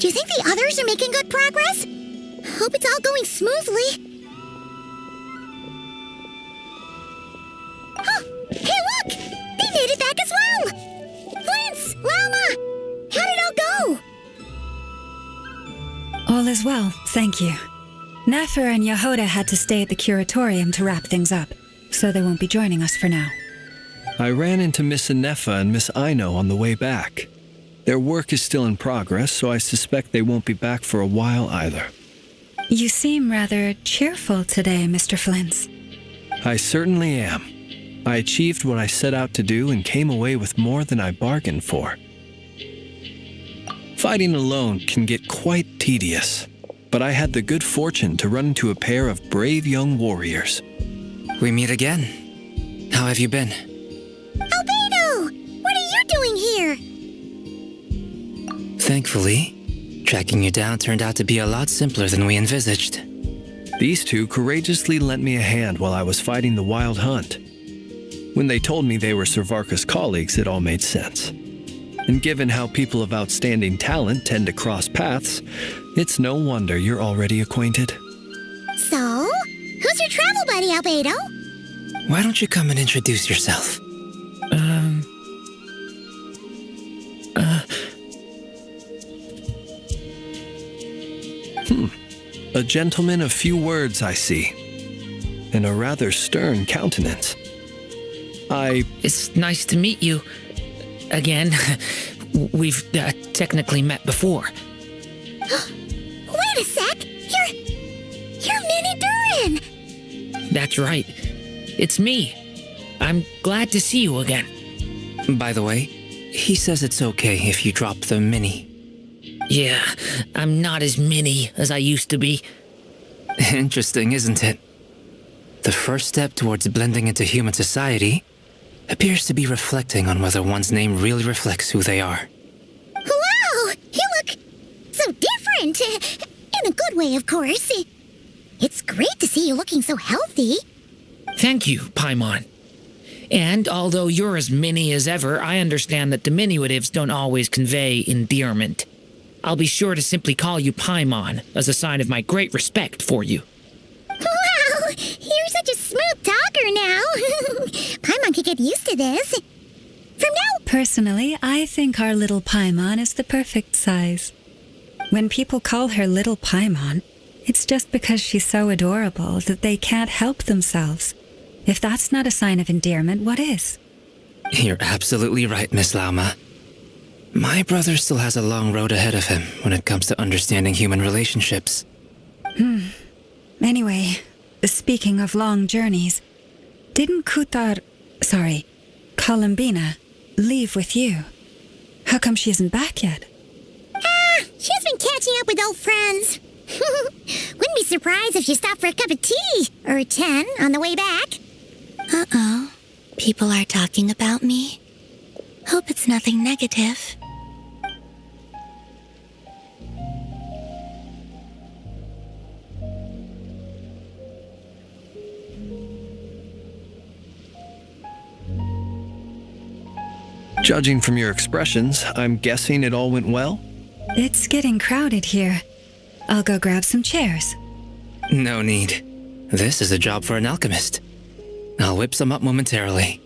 Do you think the others are making good progress? Hope it's all going smoothly. Oh, hey look! They made it back as well! Flint's! Llama! How did it all go? All is well, thank you. Nefer and Yehoda had to stay at the curatorium to wrap things up, so they won't be joining us for now. I ran into Miss Anefa and Miss Aino on the way back. Their work is still in progress, so I suspect they won't be back for a while either. You seem rather cheerful today, Mr. Flint's. I certainly am. I achieved what I set out to do and came away with more than I bargained for. Fighting alone can get quite tedious, but I had the good fortune to run into a pair of brave young warriors. We meet again. How have you been? Albedo! What are you doing here? Thankfully, tracking you down turned out to be a lot simpler than we envisaged. These two courageously lent me a hand while I was fighting the wild hunt. When they told me they were Servarka's colleagues, it all made sense. And given how people of outstanding talent tend to cross paths, it's no wonder you're already acquainted. So, who's your travel buddy, Albedo? Why don't you come and introduce yourself? A gentleman of few words, I see. And a rather stern countenance. It's nice to meet you. Again, we've technically met before. Wait a sec! You're Minnie Durin! That's right. It's me. I'm glad to see you again. By the way, he says it's okay if you drop the mini. Yeah, I'm not as mini as I used to be. Interesting, isn't it? The first step towards blending into human society appears to be reflecting on whether one's name really reflects who they are. Wow! You look so different! In a good way, of course. It's great to see you looking so healthy. Thank you, Paimon. And although you're as mini as ever, I understand that diminutives don't always convey endearment. I'll be sure to simply call you Paimon as a sign of my great respect for you. Wow! You're such a smooth talker now. Paimon could get used to this. From now... Personally, I think our little Paimon is the perfect size. When people call her Little Paimon, it's just because she's so adorable that they can't help themselves. If that's not a sign of endearment, what is? You're absolutely right, Miss Lauma. My brother still has a long road ahead of him when it comes to understanding human relationships. Anyway, speaking of long journeys, didn't Columbina, leave with you? How come she isn't back yet? She's been catching up with old friends. Wouldn't be surprised if she stopped for a cup of tea or 10 on the way back. Uh-oh. People are talking about me. Hope it's nothing negative. Judging from your expressions, I'm guessing it all went well? It's getting crowded here. I'll go grab some chairs. No need. This is a job for an alchemist. I'll whip some up momentarily.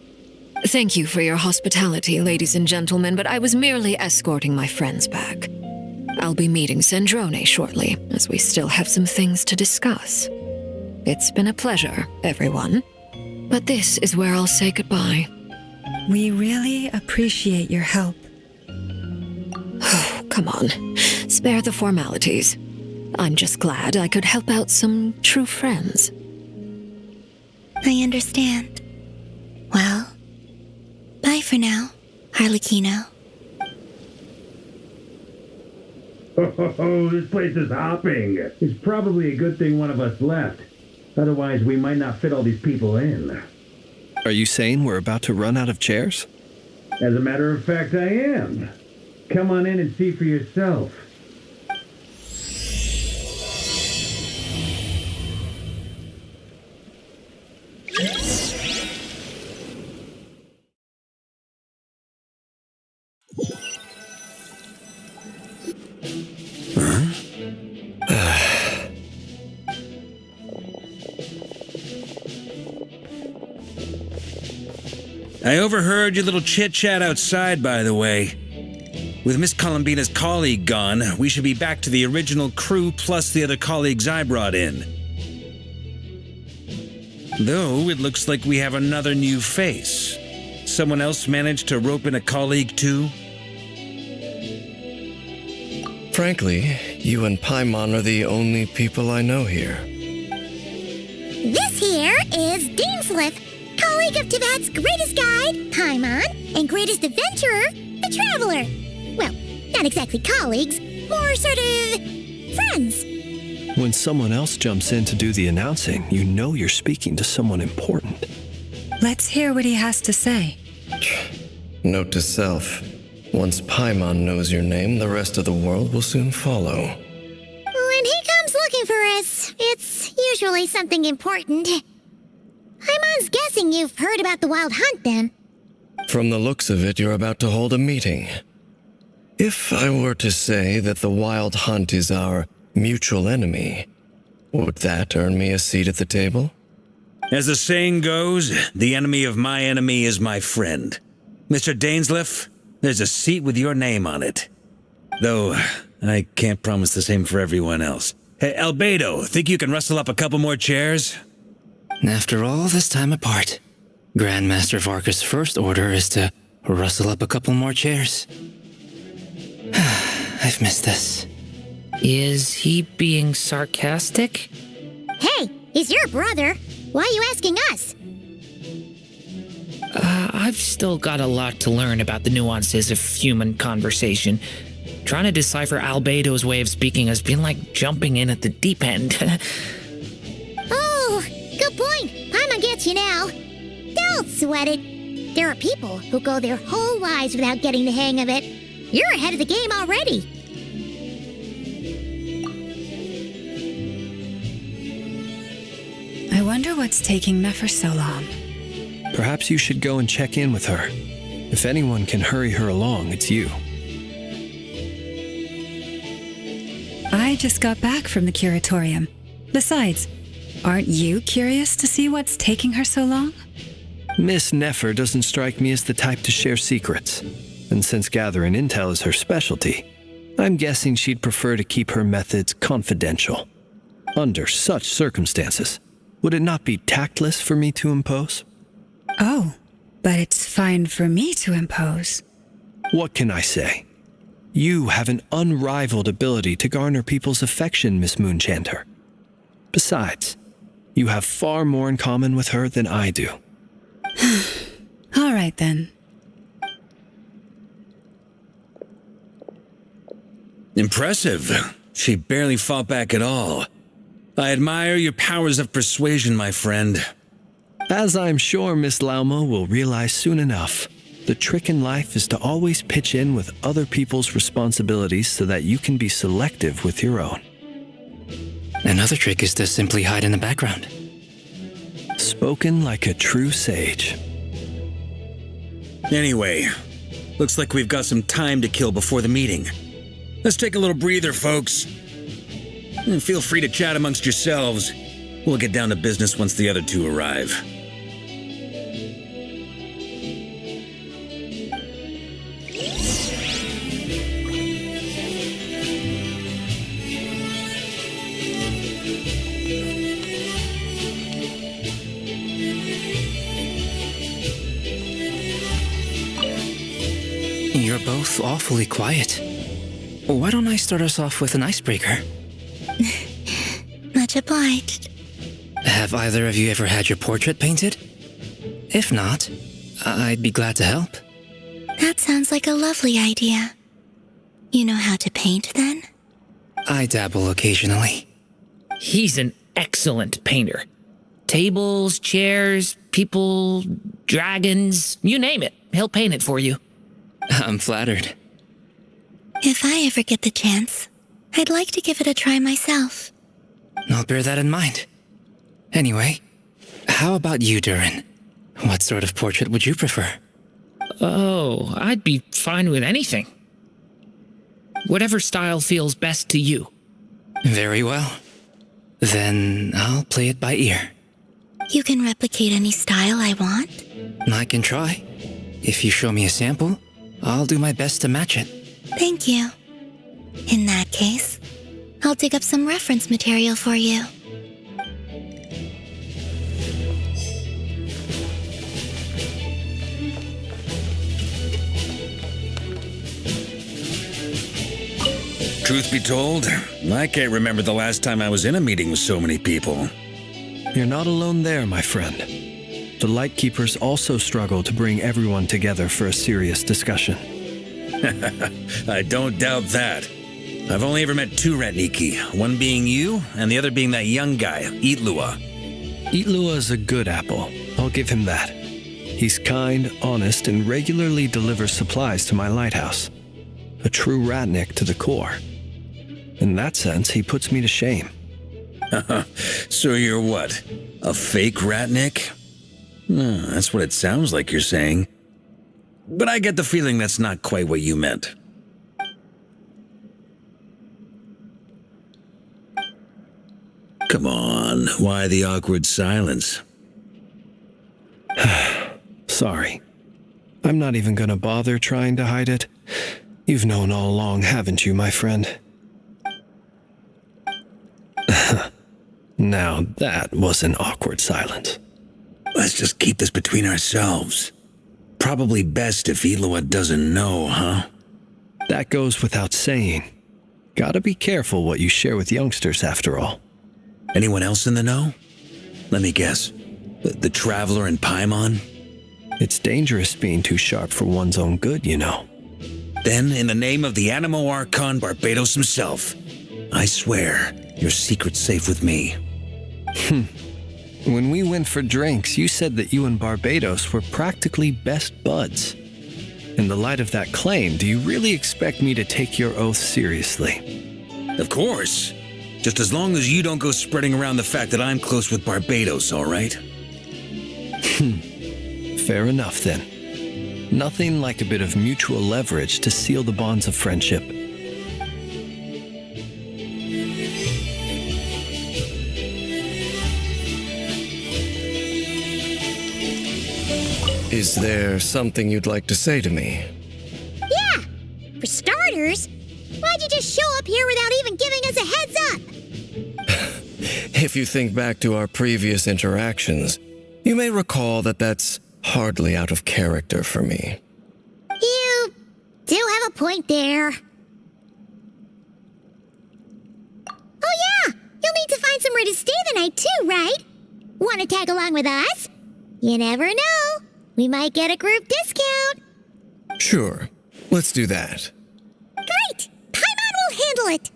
Thank you for your hospitality, ladies and gentlemen, but I was merely escorting my friends back. I'll be meeting Sandrone shortly, as we still have some things to discuss. It's been a pleasure, everyone. But this is where I'll say goodbye. We really appreciate your help. Oh, come on. Spare the formalities. I'm just glad I could help out some true friends. I understand. Well, bye for now, Harlequino. Oh, this place is hopping. It's probably a good thing one of us left. Otherwise, we might not fit all these people in. Are you saying we're about to run out of chairs? As a matter of fact, I am. Come on in and see for yourself. I overheard your little chit-chat outside, by the way. With Miss Columbina's colleague gone, we should be back to the original crew plus the other colleagues I brought in. Though it looks like we have another new face. Someone else managed to rope in a colleague too? Frankly, you and Paimon are the only people I know here. This here is Dainsleif, colleague of Tibet's greatest guide, Paimon, and greatest adventurer, the Traveler. Well, not exactly colleagues, more sort of friends. When someone else jumps in to do the announcing, you know you're speaking to someone important. Let's hear what he has to say. Note to self. Once Paimon knows your name, the rest of the world will soon follow. When he comes looking for us, it's usually something important. Paimon's guessing you've heard about the Wild Hunt, then. From the looks of it, you're about to hold a meeting. If I were to say that the Wild Hunt is our mutual enemy, would that earn me a seat at the table? As the saying goes, the enemy of my enemy is my friend. Mr. Dainsleif, there's a seat with your name on it. Though, I can't promise the same for everyone else. Hey, Albedo, think you can rustle up a couple more chairs? After all this time apart, Grandmaster Varka's first order is to rustle up a couple more chairs. I've missed this. Is he being sarcastic? Hey, he's your brother. Why are you asking us? I've still got a lot to learn about the nuances of human conversation. Trying to decipher Albedo's way of speaking has been like jumping in at the deep end. Oh, good point. Paimon gets you now. Don't sweat it. There are people who go their whole lives without getting the hang of it. You're ahead of the game already. I wonder what's taking Nefer so long. Perhaps you should go and check in with her. If anyone can hurry her along, it's you. I just got back from the curatorium. Besides, aren't you curious to see what's taking her so long? Miss Nefer doesn't strike me as the type to share secrets. And since gathering intel is her specialty, I'm guessing she'd prefer to keep her methods confidential. Under such circumstances, would it not be tactless for me to impose? Oh, but it's fine for me to impose. What can I say? You have an unrivaled ability to garner people's affection, Miss Moonchanter. Besides, you have far more in common with her than I do. All right, then. Impressive. She barely fought back at all. I admire your powers of persuasion, my friend. As I'm sure Miss Lauma will realize soon enough, the trick in life is to always pitch in with other people's responsibilities so that you can be selective with your own. Another trick is to simply hide in the background. Spoken like a true sage. Anyway, looks like we've got some time to kill before the meeting. Let's take a little breather, folks. And feel free to chat amongst yourselves. We'll get down to business once the other two arrive. You're both awfully quiet. Why don't I start us off with an icebreaker? Much obliged. Have either of you ever had your portrait painted? If not, I'd be glad to help. That sounds like a lovely idea. You know how to paint, then? I dabble occasionally. He's an excellent painter. Tables, chairs, people, dragons, you name it. He'll paint it for you. I'm flattered. If I ever get the chance, I'd like to give it a try myself. I'll bear that in mind. Anyway, how about you, Durin? What sort of portrait would you prefer? Oh, I'd be fine with anything. Whatever style feels best to you. Very well. Then I'll play it by ear. You can replicate any style I want? I can try. If you show me a sample, I'll do my best to match it. Thank you. In that case, I'll dig up some reference material for you. Truth be told, I can't remember the last time I was in a meeting with so many people. You're not alone there, my friend. The Lightkeepers also struggle to bring everyone together for a serious discussion. I don't doubt that. I've only ever met two Ratniki, one being you, and the other being that young guy, Itlua. Itlua is a good apple, I'll give him that. He's kind, honest, and regularly delivers supplies to my lighthouse. A true Ratnik to the core. In that sense, he puts me to shame. So you're what? A fake Ratnik? That's what it sounds like you're saying. But I get the feeling that's not quite what you meant. Come on, why the awkward silence? Sorry. I'm not even gonna bother trying to hide it. You've known all along, haven't you, my friend? Now that was an awkward silence. Let's just keep this between ourselves. Probably best if Itlua doesn't know, huh? That goes without saying. Gotta be careful what you share with youngsters, after all. Anyone else in the know? Let me guess. The Traveler and Paimon? It's dangerous being too sharp for one's own good, you know. Then, in the name of the Animo Archon Barbados himself, I swear your secret's safe with me. When we went for drinks, you said that you and Barbados were practically best buds. In the light of that claim, do you really expect me to take your oath seriously? Of course. Just as long as you don't go spreading around the fact that I'm close with Barbados, all right? Fair enough, then. Nothing like a bit of mutual leverage to seal the bonds of friendship. Is there something you'd like to say to me? Yeah! For starters, why'd you just show up here without even giving us a heads up? If you think back to our previous interactions, you may recall that that's hardly out of character for me. You do have a point there. Oh yeah! You'll need to find somewhere to stay the night too, right? Want to tag along with us? You never know. We might get a group discount. Sure, let's do that. Great! Paimon will handle it.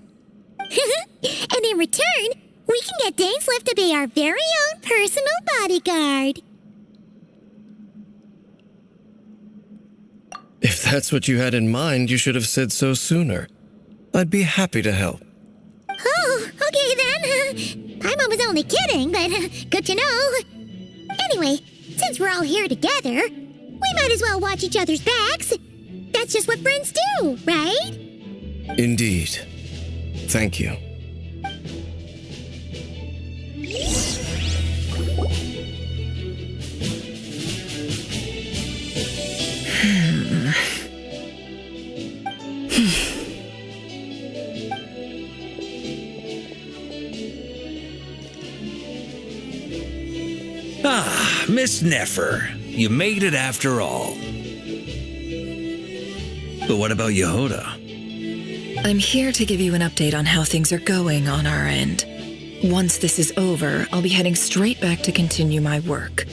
And in return, we can get Dainslift to be our very own personal bodyguard. If that's what you had in mind, you should have said so sooner. I'd be happy to help. Oh, okay then. Paimon was only kidding, but good to know. Anyway, since we're all here together, we might as well watch each other's backs. That's just what friends do, right? Indeed. Thank you. Ah, Miss Nefer, you made it after all. But what about Yehoda? I'm here to give you an update on how things are going on our end. Once this is over, I'll be heading straight back to continue my work.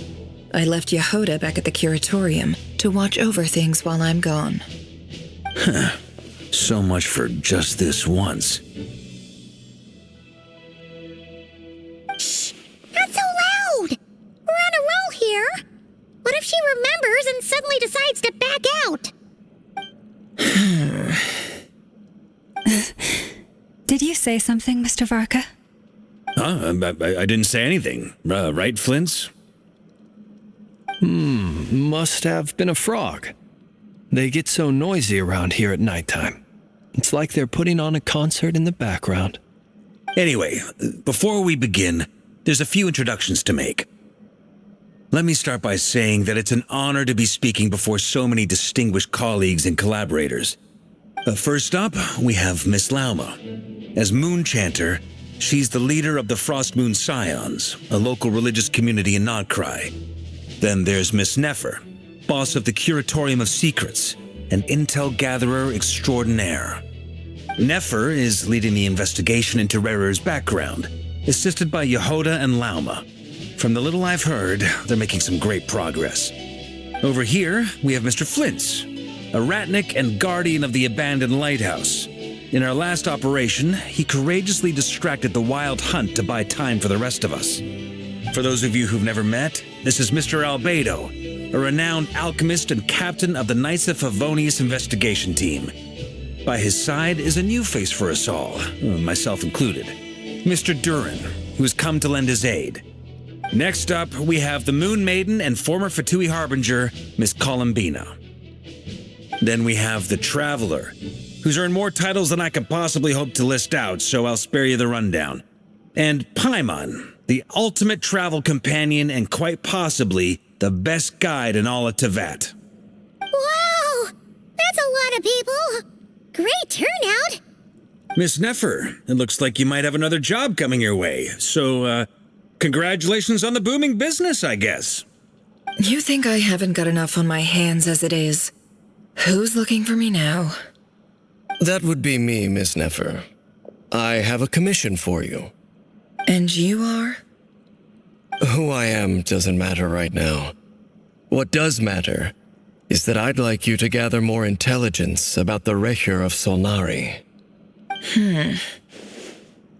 I left Yehoda back at the curatorium to watch over things while I'm gone. So much for just this once. Shh! Not so loud! We're on a roll here. What if she remembers and suddenly decides to back out? Did you say something, Mr. Varka? I didn't say anything. Right, Flintz? Must have been a frog. They get so noisy around here at nighttime. It's like they're putting on a concert in the background. Anyway, before we begin, there's a few introductions to make. Let me start by saying that it's an honor to be speaking before so many distinguished colleagues and collaborators. First up, we have Miss Lauma. As Moon Chanter, she's the leader of the Frost Moon Scions, a local religious community in Krai. Then there's Miss Nefer, boss of the Curatorium of Secrets, an intel gatherer extraordinaire. Nefer is leading the investigation into Rerer's background, assisted by Yehoda and Lauma. From the little I've heard, they're making some great progress. Over here, we have Mr. Flintz, a ratnik and guardian of the abandoned lighthouse. In our last operation, he courageously distracted the Wild Hunt to buy time for the rest of us. For those of you who've never met, this is Mr. Albedo, a renowned alchemist and captain of the Knights of Favonius investigation team. By his side is a new face for us all, myself included, Mr. Durin, who's come to lend his aid. Next up, we have the Moon Maiden and former Fatui Harbinger, Miss Columbina. Then we have the Traveler, who's earned more titles than I could possibly hope to list out, so I'll spare you the rundown. And Paimon, the ultimate travel companion and quite possibly the best guide in all of Tevat. Wow! That's a lot of people! Great turnout! Miss Nefer, it looks like you might have another job coming your way, so, congratulations on the booming business, I guess. You think I haven't got enough on my hands as it is? Who's looking for me now? That would be me, Miss Nefer. I have a commission for you. And you are? Who I am doesn't matter right now. What does matter is that I'd like you to gather more intelligence about the Recher of Solnari.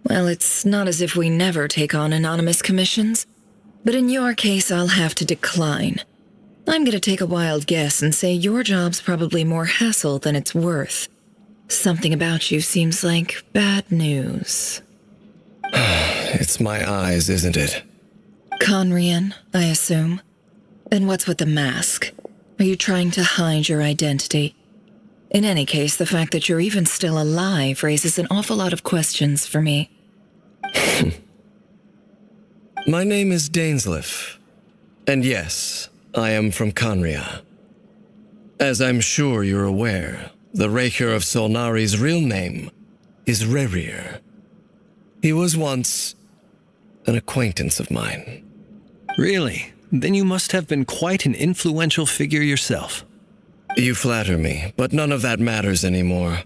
Well, it's not as if we never take on anonymous commissions, but in your case, I'll have to decline. I'm gonna take a wild guess and say your job's probably more hassle than it's worth. Something about you seems like bad news. It's my eyes, isn't it? Conrian, I assume. And what's with the mask? Are you trying to hide your identity? In any case, the fact that you're even still alive raises an awful lot of questions for me. My name is Dainsleif. And yes, I am from Conria. As I'm sure you're aware, the Recher of Solnari's real name is Rerir. He was once an acquaintance of mine. Really? Then you must have been quite an influential figure yourself. You flatter me, but none of that matters anymore.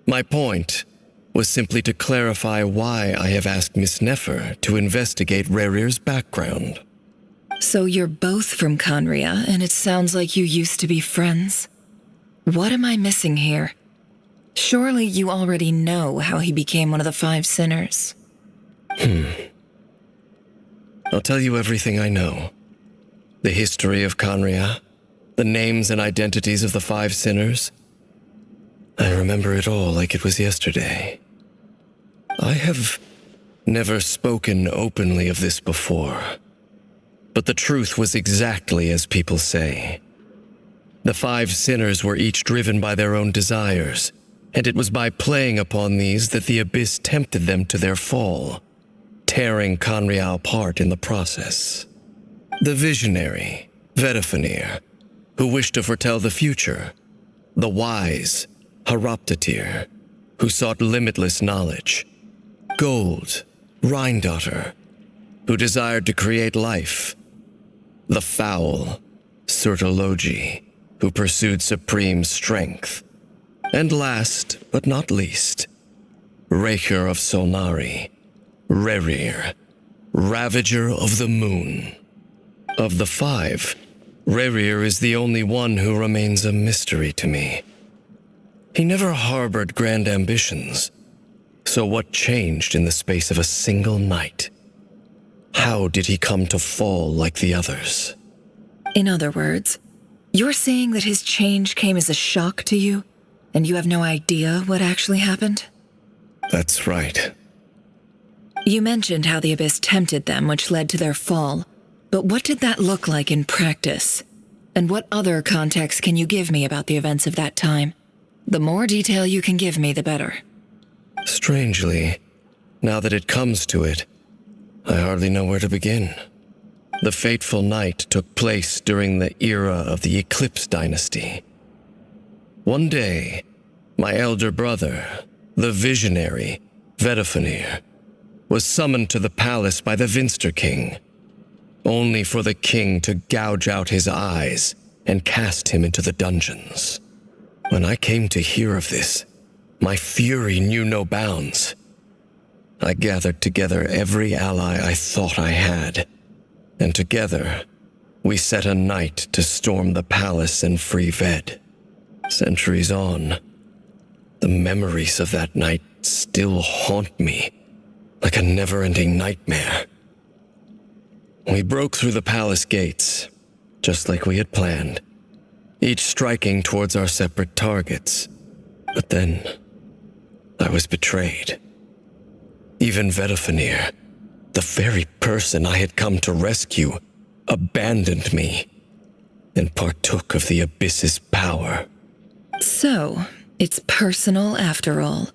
My point was simply to clarify why I have asked Miss Nefer to investigate Rerir's background. So you're both from Conria, and it sounds like you used to be friends? What am I missing here? Surely you already know how he became one of the Five Sinners. I'll tell you everything I know. The history of Conria, the names and identities of the Five Sinners. I remember it all like it was yesterday. I have never spoken openly of this before, but the truth was exactly as people say. The Five Sinners were each driven by their own desires, and it was by playing upon these that the Abyss tempted them to their fall, tearing Conria apart in the process. The visionary, Vedifenir, who wished to foretell the future. The wise, Haroptatir, who sought limitless knowledge. Gold, Rhindaughter, who desired to create life. The foul, Surtologi, who pursued supreme strength. And last, but not least, Recher of Solnari, Rerir, Ravager of the Moon. Of the five, Rerir is the only one who remains a mystery to me. He never harbored grand ambitions, so what changed in the space of a single night? How did he come to fall like the others? In other words, you're saying that his change came as a shock to you, and you have no idea what actually happened? That's right. You mentioned how the Abyss tempted them, which led to their fall. But what did that look like in practice? And what other context can you give me about the events of that time? The more detail you can give me, the better. Strangely, now that it comes to it, I hardly know where to begin. The fateful night took place during the era of the Eclipse Dynasty. One day, my elder brother, the visionary, Vedifenir, was summoned to the palace by the Vinster King, only for the king to gouge out his eyes and cast him into the dungeons. When I came to hear of this, my fury knew no bounds. I gathered together every ally I thought I had, and together we set a night to storm the palace and free Ved. Centuries on, the memories of that night still haunt me like a never-ending nightmare. We broke through the palace gates, just like we had planned, each striking towards our separate targets. But then, I was betrayed. Even Vedifenir, the very person I had come to rescue, abandoned me and partook of the Abyss's power. So, it's personal after all.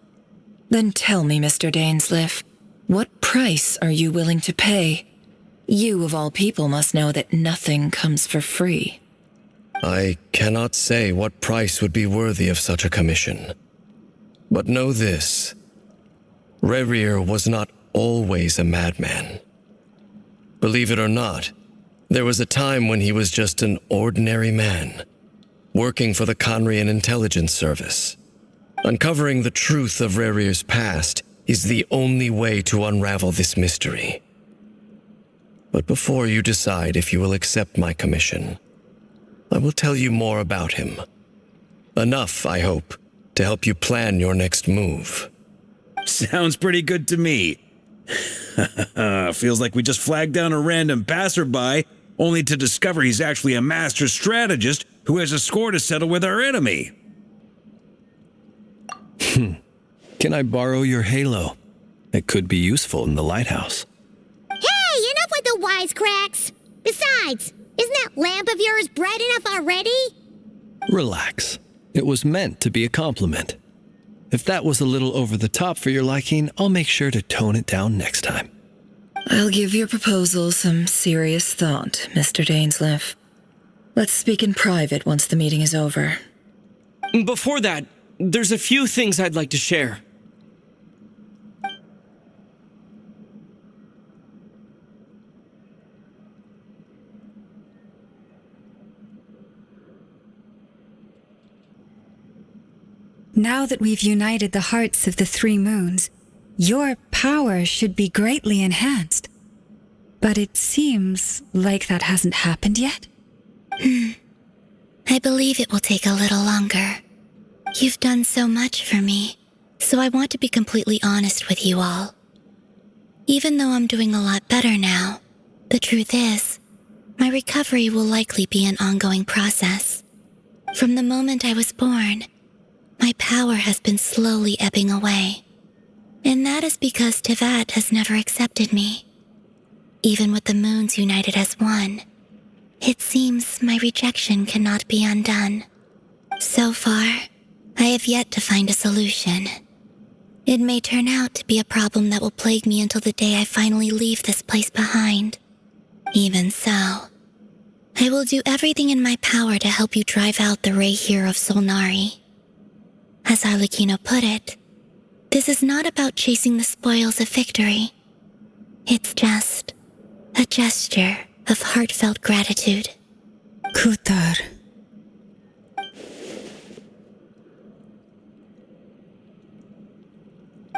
Then tell me, Mr. Dainsleif, what price are you willing to pay? You, of all people, must know that nothing comes for free. I cannot say what price would be worthy of such a commission. But know this. Rerir was not always a madman. Believe it or not, there was a time when he was just an ordinary man, working for the Conrian Intelligence Service. Uncovering the truth of Rerir's past is the only way to unravel this mystery. But before you decide if you will accept my commission, I will tell you more about him. Enough, I hope, to help you plan your next move. Sounds pretty good to me. Feels like we just flagged down a random passerby, only to discover he's actually a master strategist who has a score to settle with our enemy. Can I borrow your halo? It could be useful in the lighthouse. Hey, enough with the wisecracks! Besides, isn't that lamp of yours bright enough already? Relax. It was meant to be a compliment. If that was a little over the top for your liking, I'll make sure to tone it down next time. I'll give your proposal some serious thought, Mr. Dainsleif. Let's speak in private once the meeting is over. Before that, there's a few things I'd like to share. Now that we've united the hearts of the three moons, your power should be greatly enhanced. But it seems like that hasn't happened yet. I believe it will take a little longer. You've done so much for me, so I want to be completely honest with you all. Even though I'm doing a lot better now, the truth is, my recovery will likely be an ongoing process. From the moment I was born, my power has been slowly ebbing away. And that is because Tevat has never accepted me. Even with the moons united as one, it seems my rejection cannot be undone. So far, I have yet to find a solution. It may turn out to be a problem that will plague me until the day I finally leave this place behind. Even so, I will do everything in my power to help you drive out the Rehir of Solnari. As Arlecchino put it, this is not about chasing the spoils of victory. It's just a gesture of heartfelt gratitude. Kutar.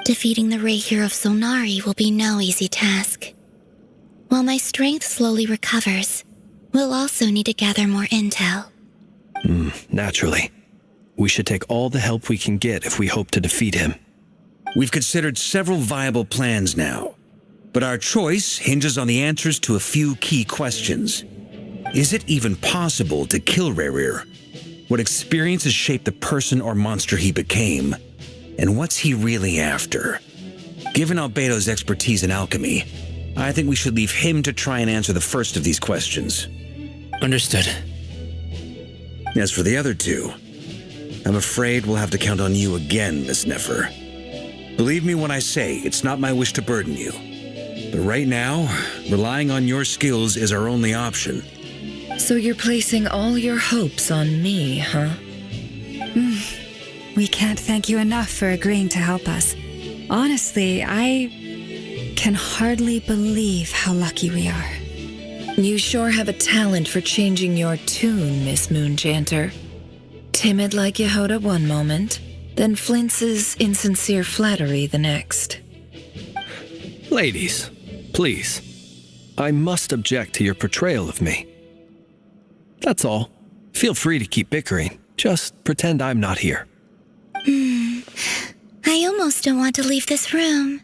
Defeating the Rehir of Solnari will be no easy task. While my strength slowly recovers, we'll also need to gather more intel. Naturally. We should take all the help we can get if we hope to defeat him. We've considered several viable plans now, but our choice hinges on the answers to a few key questions. Is it even possible to kill Rerir? What experiences shaped the person or monster he became? And what's he really after? Given Albedo's expertise in alchemy, I think we should leave him to try and answer the first of these questions. Understood. As for the other two, I'm afraid we'll have to count on you again, Miss Nefer. Believe me when I say it's not my wish to burden you, But right now, relying on your skills is our only option. So you're placing all your hopes on me, huh? We can't thank you enough for agreeing to help us. Honestly, I can hardly believe how lucky we are. You sure have a talent for changing your tune, Miss Moonchanter. Timid like Yehoda one moment, then flinches insincere flattery the next. Ladies, please. I must object to your portrayal of me. That's all. Feel free to keep bickering. Just pretend I'm not here. I almost don't want to leave this room.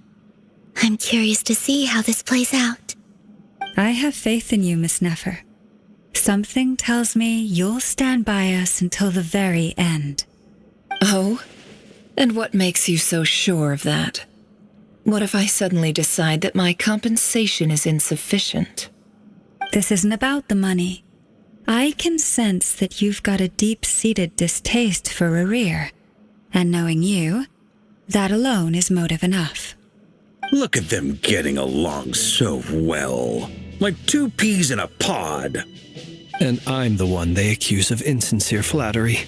I'm curious to see how this plays out. I have faith in you, Miss Nefer. Something tells me you'll stand by us until the very end. Oh? And what makes you so sure of that? What if I suddenly decide that my compensation is insufficient? This isn't about the money. I can sense that you've got a deep-seated distaste for Rerir, and knowing you, that alone is motive enough. Look at them getting along so well. Like two peas in a pod. And I'm the one they accuse of insincere flattery.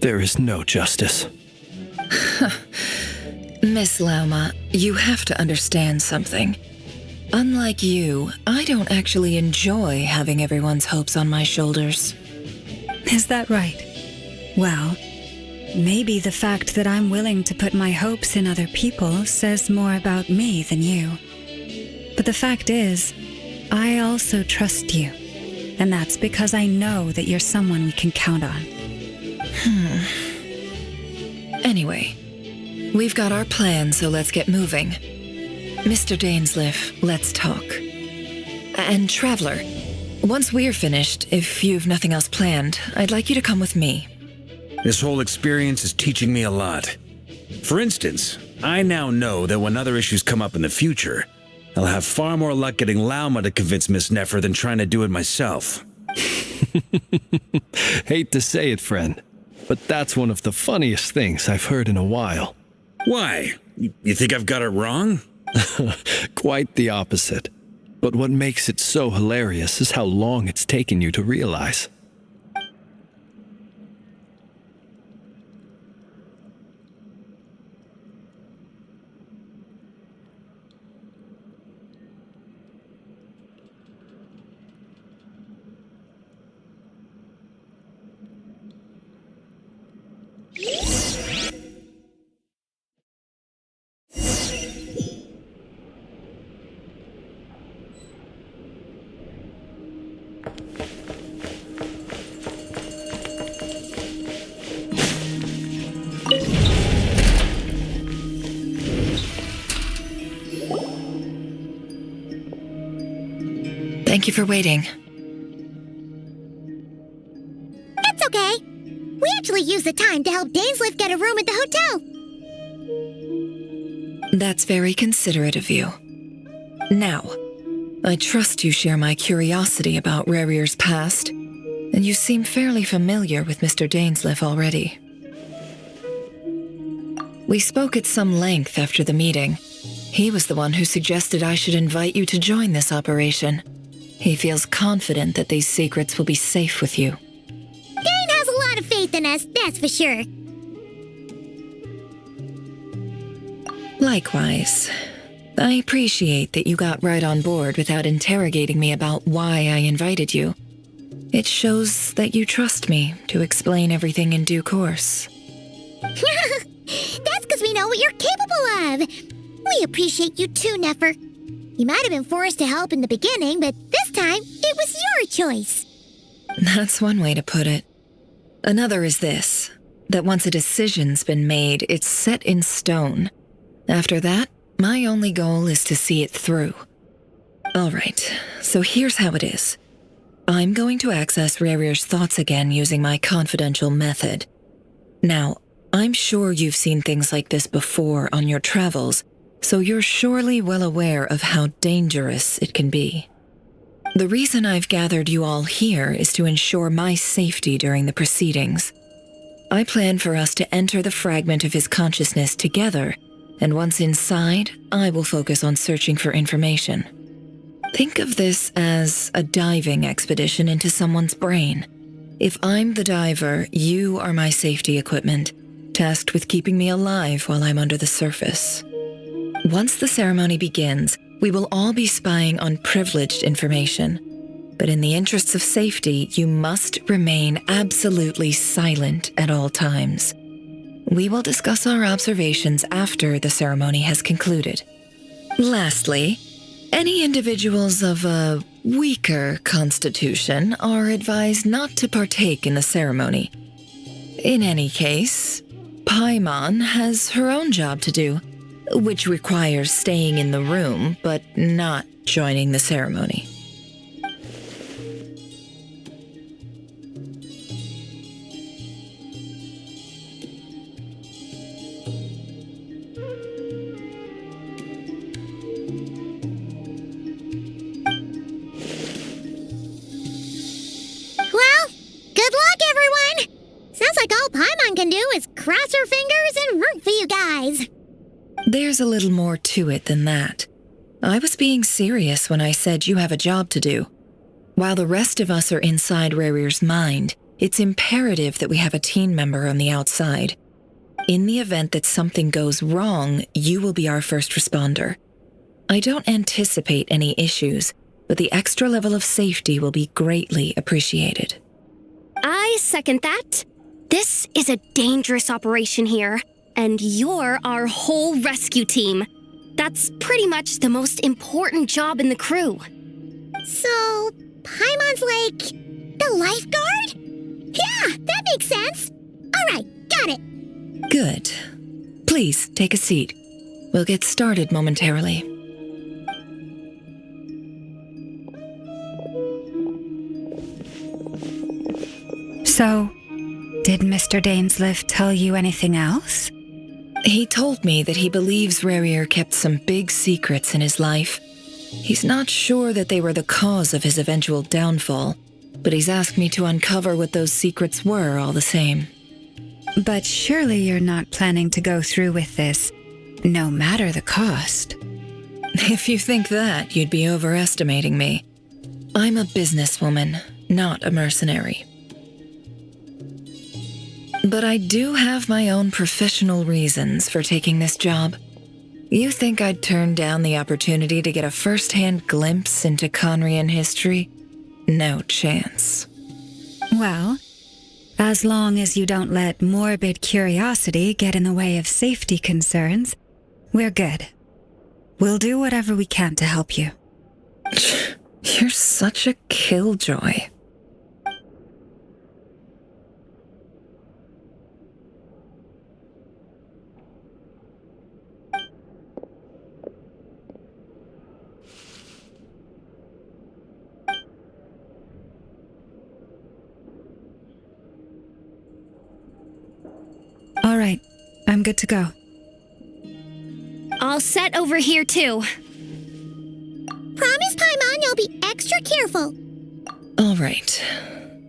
There is no justice. Miss Lauma, you have to understand something. Unlike you, I don't actually enjoy having everyone's hopes on my shoulders. Is that right? Well, maybe the fact that I'm willing to put my hopes in other people says more about me than you. But the fact is, I also trust you. And that's because I know that you're someone we can count on. Anyway, we've got our plan, so let's get moving. Mr. Dainsleif, let's talk. And Traveler, once we're finished, if you've nothing else planned, I'd like you to come with me. This whole experience is teaching me a lot. For instance, I now know that when other issues come up in the future, I'll have far more luck getting Lauma to convince Miss Nefer than trying to do it myself. Hate to say it, friend, but that's one of the funniest things I've heard in a while. Why? You think I've got it wrong? Quite the opposite. But what makes it so hilarious is how long it's taken you to realize. Thank you for waiting. That's okay. We actually used the time to help Dainsleif get a room at the hotel. That's very considerate of you. Now, I trust you share my curiosity about Rerir's past, and you seem fairly familiar with Mr. Dainsleif already. We spoke at some length after the meeting. He was the one who suggested I should invite you to join this operation. He feels confident that these secrets will be safe with you. Dane has a lot of faith in us, that's for sure. Likewise. I appreciate that you got right on board without interrogating me about why I invited you. It shows that you trust me to explain everything in due course. That's because we know what you're capable of. We appreciate you too, Nefer. You might have been forced to help in the beginning, but this time, it was your choice. That's one way to put it. Another is this, that once a decision's been made, it's set in stone. After that, my only goal is to see it through. All right, so here's how it is. I'm going to access Rerir's thoughts again using my confidential method. Now, I'm sure you've seen things like this before on your travels, so you're surely well aware of how dangerous it can be. The reason I've gathered you all here is to ensure my safety during the proceedings. I plan for us to enter the fragment of his consciousness together, and once inside, I will focus on searching for information. Think of this as a diving expedition into someone's brain. If I'm the diver, you are my safety equipment, tasked with keeping me alive while I'm under the surface. Once the ceremony begins, we will all be spying on privileged information. But in the interests of safety, you must remain absolutely silent at all times. We will discuss our observations after the ceremony has concluded. Lastly, any individuals of a weaker constitution are advised not to partake in the ceremony. In any case, Paimon has her own job to do, which requires staying in the room but not joining the ceremony. Well, good luck, everyone! Sounds like all Paimon can do is cross her fingers and root for you guys. There's a little more to it than that. I was being serious when I said you have a job to do. While the rest of us are inside Rarir's mind, it's imperative that we have a team member on the outside. In the event that something goes wrong, you will be our first responder. I don't anticipate any issues, but the extra level of safety will be greatly appreciated. I second that. This is a dangerous operation here, and you're our whole rescue team. That's pretty much the most important job in the crew. So, Paimon's like the lifeguard? Yeah, that makes sense. All right, got it. Good. Please take a seat. We'll get started momentarily. So, did Mr. Dainsleif tell you anything else? He told me that he believes Rarir kept some big secrets in his life. He's not sure that they were the cause of his eventual downfall, but he's asked me to uncover what those secrets were all the same. But surely you're not planning to go through with this, no matter the cost. If you think that, you'd be overestimating me. I'm a businesswoman, not a mercenary. But I do have my own professional reasons for taking this job. You think I'd turn down the opportunity to get a first-hand glimpse into Conrian history? No chance. Well, as long as you don't let morbid curiosity get in the way of safety concerns, we're good. We'll do whatever we can to help you. You're such a killjoy. All right, I'm good to go. All set over here, too. Promise, Paimon, you'll be extra careful. All right.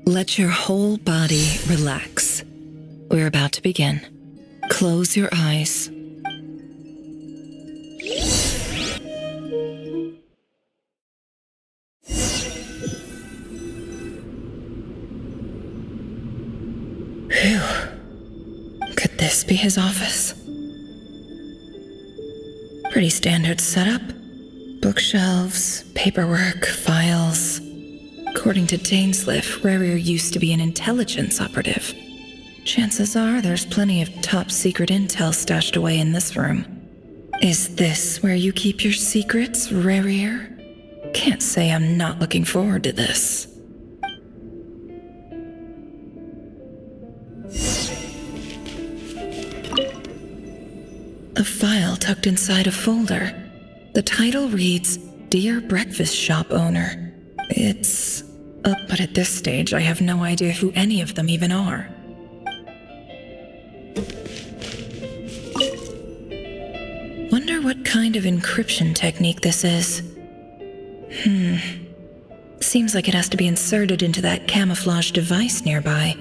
Let your whole body relax. We're about to begin. Close your eyes. Phew. Could this be his office? Pretty standard setup. Bookshelves, paperwork, files. According to Dainsleif, Rarir used to be an intelligence operative. Chances are there's plenty of top secret intel stashed away in this room. Is this where you keep your secrets, Rarir? Can't say I'm not looking forward to this. A file tucked inside a folder. The title reads, Dear Breakfast Shop Owner. It's up, but at this stage I have no idea who any of them even are. Wonder what kind of encryption technique this is. Seems like it has to be inserted into that camouflage device nearby.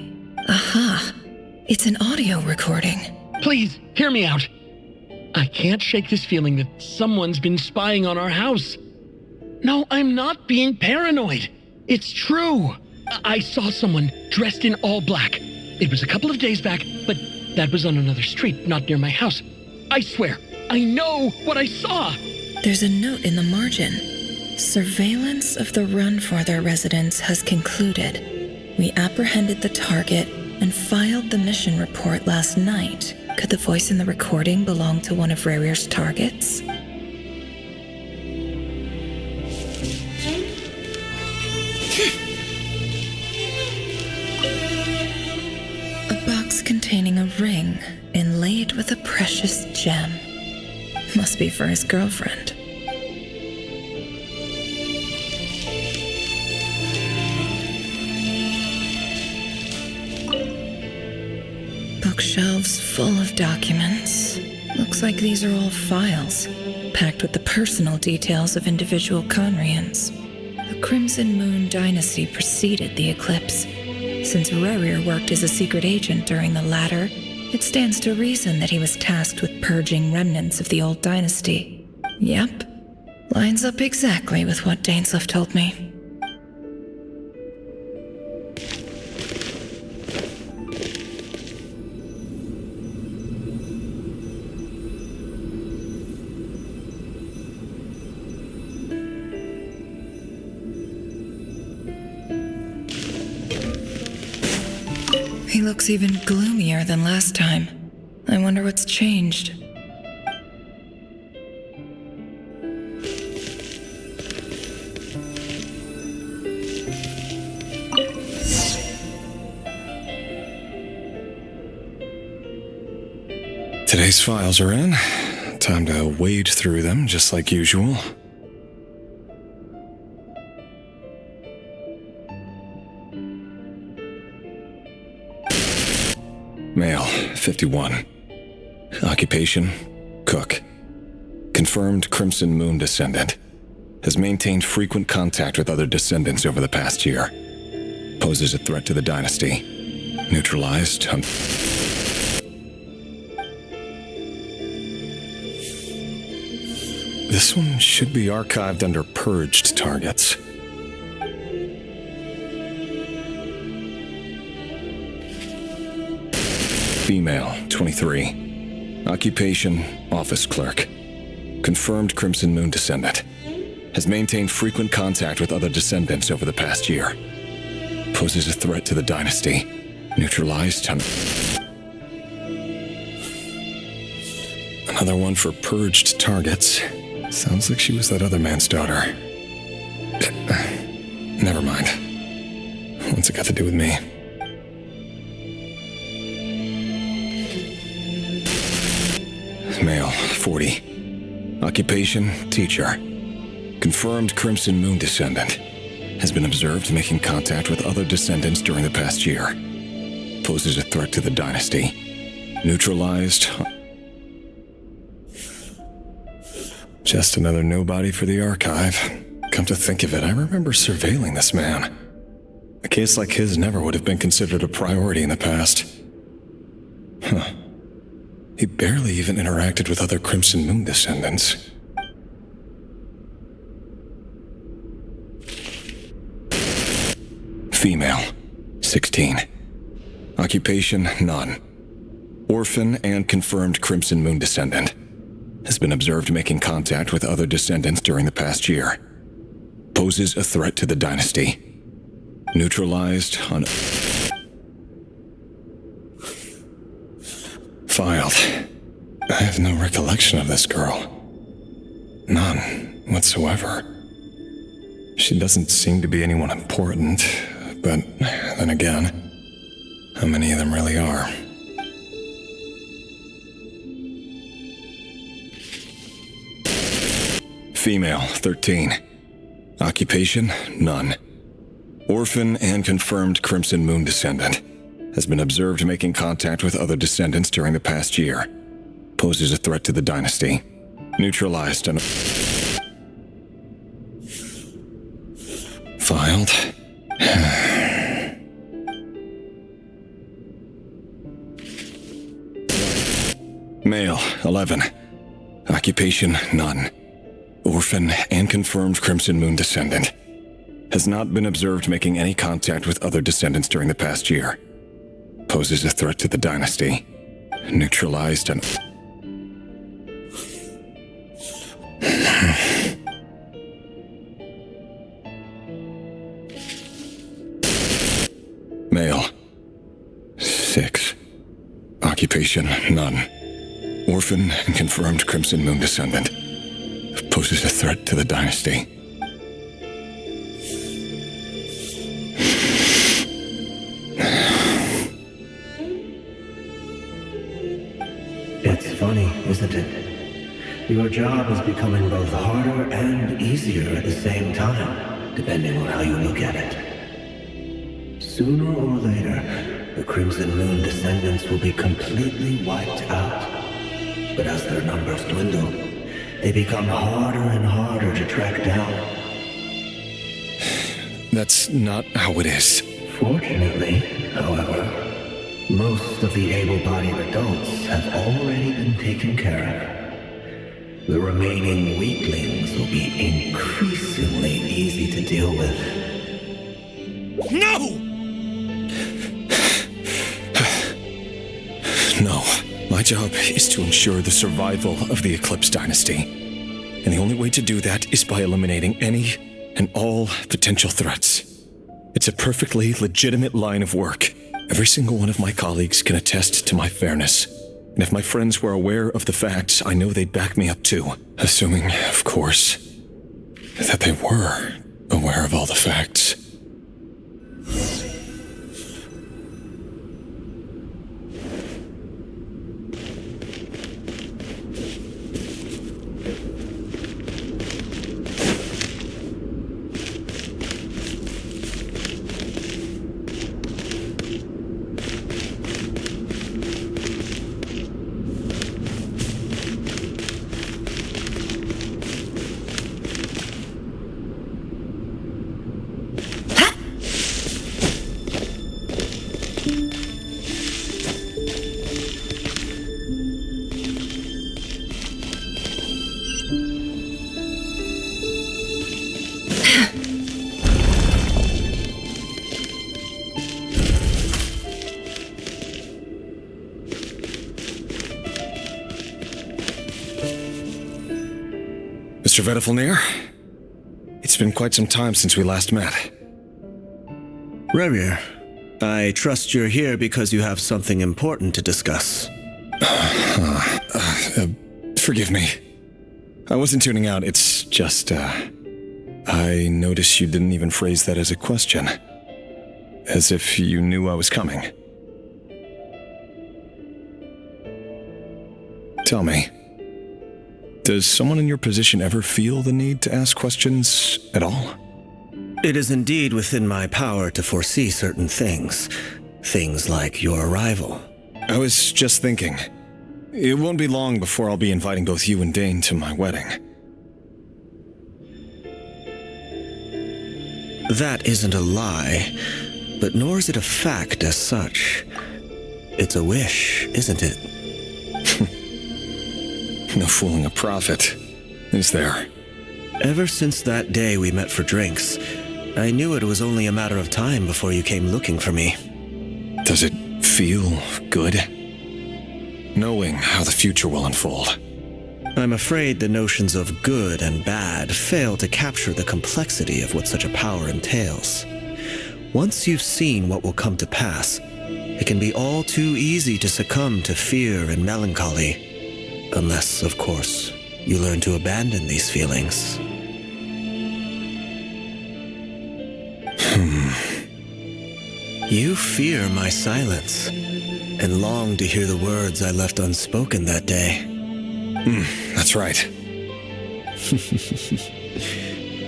Aha! It's an audio recording. Please, hear me out. I can't shake this feeling that someone's been spying on our house. No, I'm not being paranoid. It's true. I saw someone dressed in all black. It was a couple of days back, but that was on another street, not near my house. I swear, I know what I saw. There's a note in the margin. Surveillance of the run for their residence has concluded. We apprehended the target and filed the mission report last night. Could the voice in the recording belong to one of Rarir's targets? A box containing a ring inlaid with a precious gem. Must be for his girlfriend. Bookshelves full of documents. Looks like these are all files, packed with the personal details of individual Conrians. The Crimson Moon dynasty preceded the eclipse. Since Rarir worked as a secret agent during the latter, it stands to reason that he was tasked with purging remnants of the old dynasty. Yep, lines up exactly with what Dainsleif told me. He looks even gloomier than last time. I wonder what's changed. Today's files are in. Time to wade through them just like usual. Male, 51. Occupation, cook. Confirmed Crimson Moon descendant. Has maintained frequent contact with other descendants over the past year. Poses a threat to the dynasty. Neutralized. This one should be archived under purged targets. Female, 23. Occupation, office clerk. Confirmed Crimson Moon descendant. Has maintained frequent contact with other descendants over the past year. Poses a threat to the dynasty. Neutralized. Another one for purged targets. Sounds like she was that other man's daughter. Never mind. What's it got to do with me? Male, 40. Occupation, teacher. Confirmed Crimson Moon descendant. Has been observed making contact with other descendants during the past year. Poses a threat to the dynasty. Neutralized. Just another nobody for the archive. Come to think of it, I remember surveilling this man. A case like his never would have been considered a priority in the past. Huh. He barely even interacted with other Crimson Moon descendants. Female, 16. Occupation, none. Orphan and confirmed Crimson Moon descendant. Has been observed making contact with other descendants during the past year. Poses a threat to the dynasty. Neutralized on... Filed. I have no recollection of this girl. None whatsoever. She doesn't seem to be anyone important, but then again, how many of them really are? Female, 13. Occupation, none. Orphan and confirmed Crimson Moon descendant. Has been observed making contact with other descendants during the past year. Poses a threat to the dynasty. Neutralized and... Filed. Male, 11. Occupation, none. Orphan and confirmed Crimson Moon descendant. Has not been observed making any contact with other descendants during the past year. Poses a threat to the dynasty. Neutralized and... Male. 6. Occupation, none. Orphan and confirmed Crimson Moon descendant. Poses a threat to the dynasty. It's funny, isn't it? Your job is becoming both harder and easier at the same time, depending on how you look at it. Sooner or later, the Crimson Moon descendants will be completely wiped out. But as their numbers dwindle, they become harder and harder to track down. That's not how it is. Fortunately, however, most of the able-bodied adults have already been taken care of. The remaining weaklings will be increasingly easy to deal with. No! No. My job is to ensure the survival of the Eclipse Dynasty. And the only way to do that is by eliminating any and all potential threats. It's a perfectly legitimate line of work. Every single one of my colleagues can attest to my fairness. And if my friends were aware of the facts, I know they'd back me up too. Assuming, of course, that they were aware of all the facts. Mr. Vedifalnir, it's been quite some time since we last met. Rerir, I trust you're here because you have something important to discuss. Forgive me. I wasn't tuning out, it's just, I noticed you didn't even phrase that as a question. As if you knew I was coming. Tell me, does someone in your position ever feel the need to ask questions at all? It is indeed within my power to foresee certain things. Things like your arrival. I was just thinking. It won't be long before I'll be inviting both you and Dane to my wedding. That isn't a lie, but nor is it a fact as such. It's a wish, isn't it? No fooling a prophet, is there? Ever since that day we met for drinks, I knew it was only a matter of time before you came looking for me. Does it feel good? Knowing how the future will unfold. I'm afraid the notions of good and bad fail to capture the complexity of what such a power entails. Once you've seen what will come to pass, it can be all too easy to succumb to fear and melancholy. Unless, of course, you learn to abandon these feelings. You fear my silence, and long to hear the words I left unspoken that day. That's right.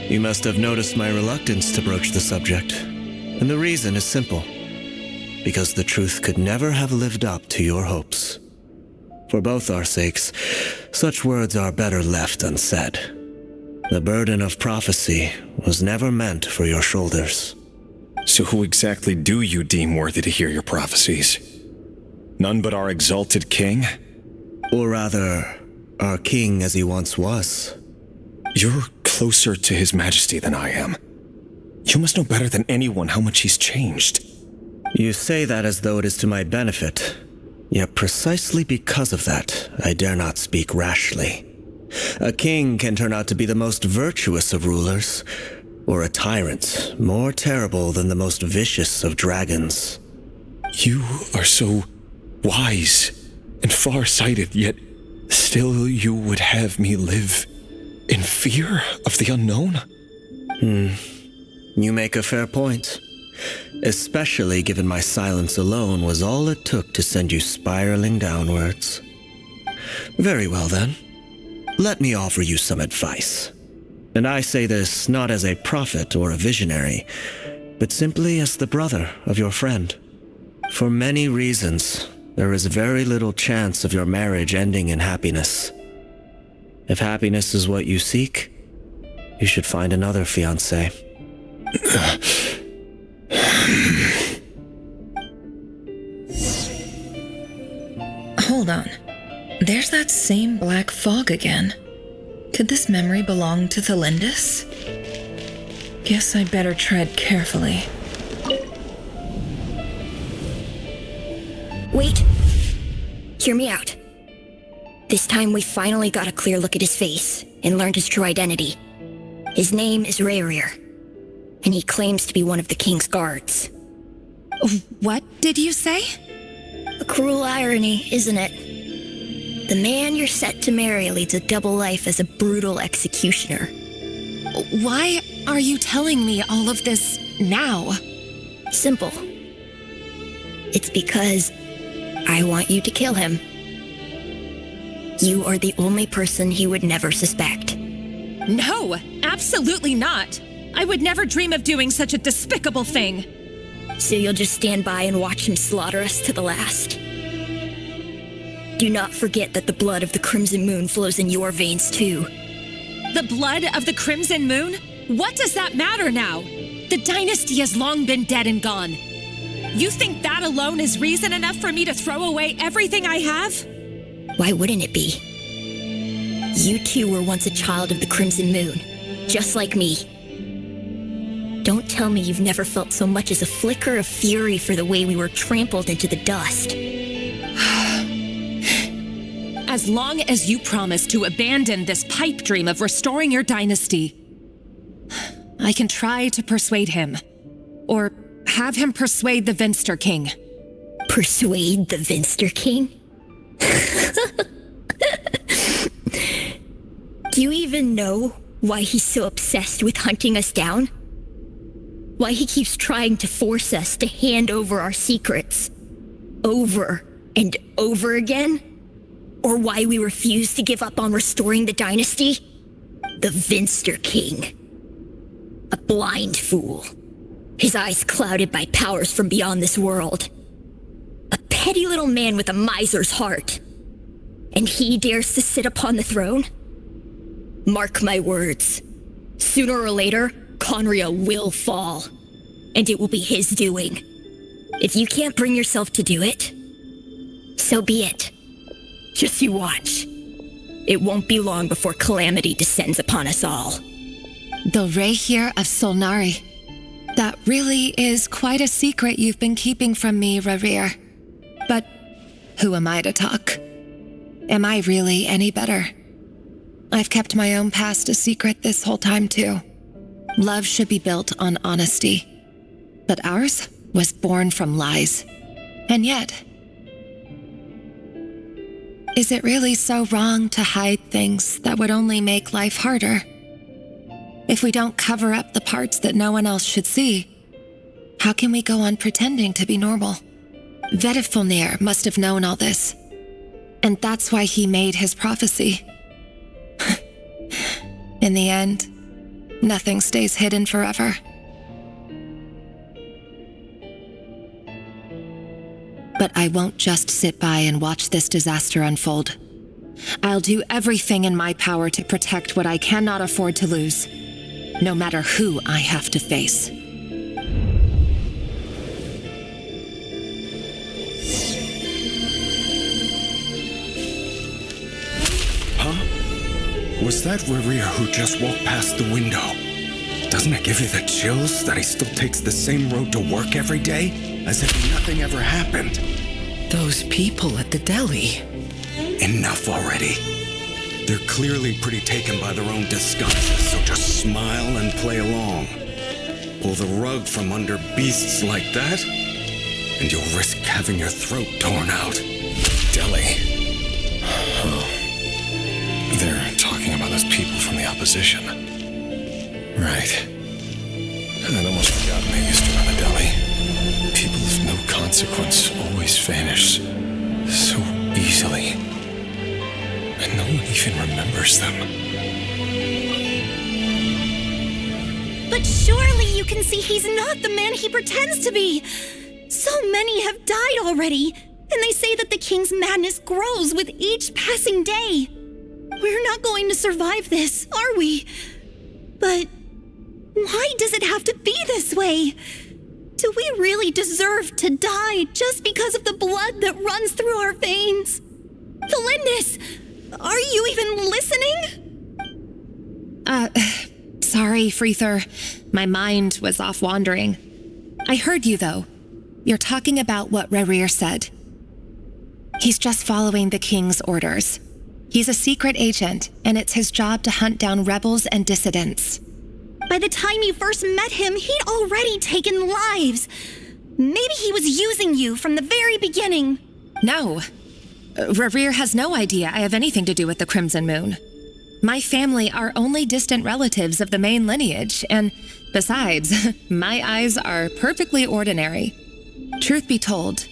You must have noticed my reluctance to broach the subject, and the reason is simple. Because the truth could never have lived up to your hopes. For both our sakes, such words are better left unsaid. The burden of prophecy was never meant for your shoulders. So who exactly do you deem worthy to hear your prophecies? None but our exalted king? Or rather, our king as he once was. You're closer to His Majesty than I am. You must know better than anyone how much he's changed. You say that as though it is to my benefit. Yet precisely because of that, I dare not speak rashly. A king can turn out to be the most virtuous of rulers, or a tyrant more terrible than the most vicious of dragons. You are so wise and far-sighted, yet still you would have me live in fear of the unknown? You make a fair point. Especially given my silence alone was all it took to send you spiraling downwards. Very well then. Let me offer you some advice. And I say this not as a prophet or a visionary, but simply as the brother of your friend. For many reasons, there is very little chance of your marriage ending in happiness. If happiness is what you seek, you should find another fiancé. Hold on. There's that same black fog again. Could this memory belong to Thelindis? Guess I'd better tread carefully. Wait. Hear me out. This time we finally got a clear look at his face and learned his true identity. His name is Rayrir, and he claims to be one of the king's guards. What did you say? A cruel irony, isn't it? The man you're set to marry leads a double life as a brutal executioner. Why are you telling me all of this now? Simple. It's because I want you to kill him. You are the only person he would never suspect. No, absolutely not. I would never dream of doing such a despicable thing. So you'll just stand by and watch him slaughter us to the last? Do not forget that the blood of the Crimson Moon flows in your veins too. The blood of the Crimson Moon? What does that matter now? The dynasty has long been dead and gone. You think that alone is reason enough for me to throw away everything I have? Why wouldn't it be? You two were once a child of the Crimson Moon, just like me. Don't tell me you've never felt so much as a flicker of fury for the way we were trampled into the dust. As long as you promise to abandon this pipe dream of restoring your dynasty, I can try to persuade him. Or have him persuade the Vinster King. Persuade the Vinster King? Do you even know why he's so obsessed with hunting us down? Why he keeps trying to force us to hand over our secrets over and over again? Or why we refuse to give up on restoring the dynasty? The Vinster King. A blind fool. His eyes clouded by powers from beyond this world. A petty little man with a miser's heart. And he dares to sit upon the throne? Mark my words. Sooner or later, Conria will fall. And it will be his doing. If you can't bring yourself to do it, so be it. Just you watch. It won't be long before calamity descends upon us all. The Rayrir of Solnari. That really is quite a secret you've been keeping from me, Rayrir. But who am I to talk? Am I really any better? I've kept my own past a secret this whole time, too. Love should be built on honesty. But ours was born from lies. And yet, is it really so wrong to hide things that would only make life harder? If we don't cover up the parts that no one else should see, how can we go on pretending to be normal? Vedifulnir must have known all this. And that's why he made his prophecy. In the end, nothing stays hidden forever. But I won't just sit by and watch this disaster unfold. I'll do everything in my power to protect what I cannot afford to lose, no matter who I have to face. Huh? Was that Rerir who just walked past the window? Doesn't it give you the chills that he still takes the same road to work every day? As if nothing ever happened. Those people at the deli. Enough already. They're clearly pretty taken by their own disguises, so just smile and play along. Pull the rug from under beasts like that, and you'll risk having your throat torn out. Deli. Oh. They're talking about those people from the opposition. Right. I'd almost forgotten they used to run a deli. People of no consequence always vanish so easily. And no one even remembers them. But surely you can see he's not the man he pretends to be. So many have died already, and they say that the king's madness grows with each passing day. We're not going to survive this, are we? But why does it have to be this way? Do we really deserve to die just because of the blood that runs through our veins? Felindis, are you even listening? Sorry, Freether. My mind was off wandering. I heard you, though. You're talking about what Rerir said. He's just following the king's orders. He's a secret agent, and it's his job to hunt down rebels and dissidents. By the time you first met him, he'd already taken lives. Maybe he was using you from the very beginning. No. Rerir has no idea I have anything to do with the Crimson Moon. My family are only distant relatives of the main lineage, and besides, my eyes are perfectly ordinary. Truth be told,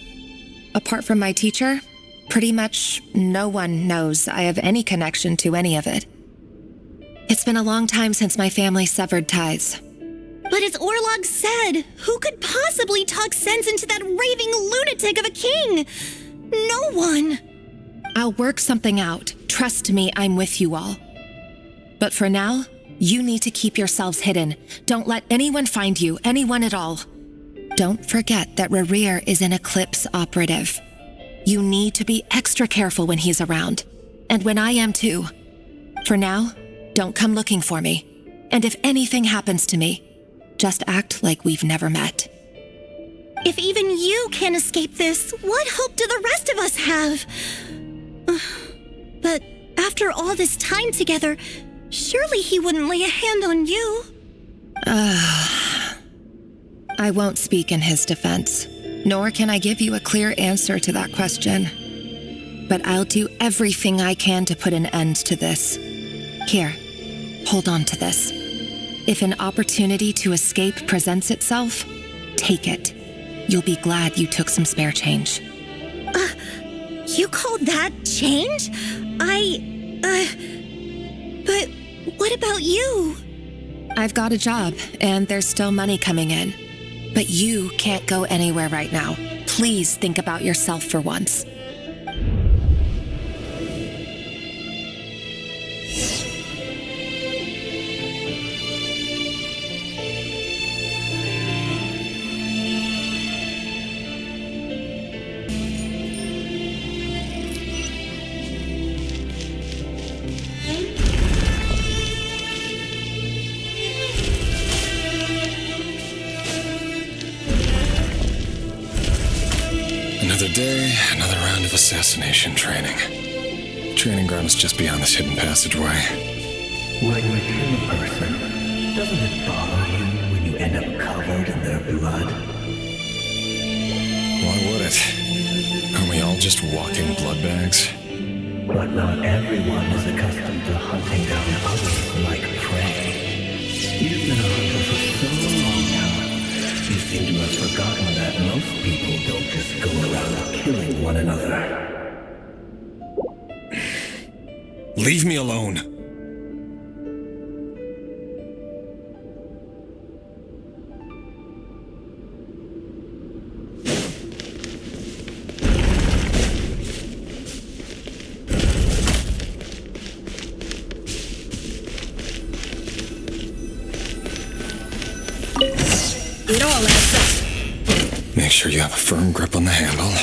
apart from my teacher, pretty much no one knows I have any connection to any of it. It's been a long time since my family severed ties. But as Orlog said, who could possibly talk sense into that raving lunatic of a king? No one. I'll work something out. Trust me, I'm with you all. But for now, you need to keep yourselves hidden. Don't let anyone find you, anyone at all. Don't forget that Rerir is an Eclipse operative. You need to be extra careful when he's around, and when I am too. For now, don't come looking for me. And if anything happens to me, just act like we've never met. If even you can't escape this, what hope do the rest of us have? But after all this time together, surely he wouldn't lay a hand on you. I won't speak in his defense, nor can I give you a clear answer to that question. But I'll do everything I can to put an end to this. Here, hold on to this. If an opportunity to escape presents itself, take it. You'll be glad you took some spare change. You call that change? But what about you? I've got a job, and there's still money coming in. But you can't go anywhere right now. Please think about yourself for once. Another day, another round of assassination training. Training ground is just beyond this hidden passageway. When you kill a person, doesn't it bother you when you end up covered in their blood? Why would it? Aren't we all just walking blood bags? But not everyone is accustomed to hunting down others like prey. You've been a hunter for so long now. You seem to have forgotten that most people don't just go around killing one another. Leave me alone. It all adds up. Make sure you have a firm grip on the handle.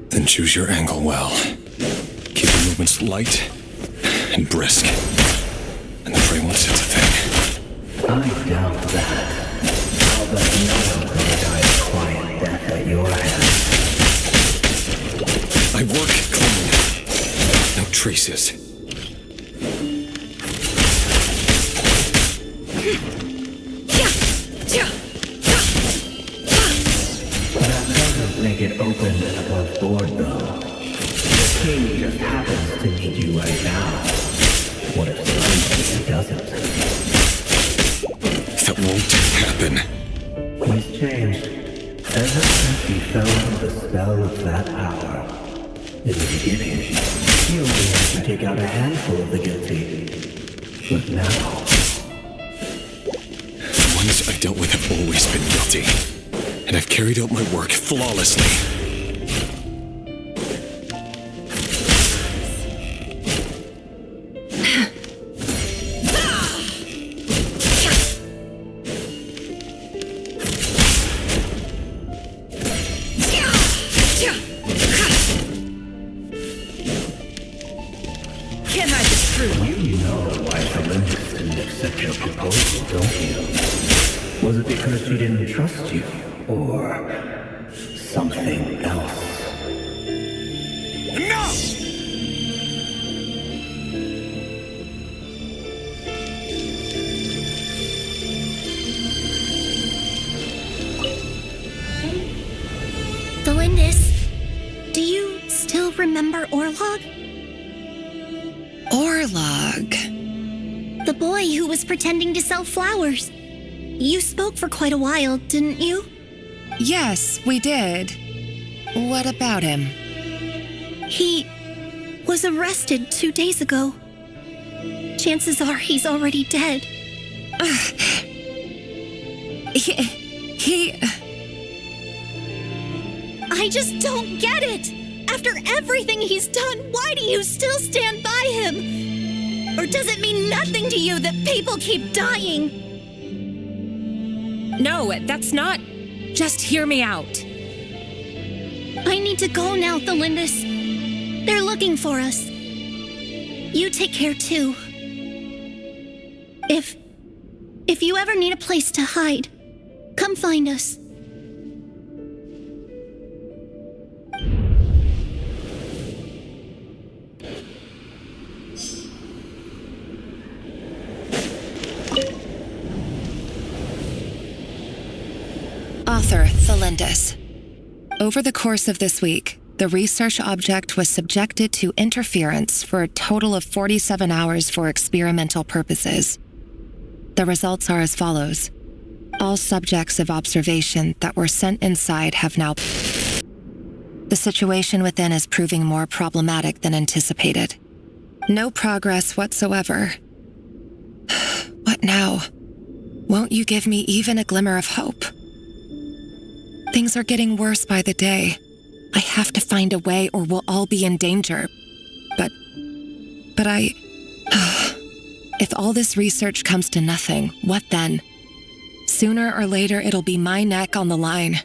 Then choose your angle well. Keep your movements light and brisk. everyone such a thing. I doubt that. I'll bet no one could die a quiet death at your hands. I work clean. No traces. That doesn't make it open and above board, though. The king just happens to need you right now. What if he doesn't? That won't happen. He's changed. Ever since he fell under the spell of that power. In the beginning, he only had to take out a handful of the guilty. But now... The ones I dealt with have always been guilty. And I've carried out my work flawlessly. You know why Olympus didn't accept your proposal, don't you? Was it because she didn't trust you? Or something else? Enough! Delindis, do you still remember Orlog? Orlog? The boy who was pretending to sell flowers. You spoke for quite a while, didn't you? Yes, we did. What about him? He was arrested 2 days ago. Chances are he's already dead. I just don't get it! After everything he's done, why do you still stand by him? Or does it mean nothing to you that people keep dying? No, that's not... Just hear me out. I need to go now, Thelindis. They're looking for us. You take care too. If you ever need a place to hide, come find us. Author Thelindis. Over the course of this week, the research object was subjected to interference for a total of 47 hours for experimental purposes. The results are as follows. All subjects of observation that were sent inside have now... The situation within is proving more problematic than anticipated. No progress whatsoever. What now? Won't you give me even a glimmer of hope? Things are getting worse by the day. I have to find a way or we'll all be in danger. But I... If all this research comes to nothing, what then? Sooner or later, it'll be my neck on the line.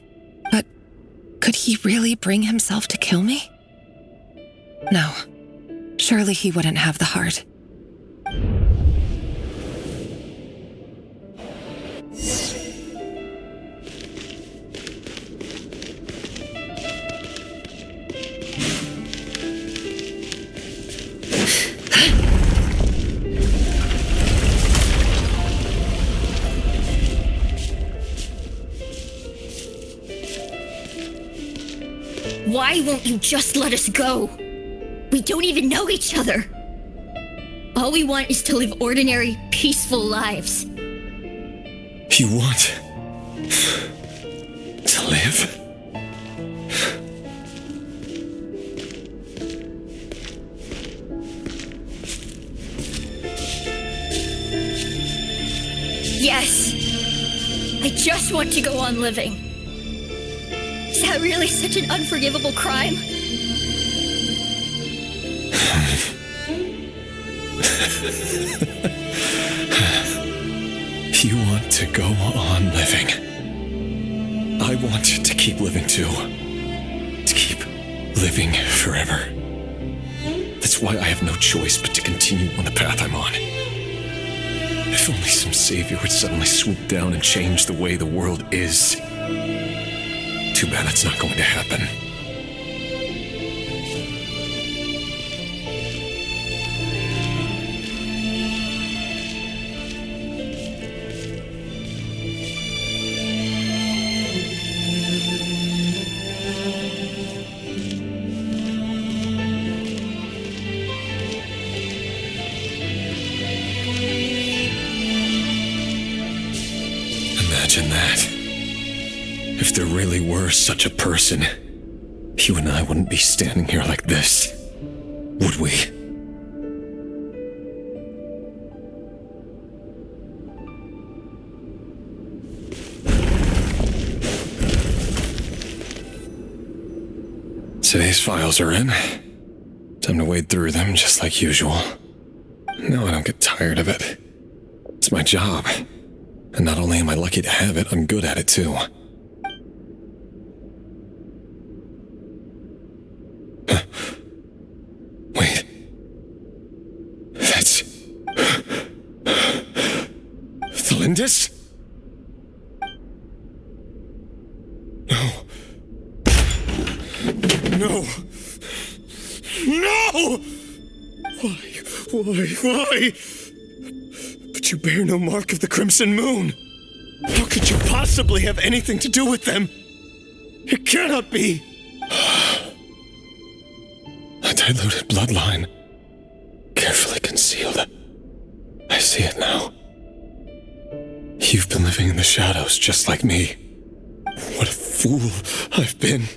But could he really bring himself to kill me? No. Surely he wouldn't have the heart. Why won't you just let us go? We don't even know each other. All we want is to live ordinary, peaceful lives. You want to live? Yes. I just want to go on living. Is that really such an unforgivable crime? You want to go on living. I want to keep living too. To keep living forever. That's why I have no choice but to continue on the path I'm on. If only some savior would suddenly swoop down and change the way the world is. Too bad that's not going to happen. Imagine that. If there really were such a person, you and I wouldn't be standing here like this, would we? Today's files are in. Time to wade through them just like usual. No, I don't get tired of it. It's my job. And not only am I lucky to have it, I'm good at it too. Wait. That's... Thalindis? No. No! No! Why? But you bear no mark of the Crimson Moon. How could you possibly have anything to do with them? It cannot be. A diluted bloodline. Carefully concealed. I see it now. You've been living in the shadows just like me. What a fool I've been.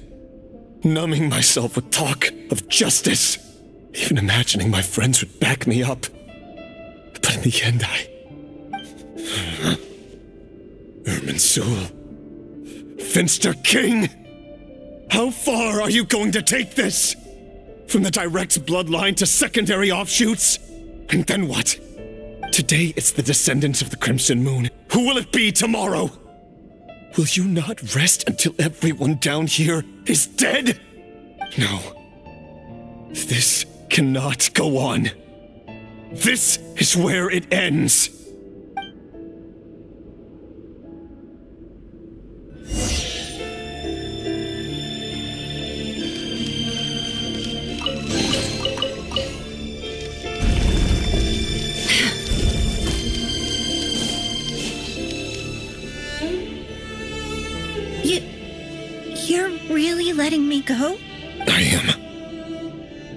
Numbing myself with talk of justice. Even imagining my friends would back me up. But in the end, Irminsul. Finster King! How far are you going to take this? From the direct bloodline to secondary offshoots? And then what? Today it's the descendants of the Crimson Moon. Who will it be tomorrow? Will you not rest until everyone down here is dead? No. This cannot go on. This is where it ends. You're really letting me go? I am.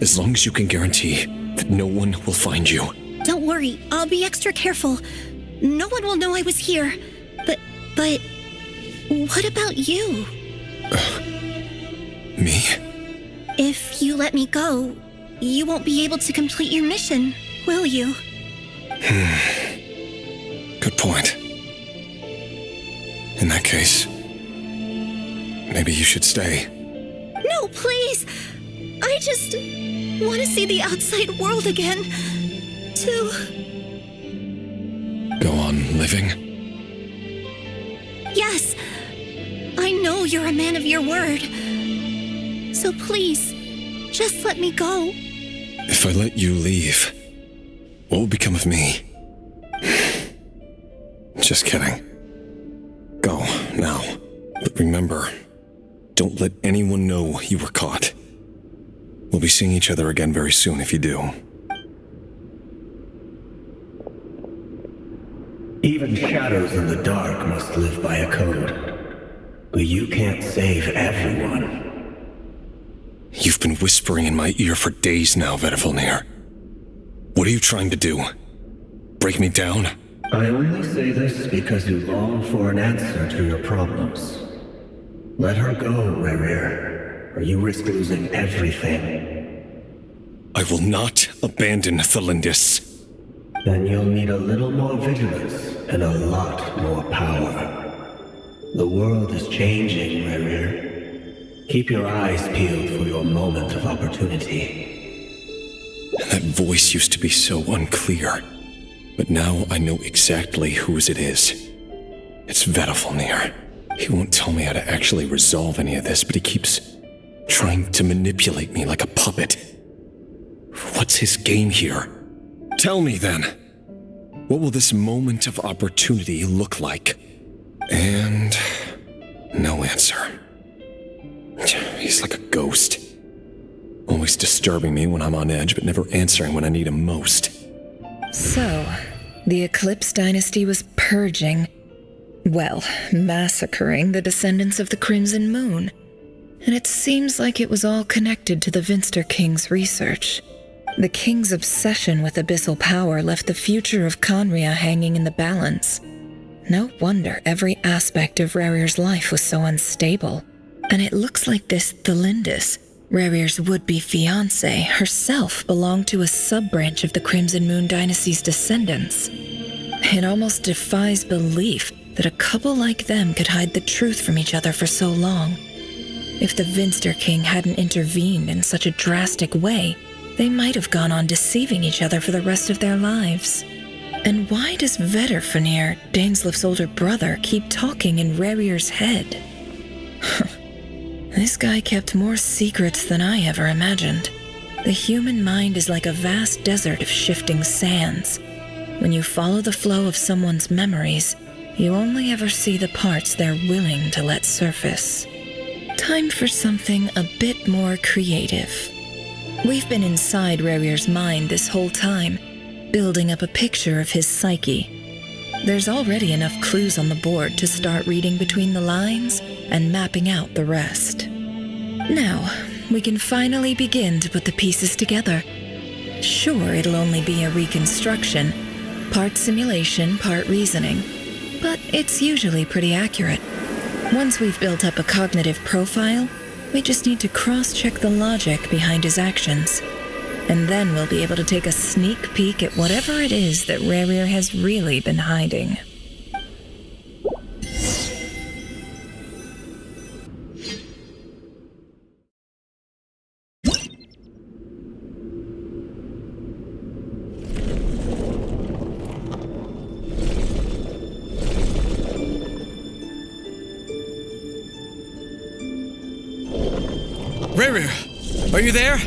As long as you can guarantee that no one will find you. Don't worry, I'll be extra careful. No one will know I was here. But what about you? Me? If you let me go, you won't be able to complete your mission, will you? Good point. In that case, maybe you should stay. No, please! I just want to see the outside world again. To go on living? Yes. I know you're a man of your word. So please, just let me go. If I let you leave, what will become of me? Just kidding. Go, now. But remember, don't let anyone know you were caught. We'll be seeing each other again very soon if you do. Even shadows in the dark must live by a code. But you can't save everyone. You've been whispering in my ear for days now, Vedifalnir. What are you trying to do? Break me down? I only say this because you long for an answer to your problems. Let her go, Rerir, or you risk losing everything. I will not abandon Thalindis. Then you'll need a little more vigilance and a lot more power. The world is changing, Rerir. Keep your eyes peeled for your moment of opportunity. And that voice used to be so unclear. But now I know exactly whose it is. It's Vedifalnir. He won't tell me how to actually resolve any of this, but he keeps trying to manipulate me like a puppet. What's his game here? Tell me then. What will this moment of opportunity look like? And no answer. He's like a ghost. Always disturbing me when I'm on edge, but never answering when I need him most. So, the Eclipse Dynasty was purging, well, massacring the descendants of the Crimson Moon. And it seems like it was all connected to the Vinster King's research. The King's obsession with abyssal power left the future of Conria hanging in the balance. No wonder every aspect of Rarir's life was so unstable. And it looks like this Thelindis, Rarir's would-be fiancée, herself belonged to a sub-branch of the Crimson Moon Dynasty's descendants. It almost defies belief that a couple like them could hide the truth from each other for so long. If the Vinster King hadn't intervened in such a drastic way, they might have gone on deceiving each other for the rest of their lives. And why does Vedderfanir, Daneslif's older brother, keep talking in Rarir's head? This guy kept more secrets than I ever imagined. The human mind is like a vast desert of shifting sands. When you follow the flow of someone's memories, you only ever see the parts they're willing to let surface. Time for something a bit more creative. We've been inside Rarir's mind this whole time, building up a picture of his psyche. There's already enough clues on the board to start reading between the lines and mapping out the rest. Now, we can finally begin to put the pieces together. Sure, it'll only be a reconstruction, part simulation, part reasoning, but it's usually pretty accurate. Once we've built up a cognitive profile, we just need to cross-check the logic behind his actions. And then we'll be able to take a sneak peek at whatever it is that Rarir has really been hiding. Rarir, are you there?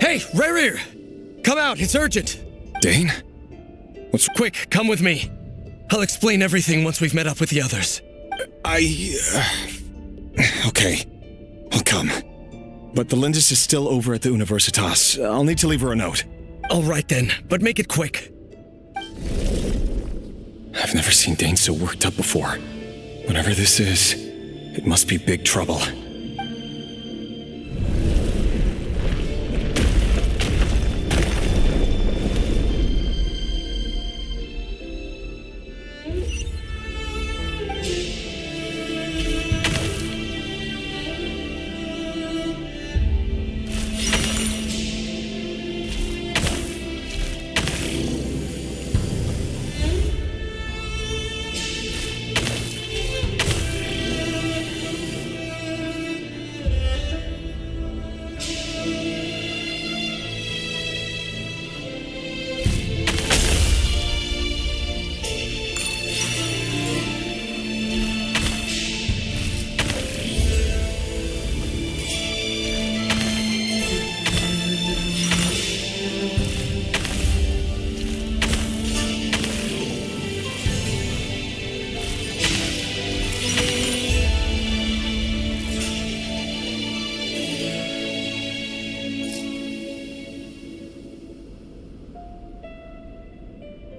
Hey, Rarir! Come out, it's urgent! Dane? What's quick, come with me. I'll explain everything once we've met up with the others. Okay. I'll come. But the Lindis is still over at the Universitas. I'll need to leave her a note. All right then, but make it quick. I've never seen Dane so worked up before. Whatever this is, it must be big trouble.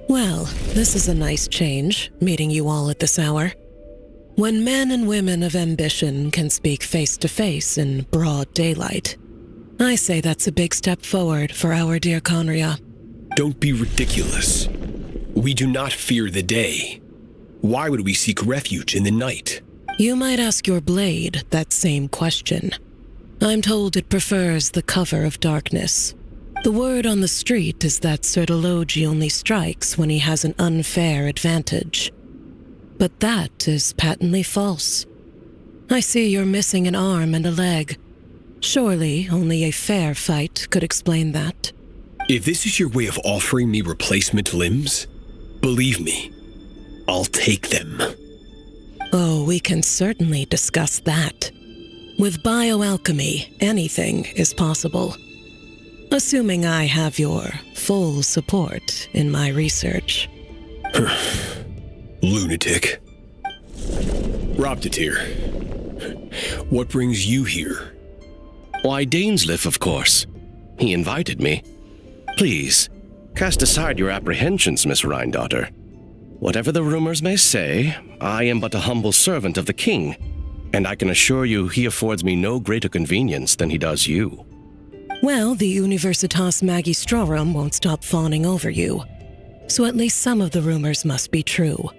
Well, this is a nice change, meeting you all at this hour. When men and women of ambition can speak face to face in broad daylight, I say that's a big step forward for our dear Conria. Don't be ridiculous. We do not fear the day. Why would we seek refuge in the night? You might ask your blade that same question. I'm told it prefers the cover of darkness. The word on the street is that Sertologi only strikes when he has an unfair advantage. But that is patently false. I see you're missing an arm and a leg. Surely only a fair fight could explain that. If this is your way of offering me replacement limbs, believe me, I'll take them. Oh, we can certainly discuss that. With bioalchemy, anything is possible. Assuming I have your full support in my research. Lunatic. Robtatir, what brings you here? Why, Dainsleif, of course. He invited me. Please, cast aside your apprehensions, Miss Rhindaughter. Whatever the rumors may say, I am but a humble servant of the king, and I can assure you he affords me no greater convenience than he does you. Well, the Universitas Magistrorum won't stop fawning over you, so at least some of the rumors must be true.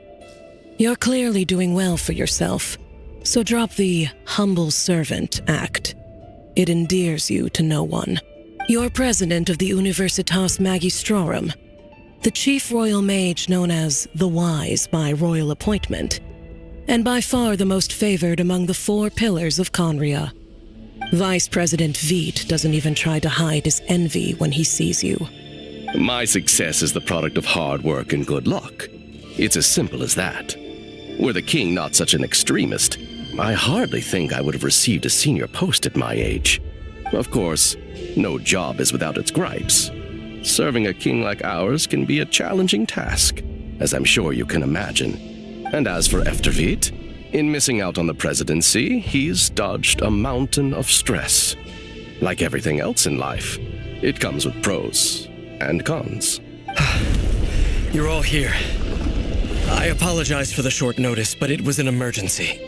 You're clearly doing well for yourself, so drop the humble servant act. It endears you to no one. You're president of the Universitas Magistrorum, the chief royal mage known as the Wise by royal appointment, and by far the most favored among the 4 pillars of Conria. Vice President Veet doesn't even try to hide his envy when he sees you. My success is the product of hard work and good luck. It's as simple as that. Were the king not such an extremist, I hardly think I would have received a senior post at my age. Of course, no job is without its gripes. Serving a king like ours can be a challenging task, as I'm sure you can imagine. And as for Efterveet, in missing out on the presidency, he's dodged a mountain of stress. Like everything else in life, it comes with pros and cons. You're all here. I apologize for the short notice, but it was an emergency.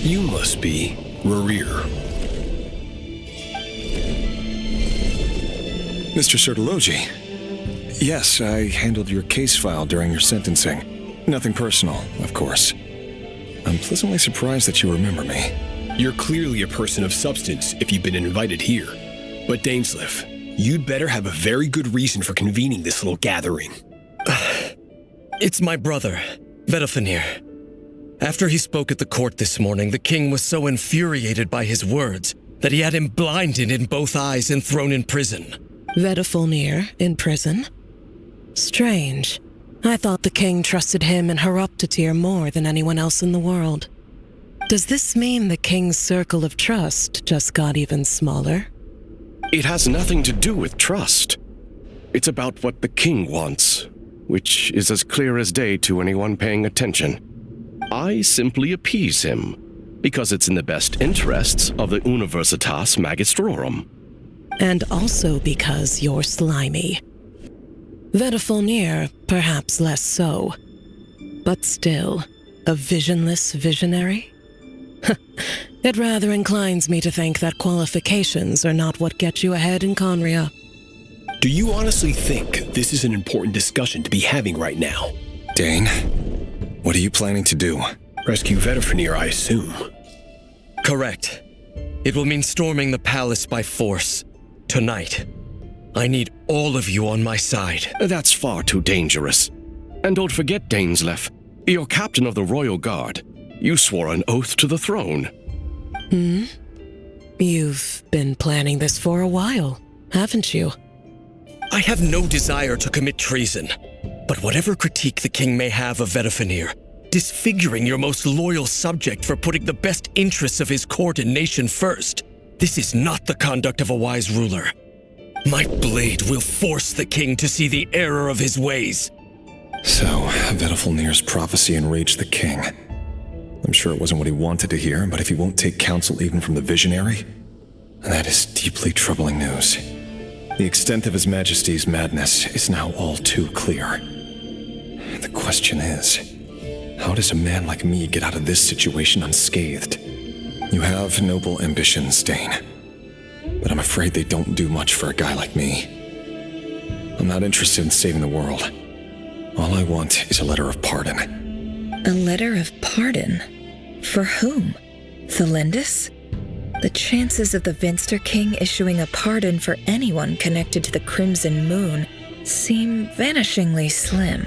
You must be Rerir. Mr. Sertologi. Yes, I handled your case file during your sentencing. Nothing personal, of course. I'm pleasantly surprised that you remember me. You're clearly a person of substance if you've been invited here. But Dainsleif, you'd better have a very good reason for convening this little gathering. It's my brother, Vedafinir. After he spoke at the court this morning, the king was so infuriated by his words that he had him blinded in both eyes and thrown in prison. Vedafinir in prison? Strange. I thought the king trusted him and Horoptatir more than anyone else in the world. Does this mean the king's circle of trust just got even smaller? It has nothing to do with trust. It's about what the king wants, which is as clear as day to anyone paying attention. I simply appease him, because it's in the best interests of the Universitas Magistrorum. And also because you're slimy. Vedafinir, perhaps less so. But still, a visionless visionary? It rather inclines me to think that qualifications are not what get you ahead in Conria. Do you honestly think this is an important discussion to be having right now? Dane, what are you planning to do? Rescue Vedafinir, I assume. Correct. It will mean storming the palace by force. Tonight. I need all of you on my side. That's far too dangerous. And don't forget, Dainsleif, you're captain of the Royal Guard. You swore an oath to the throne. You've been planning this for a while, haven't you? I have no desire to commit treason. But whatever critique the king may have of Vedafinir, disfiguring your most loyal subject for putting the best interests of his court and nation first, this is not the conduct of a wise ruler. My blade will force the king to see the error of his ways. So, Vedafinir's prophecy enraged the king. I'm sure it wasn't what he wanted to hear, but if he won't take counsel even from the visionary, that is deeply troubling news. The extent of His Majesty's madness is now all too clear. The question is, how does a man like me get out of this situation unscathed? You have noble ambitions, Dane, but I'm afraid they don't do much for a guy like me. I'm not interested in saving the world. All I want is a letter of pardon. A letter of pardon? For whom? Thelindis? The chances of the Vinster King issuing a pardon for anyone connected to the Crimson Moon seem vanishingly slim.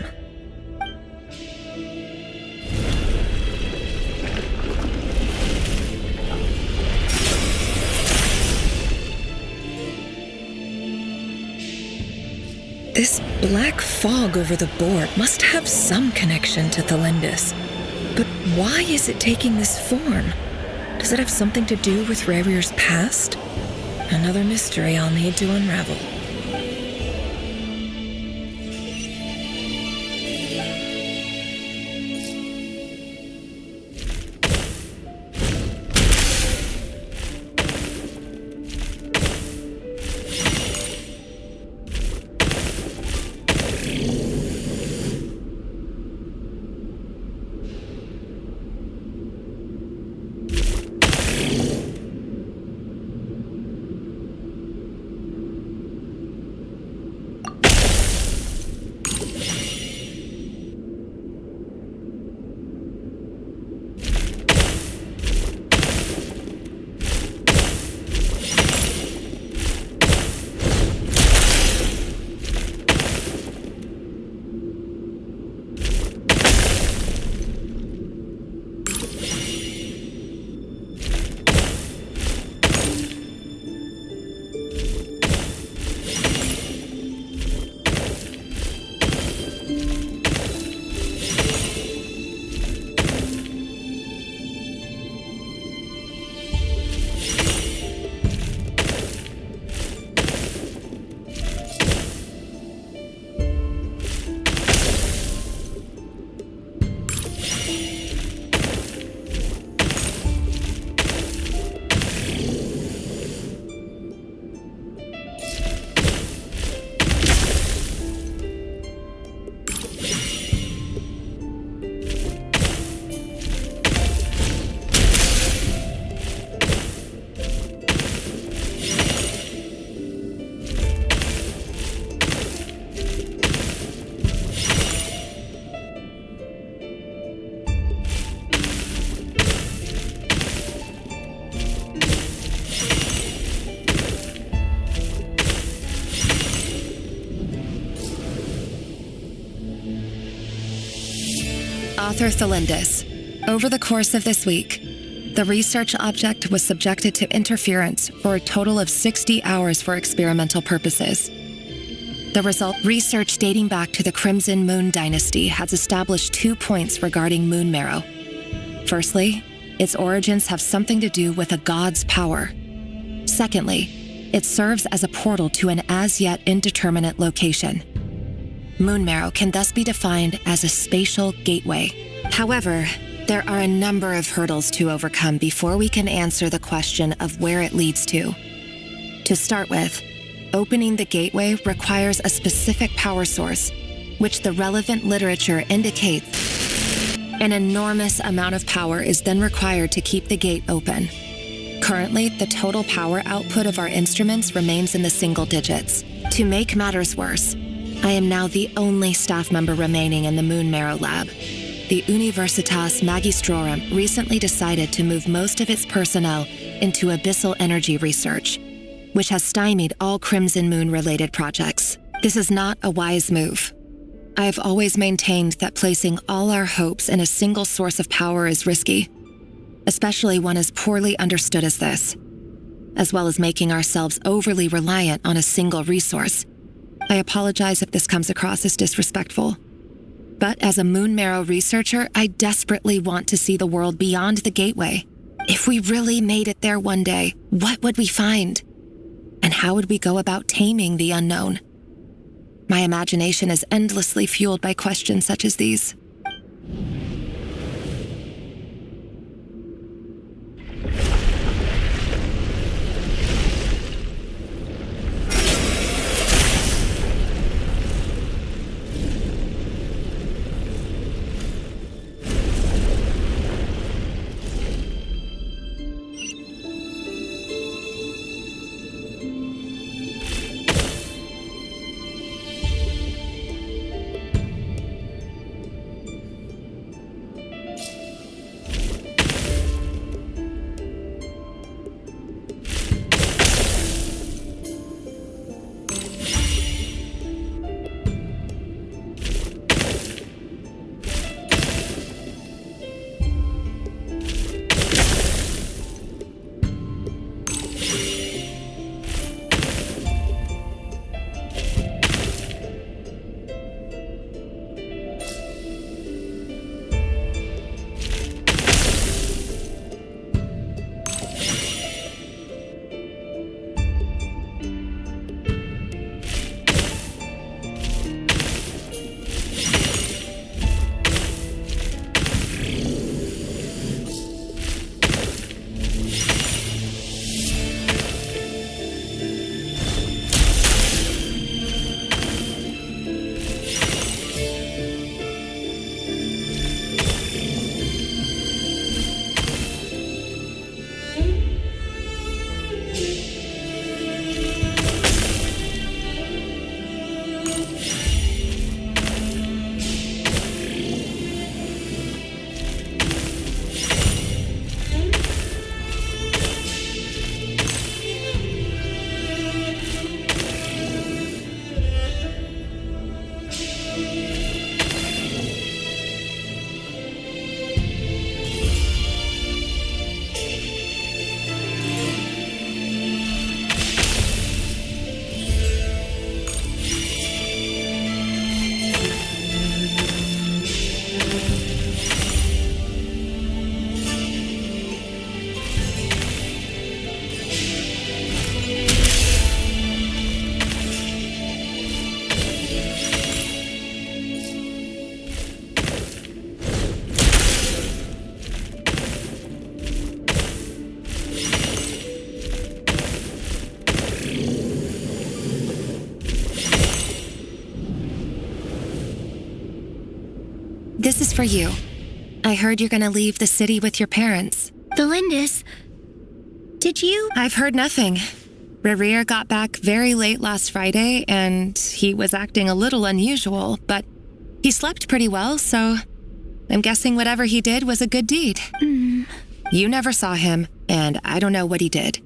This black fog over the board must have some connection to Thelindis. But why is it taking this form? Does it have something to do with Rarir's past? Another mystery I'll need to unravel. Author Thelindis. Over the course of this week, the research object was subjected to interference for a total of 60 hours for experimental purposes. The result, research dating back to the Crimson Moon Dynasty, has established 2 points regarding moon marrow. Firstly, its origins have something to do with a god's power. Secondly, it serves as a portal to an as-yet indeterminate location. Moon marrow can thus be defined as a spatial gateway. However, there are a number of hurdles to overcome before we can answer the question of where it leads to. To start with, opening the gateway requires a specific power source, which the relevant literature indicates. An enormous amount of power is then required to keep the gate open. Currently, the total power output of our instruments remains in the single digits. To make matters worse, I am now the only staff member remaining in the Moon Marrow Lab. The Universitas Magistrorum recently decided to move most of its personnel into abyssal energy research, which has stymied all Crimson Moon-related projects. This is not a wise move. I have always maintained that placing all our hopes in a single source of power is risky, especially one as poorly understood as this, as well as making ourselves overly reliant on a single resource. I apologize if this comes across as disrespectful. But as a Moon Marrow researcher, I desperately want to see the world beyond the gateway. If we really made it there one day, what would we find? And how would we go about taming the unknown? My imagination is endlessly fueled by questions such as these. This is for you. I heard you're gonna leave the city with your parents. The Lindis. Did you? I've heard nothing. Rerir got back very late last Friday, and he was acting a little unusual, but he slept pretty well, so I'm guessing whatever he did was a good deed. You never saw him, and I don't know what he did.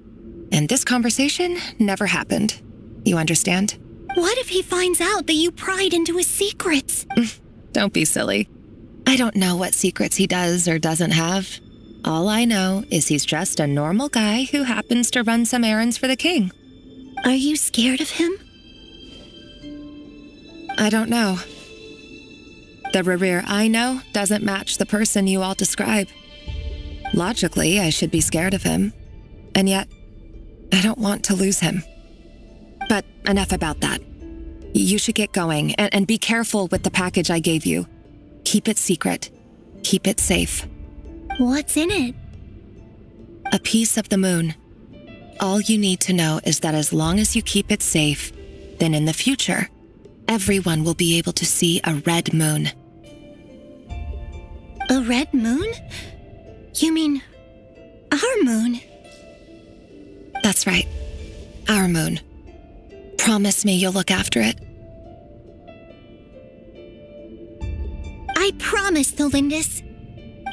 And this conversation never happened. You understand? What if he finds out that you pried into his secrets? Don't be silly. I don't know what secrets he does or doesn't have. All I know is he's just a normal guy who happens to run some errands for the king. Are you scared of him? I don't know. The Rerir I know doesn't match the person you all describe. Logically, I should be scared of him. And yet, I don't want to lose him. But enough about that. You should get going, and be careful with the package I gave you. Keep it secret. Keep it safe. What's in it? A piece of the moon. All you need to know is that as long as you keep it safe, then in the future, everyone will be able to see a red moon. A red moon? You mean our moon? That's right. Our moon. Promise me you'll look after it. I promise, Tholindis.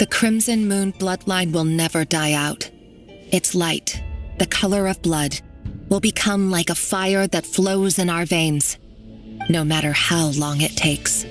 The Crimson Moon bloodline will never die out. Its light, the color of blood, will become like a fire that flows in our veins, no matter how long it takes.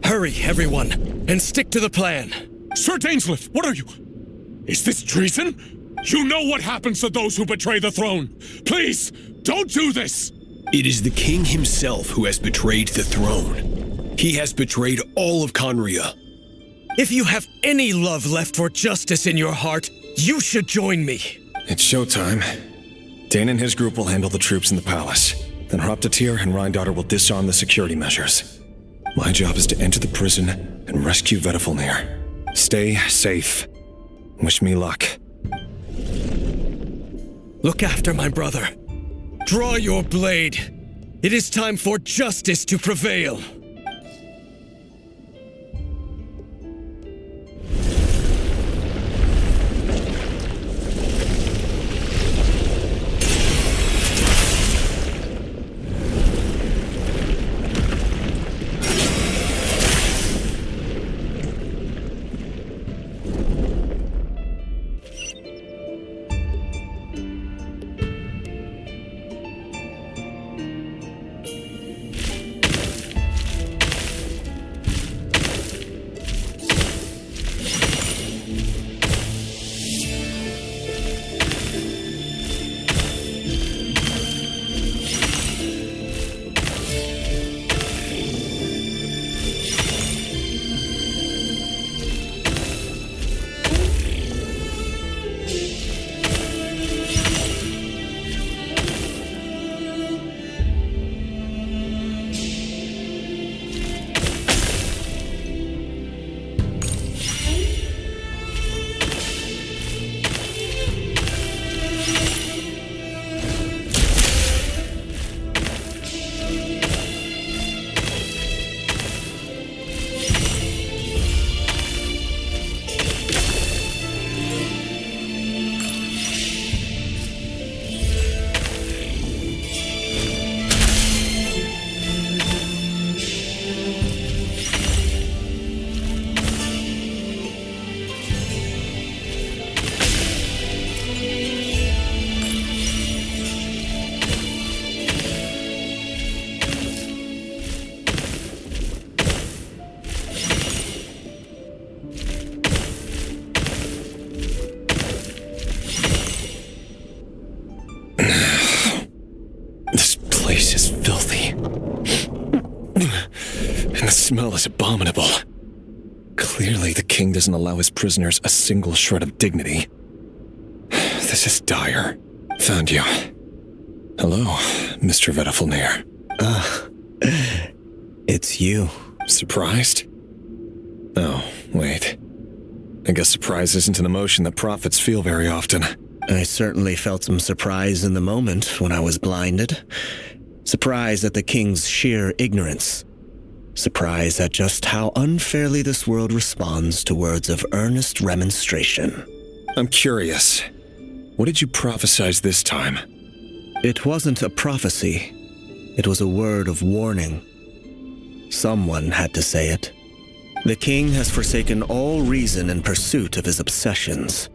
Hurry, everyone, and stick to the plan. Sir Dainsleif, what are you? Is this treason? You know what happens to those who betray the throne. Please, don't do this! It is the king himself who has betrayed the throne. He has betrayed all of Conria. If you have any love left for justice in your heart, you should join me. It's showtime. Dane and his group will handle the troops in the palace. Then Hraptatir and Rhindaughter will disarm the security measures. My job is to enter the prison and rescue Vedifalnir. Stay safe. Wish me luck. Look after my brother. Draw your blade. It is time for justice to prevail. This place is filthy. And the smell is abominable. Clearly, the king doesn't allow his prisoners a single shred of dignity. This is dire. Found you. Hello, Mr. Vedafilnir. It's you. Surprised? Oh, wait. I guess surprise isn't an emotion that prophets feel very often. I certainly felt some surprise in the moment when I was blinded. Surprise at the king's sheer ignorance. Surprise at just how unfairly this world responds to words of earnest remonstration. I'm curious. What did you prophesize this time? It wasn't a prophecy. It was a word of warning. Someone had to say it. The king has forsaken all reason in pursuit of his obsessions.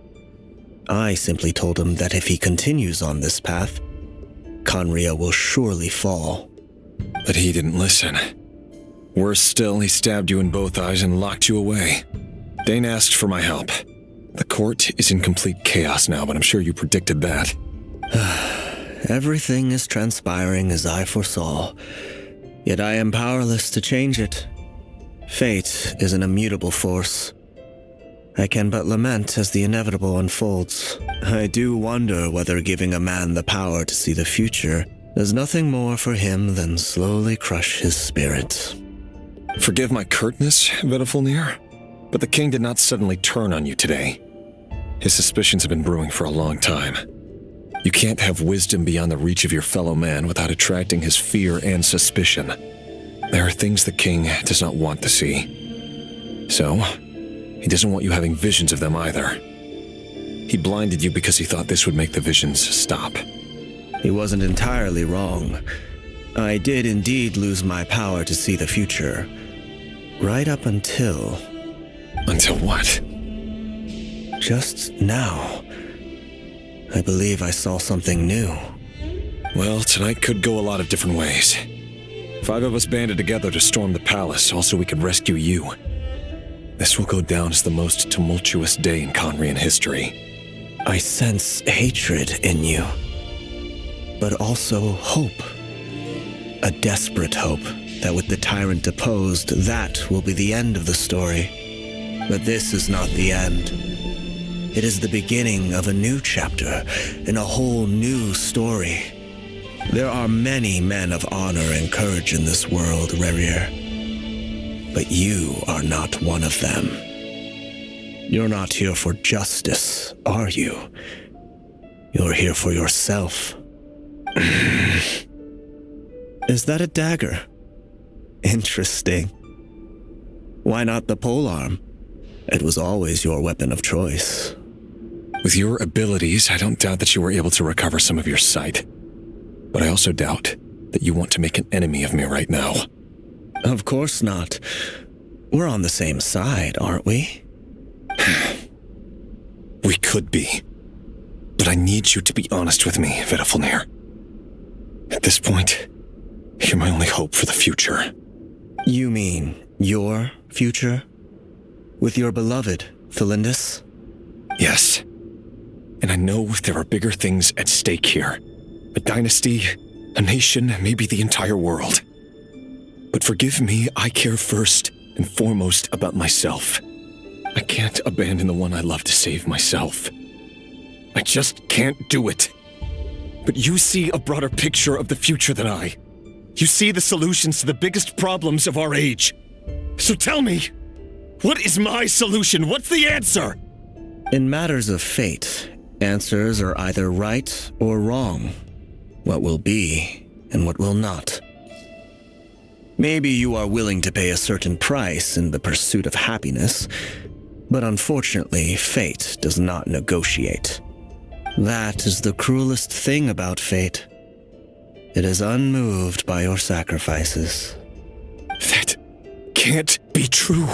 I simply told him that if he continues on this path, Khaenri'ah will surely fall. But he didn't listen. Worse still, he stabbed you in both eyes and locked you away. Dane asked for my help. The court is in complete chaos now, but I'm sure you predicted that. Everything is transpiring as I foresaw, yet I am powerless to change it. Fate is an immutable force. I can but lament as the inevitable unfolds. I do wonder whether giving a man the power to see the future does nothing more for him than slowly crush his spirit. Forgive my curtness, Vedafilnir, but the king did not suddenly turn on you today. His suspicions have been brewing for a long time. You can't have wisdom beyond the reach of your fellow man without attracting his fear and suspicion. There are things the king does not want to see. So, he doesn't want you having visions of them either. He blinded you because he thought this would make the visions stop. He wasn't entirely wrong. I did indeed lose my power to see the future. Right up until... Until what? Just now. I believe I saw something new. Well, tonight could go a lot of different ways. 5 of us banded together to storm the palace, also we could rescue you. This will go down as the most tumultuous day in Khaenri'ah history. I sense hatred in you, but also hope. A desperate hope that with the tyrant deposed, that will be the end of the story. But this is not the end. It is the beginning of a new chapter in a whole new story. There are many men of honor and courage in this world, Rerir. But you are not one of them. You're not here for justice, are you? You're here for yourself. Is that a dagger? Interesting. Why not the polearm? It was always your weapon of choice. With your abilities, I don't doubt that you were able to recover some of your sight. But I also doubt that you want to make an enemy of me right now. Of course not. We're on the same side, aren't we? We could be. But I need you to be honest with me, Vedafilnir. At this point, you're my only hope for the future. You mean your future? With your beloved, Felindis? Yes. And I know there are bigger things at stake here. A dynasty, a nation, maybe the entire world. But forgive me, I care first and foremost about myself. I can't abandon the one I love to save myself. I just can't do it. But you see a broader picture of the future than I. You see the solutions to the biggest problems of our age. So tell me, what is my solution? What's the answer? In matters of fate, answers are either right or wrong. What will be and what will not. Maybe you are willing to pay a certain price in the pursuit of happiness, but unfortunately, fate does not negotiate. That is the cruelest thing about fate. It is unmoved by your sacrifices. That can't be true.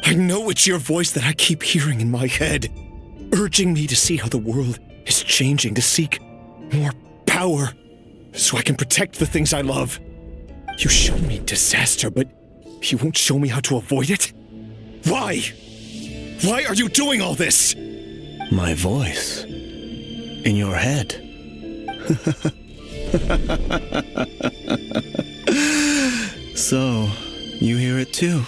I know it's your voice that I keep hearing in my head, urging me to see how the world is changing, to seek more power, so I can protect the things I love. You show me disaster, but you won't show me how to avoid it? Why? Why are you doing all this? My voice. In your head. So, you hear it too?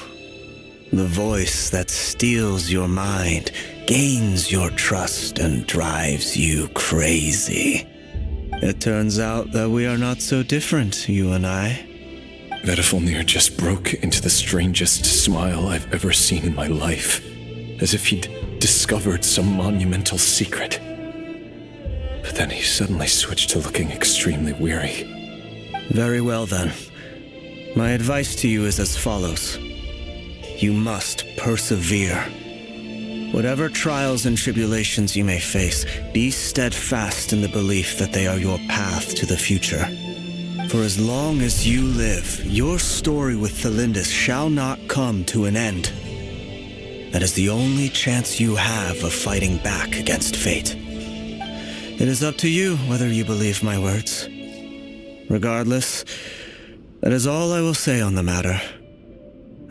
The voice that steals your mind, gains your trust, and drives you crazy. It turns out that we are not so different, you and I. Vedifilnir just broke into the strangest smile I've ever seen in my life, as if he'd discovered some monumental secret. But then he suddenly switched to looking extremely weary. Very well then. My advice to you is as follows. You must persevere. Whatever trials and tribulations you may face, be steadfast in the belief that they are your path to the future. For as long as you live, your story with Thelindis shall not come to an end. That is the only chance you have of fighting back against fate. It is up to you whether you believe my words. Regardless, that is all I will say on the matter.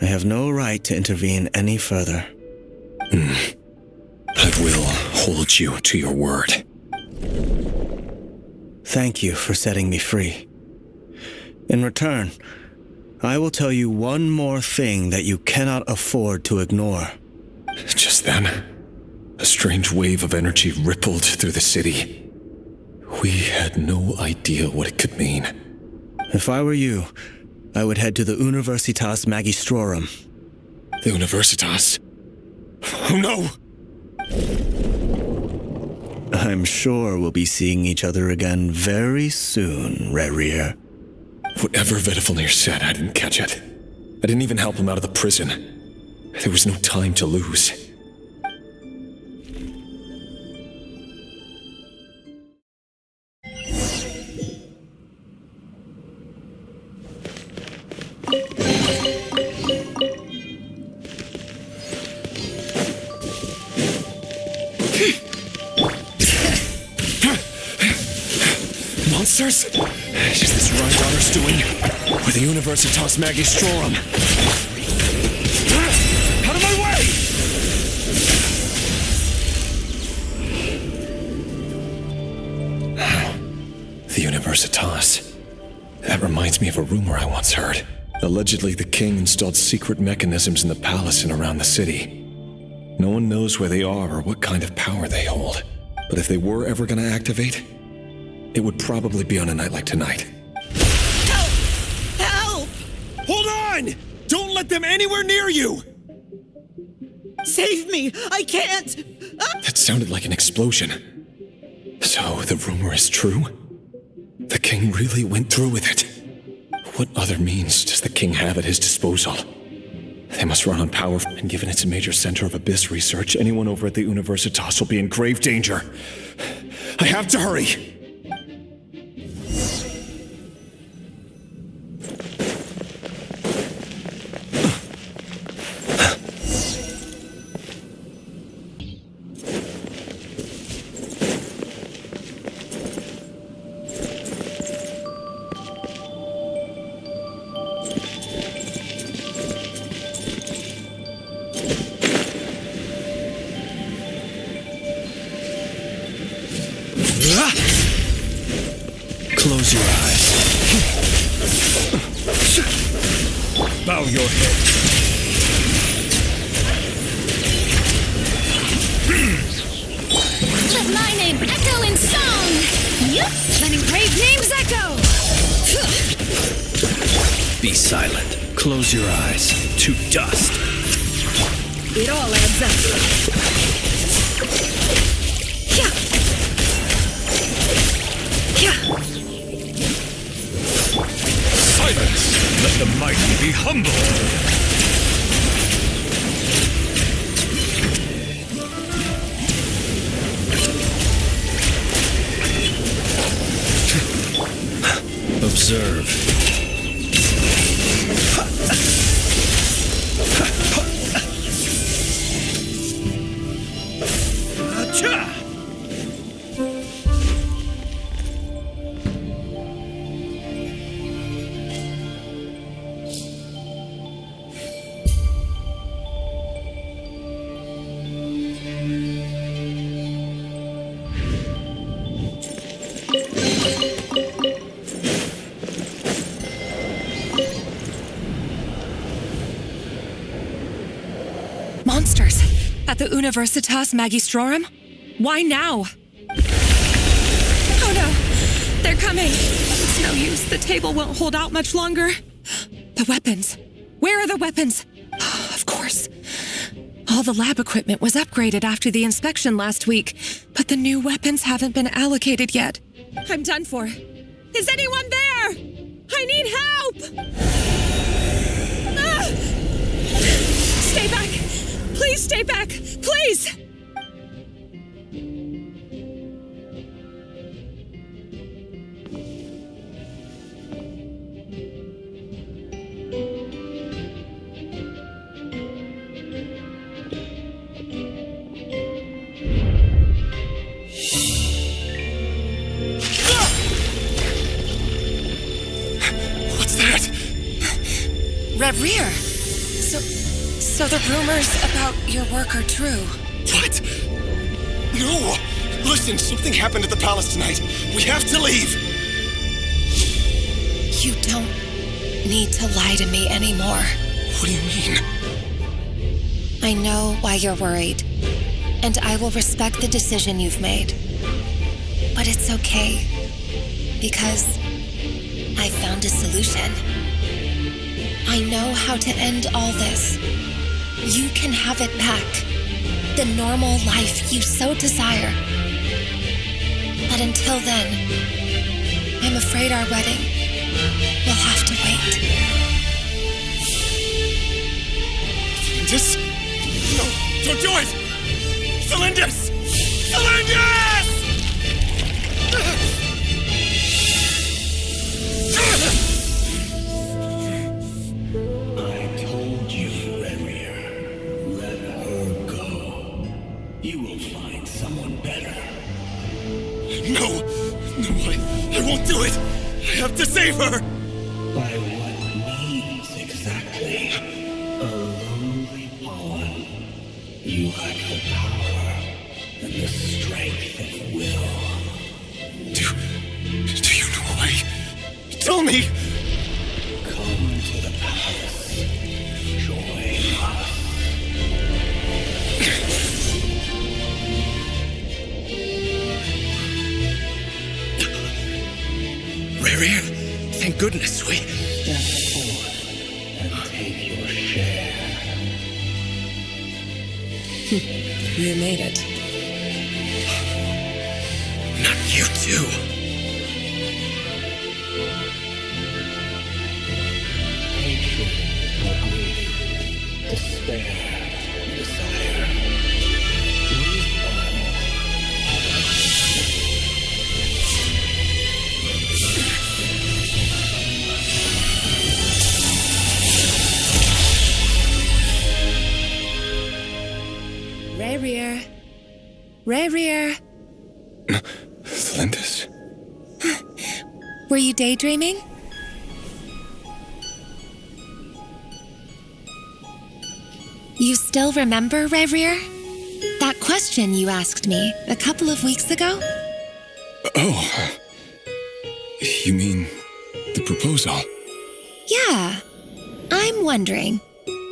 I have no right to intervene any further. I will hold you to your word. Thank you for setting me free. In return, I will tell you one more thing that you cannot afford to ignore. Just then, a strange wave of energy rippled through the city. We had no idea what it could mean. If I were you, I would head to the Universitas Magistrorum. The Universitas? Oh no! I'm sure we'll be seeing each other again very soon, Rerir. Whatever Vedifilnir said, I didn't catch it. I didn't even help him out of the prison. There was no time to lose. Monsters? Is this Rhydonner's doing? With the Universitas Magistrorum? Out of my way! The Universitas. That reminds me of a rumor I once heard. Allegedly, the king installed secret mechanisms in the palace and around the city. No one knows where they are or what kind of power they hold. But if they were ever going to activate, it would probably be on a night like tonight. Help! Hold on! Don't let them anywhere near you! Save me! I can't! That sounded like an explosion. So the rumor is true? The king really went through with it. What other means does the king have at his disposal? They must run on power, and given it's a major center of abyss research, anyone over at the Universitas will be in grave danger. I have to hurry! Close your eyes. Bow your head. Let my name echo in song! Yup! Letting brave names echo! Be silent. Close your eyes. To dust. It all adds up. Silence! Let the mighty be humble! Observe. At the Universitas Magistrorum? Why now? Oh no! They're coming! It's no use. The table won't hold out much longer. The weapons. Where are the weapons? Of course. All the lab equipment was upgraded after the inspection last week, but the new weapons haven't been allocated yet. I'm done for. Is anyone there? I need help! Ah! Stay back! Please stay back! Please! Rear. So the rumors about your work are true. What? No! Listen, something happened at the palace tonight. We have to leave! You don't need to lie to me anymore. What do you mean? I know why you're worried, and I will respect the decision you've made. But it's okay, because I found a solution. I know how to end all this. You can have it back. The normal life you so desire. But until then, I'm afraid our wedding will have to wait. Cylindus? No, don't do it! Cylindus! Cylindus! I won't do it! I have to save her! By what means exactly? A lonely pawn. You lack the power and the strength of will. Do you know why? Tell me! Come to the palace. Join us. Rear, thank goodness we... Step forth and take your share. You made it. Not you too. Hatred or grief, despair, desire. We all Rear. Cylindus? Were you daydreaming? You still remember, Rear? That question you asked me a couple of weeks ago? Oh. You mean the proposal? Yeah. I'm wondering,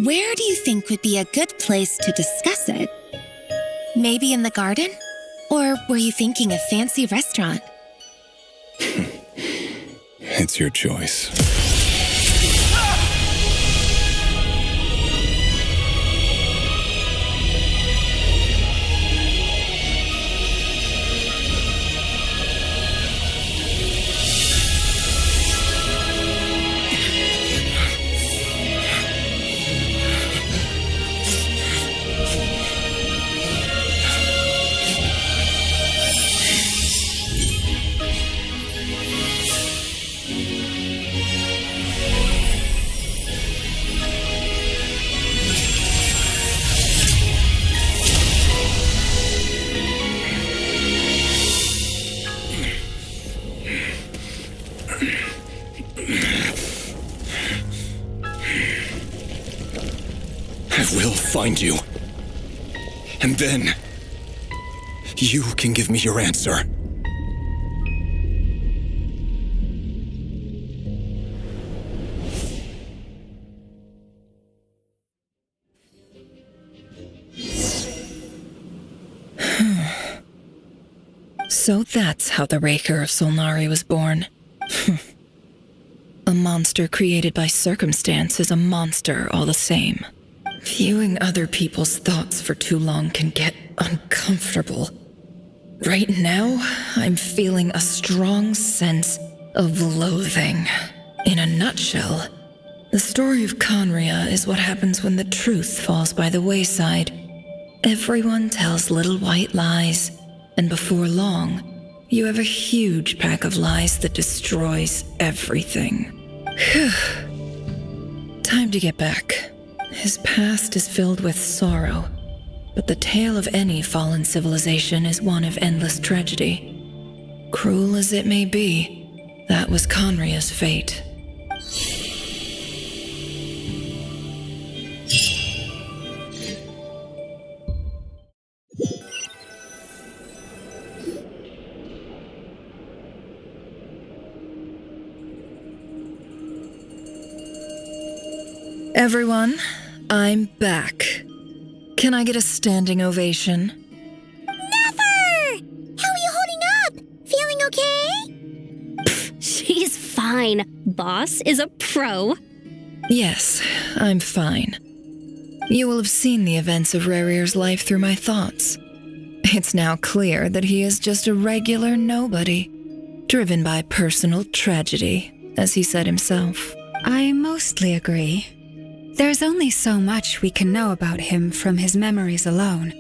where do you think would be a good place to discuss it? Maybe in the garden? Or were you thinking a fancy restaurant? It's your choice. I will find you. And then, you can give me your answer. So that's how the Raker of Solnari was born. A monster created by circumstance is a monster all the same. Viewing other people's thoughts for too long can get uncomfortable. Right now, I'm feeling a strong sense of loathing. In a nutshell, the story of Conria is what happens when the truth falls by the wayside. Everyone tells little white lies, and before long, you have a huge pack of lies that destroys everything. Time to get back. His past is filled with sorrow, but the tale of any fallen civilization is one of endless tragedy. Cruel as it may be, that was Conria's fate. Everyone, I'm back. Can I get a standing ovation? Never! How are you holding up? Feeling okay? She's fine. Boss is a pro. Yes, I'm fine. You will have seen the events of Rarir's life through my thoughts. It's now clear that he is just a regular nobody, driven by personal tragedy, as he said himself. I mostly agree. There's only so much we can know about him from his memories alone,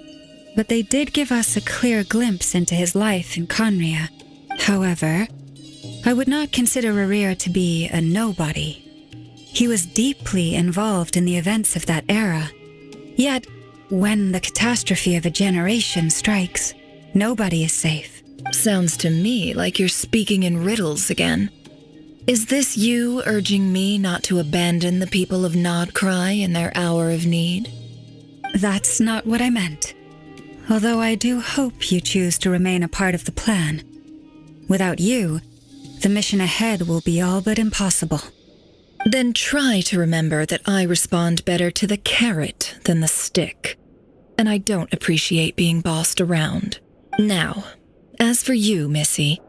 but they did give us a clear glimpse into his life in Conria. However, I would not consider Rarir to be a nobody. He was deeply involved in the events of that era. Yet, when the catastrophe of a generation strikes, nobody is safe. Sounds to me like you're speaking in riddles again. Is this you urging me not to abandon the people of Krai in their hour of need? That's not what I meant. Although I do hope you choose to remain a part of the plan. Without you, the mission ahead will be all but impossible. Then try to remember that I respond better to the carrot than the stick. And I don't appreciate being bossed around. Now, as for you, Missy,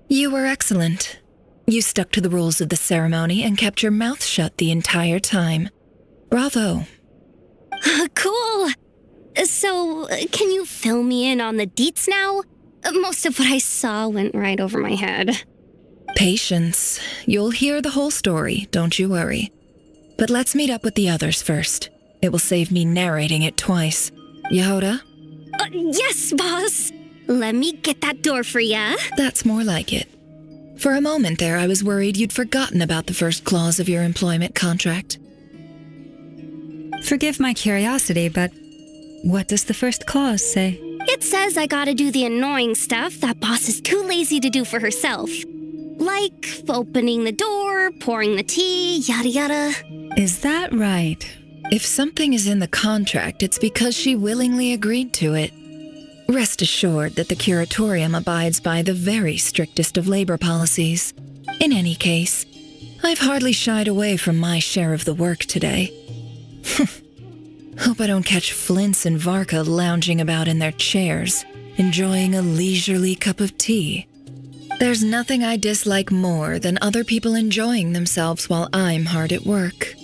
you were excellent. You stuck to the rules of the ceremony and kept your mouth shut the entire time. Bravo. Cool. So, can you fill me in on the deets now? Most of what I saw went right over my head. Patience. You'll hear the whole story, don't you worry. But let's meet up with the others first. It will save me narrating it twice. Yehoda? Yes, boss. Let me get that door for ya. That's more like it. For a moment there, I was worried you'd forgotten about the first clause of your employment contract. Forgive my curiosity, but what does the first clause say? It says I gotta do the annoying stuff that boss is too lazy to do for herself. Like opening the door, pouring the tea, yada yada. Is that right? If something is in the contract, it's because she willingly agreed to it. Rest assured that the curatorium abides by the very strictest of labor policies. In any case, I've hardly shied away from my share of the work today. Hope I don't catch Flintz and Varka lounging about in their chairs, enjoying a leisurely cup of tea. There's nothing I dislike more than other people enjoying themselves while I'm hard at work.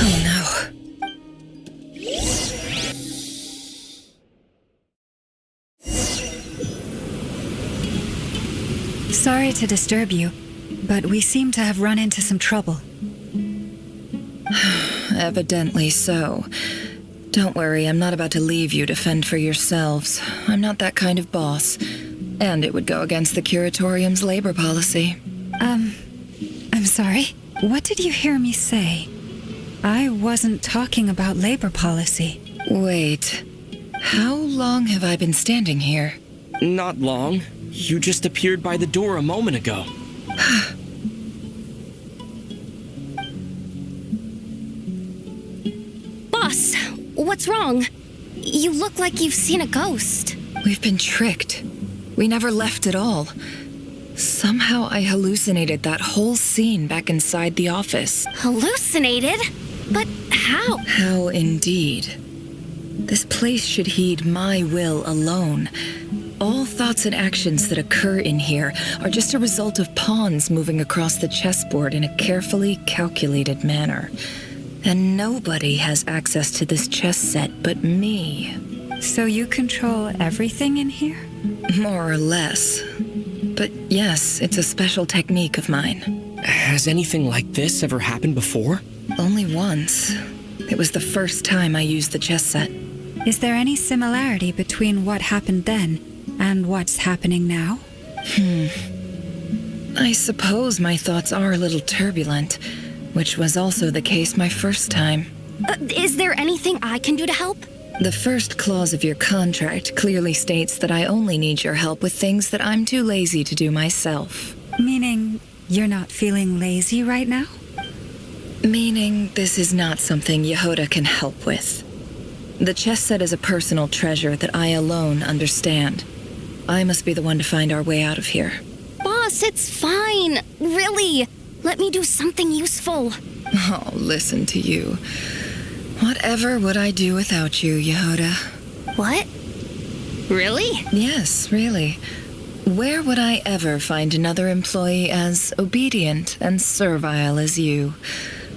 Oh no. Sorry to disturb you, but we seem to have run into some trouble. Evidently so. Don't worry, I'm not about to leave you to fend for yourselves. I'm not that kind of boss. And it would go against the curatorium's labor policy. I'm sorry. What did you hear me say? I wasn't talking about labor policy. Wait. How long have I been standing here? Not long. You just appeared by the door a moment ago. Boss, what's wrong? You look like you've seen a ghost. We've been tricked. We never left at all. Somehow I hallucinated that whole scene seen back inside the office. Hallucinated? But how? How indeed. This place should heed my will alone. All thoughts and actions that occur in here are just a result of pawns moving across the chessboard in a carefully calculated manner. And nobody has access to this chess set but me. So you control everything in here? More or less. But yes, it's a special technique of mine. Has anything like this ever happened before? Only once. It was the first time I used the chess set. Is there any similarity between what happened then and what's happening now? I suppose my thoughts are a little turbulent, which was also the case my first time. Is there anything I can do to help? The first clause of your contract clearly states that I only need your help with things that I'm too lazy to do myself. Meaning you're not feeling lazy right now? Meaning this is not something Yehoda can help with. The chess set is a personal treasure that I alone understand. I must be the one to find our way out of here. Boss, it's fine. Really. Let me do something useful. Oh, listen to you. Whatever would I do without you, Yehoda? What? Really? Yes, really. Where would I ever find another employee as obedient and servile as you?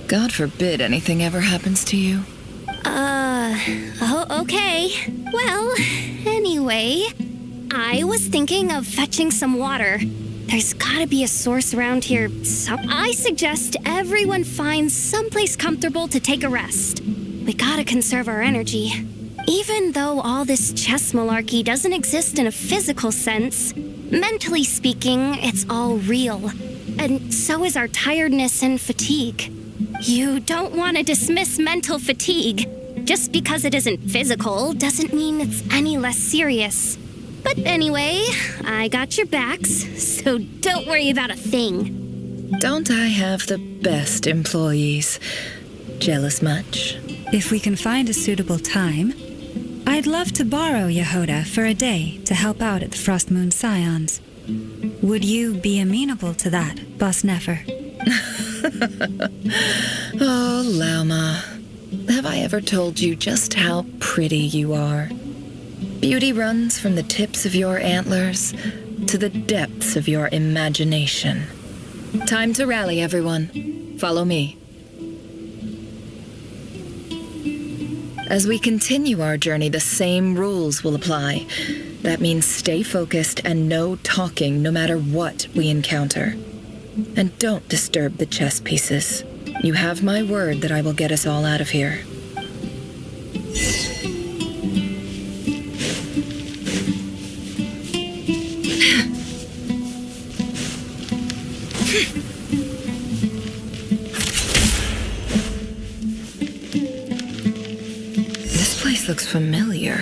God forbid anything ever happens to you. Oh, okay. Well, anyway, I was thinking of fetching some water. There's gotta be a source around here, so I suggest everyone finds someplace comfortable to take a rest. We gotta conserve our energy. Even though all this chess malarkey doesn't exist in a physical sense, mentally speaking, it's all real. And so is our tiredness and fatigue. You don't want to dismiss mental fatigue. Just because it isn't physical doesn't mean it's any less serious. But anyway, I got your backs, so don't worry about a thing. Don't I have the best employees? Jealous much? If we can find a suitable time, I'd love to borrow Yehoda for a day to help out at the Frost Moon Scions. Would you be amenable to that, Boss Nefer? Oh, Lauma. Have I ever told you just how pretty you are? Beauty runs from the tips of your antlers to the depths of your imagination. Time to rally, everyone. Follow me. As we continue our journey, the same rules will apply. That means stay focused and no talking no matter what we encounter. And don't disturb the chess pieces. You have my word that I will get us all out of here. This place looks familiar.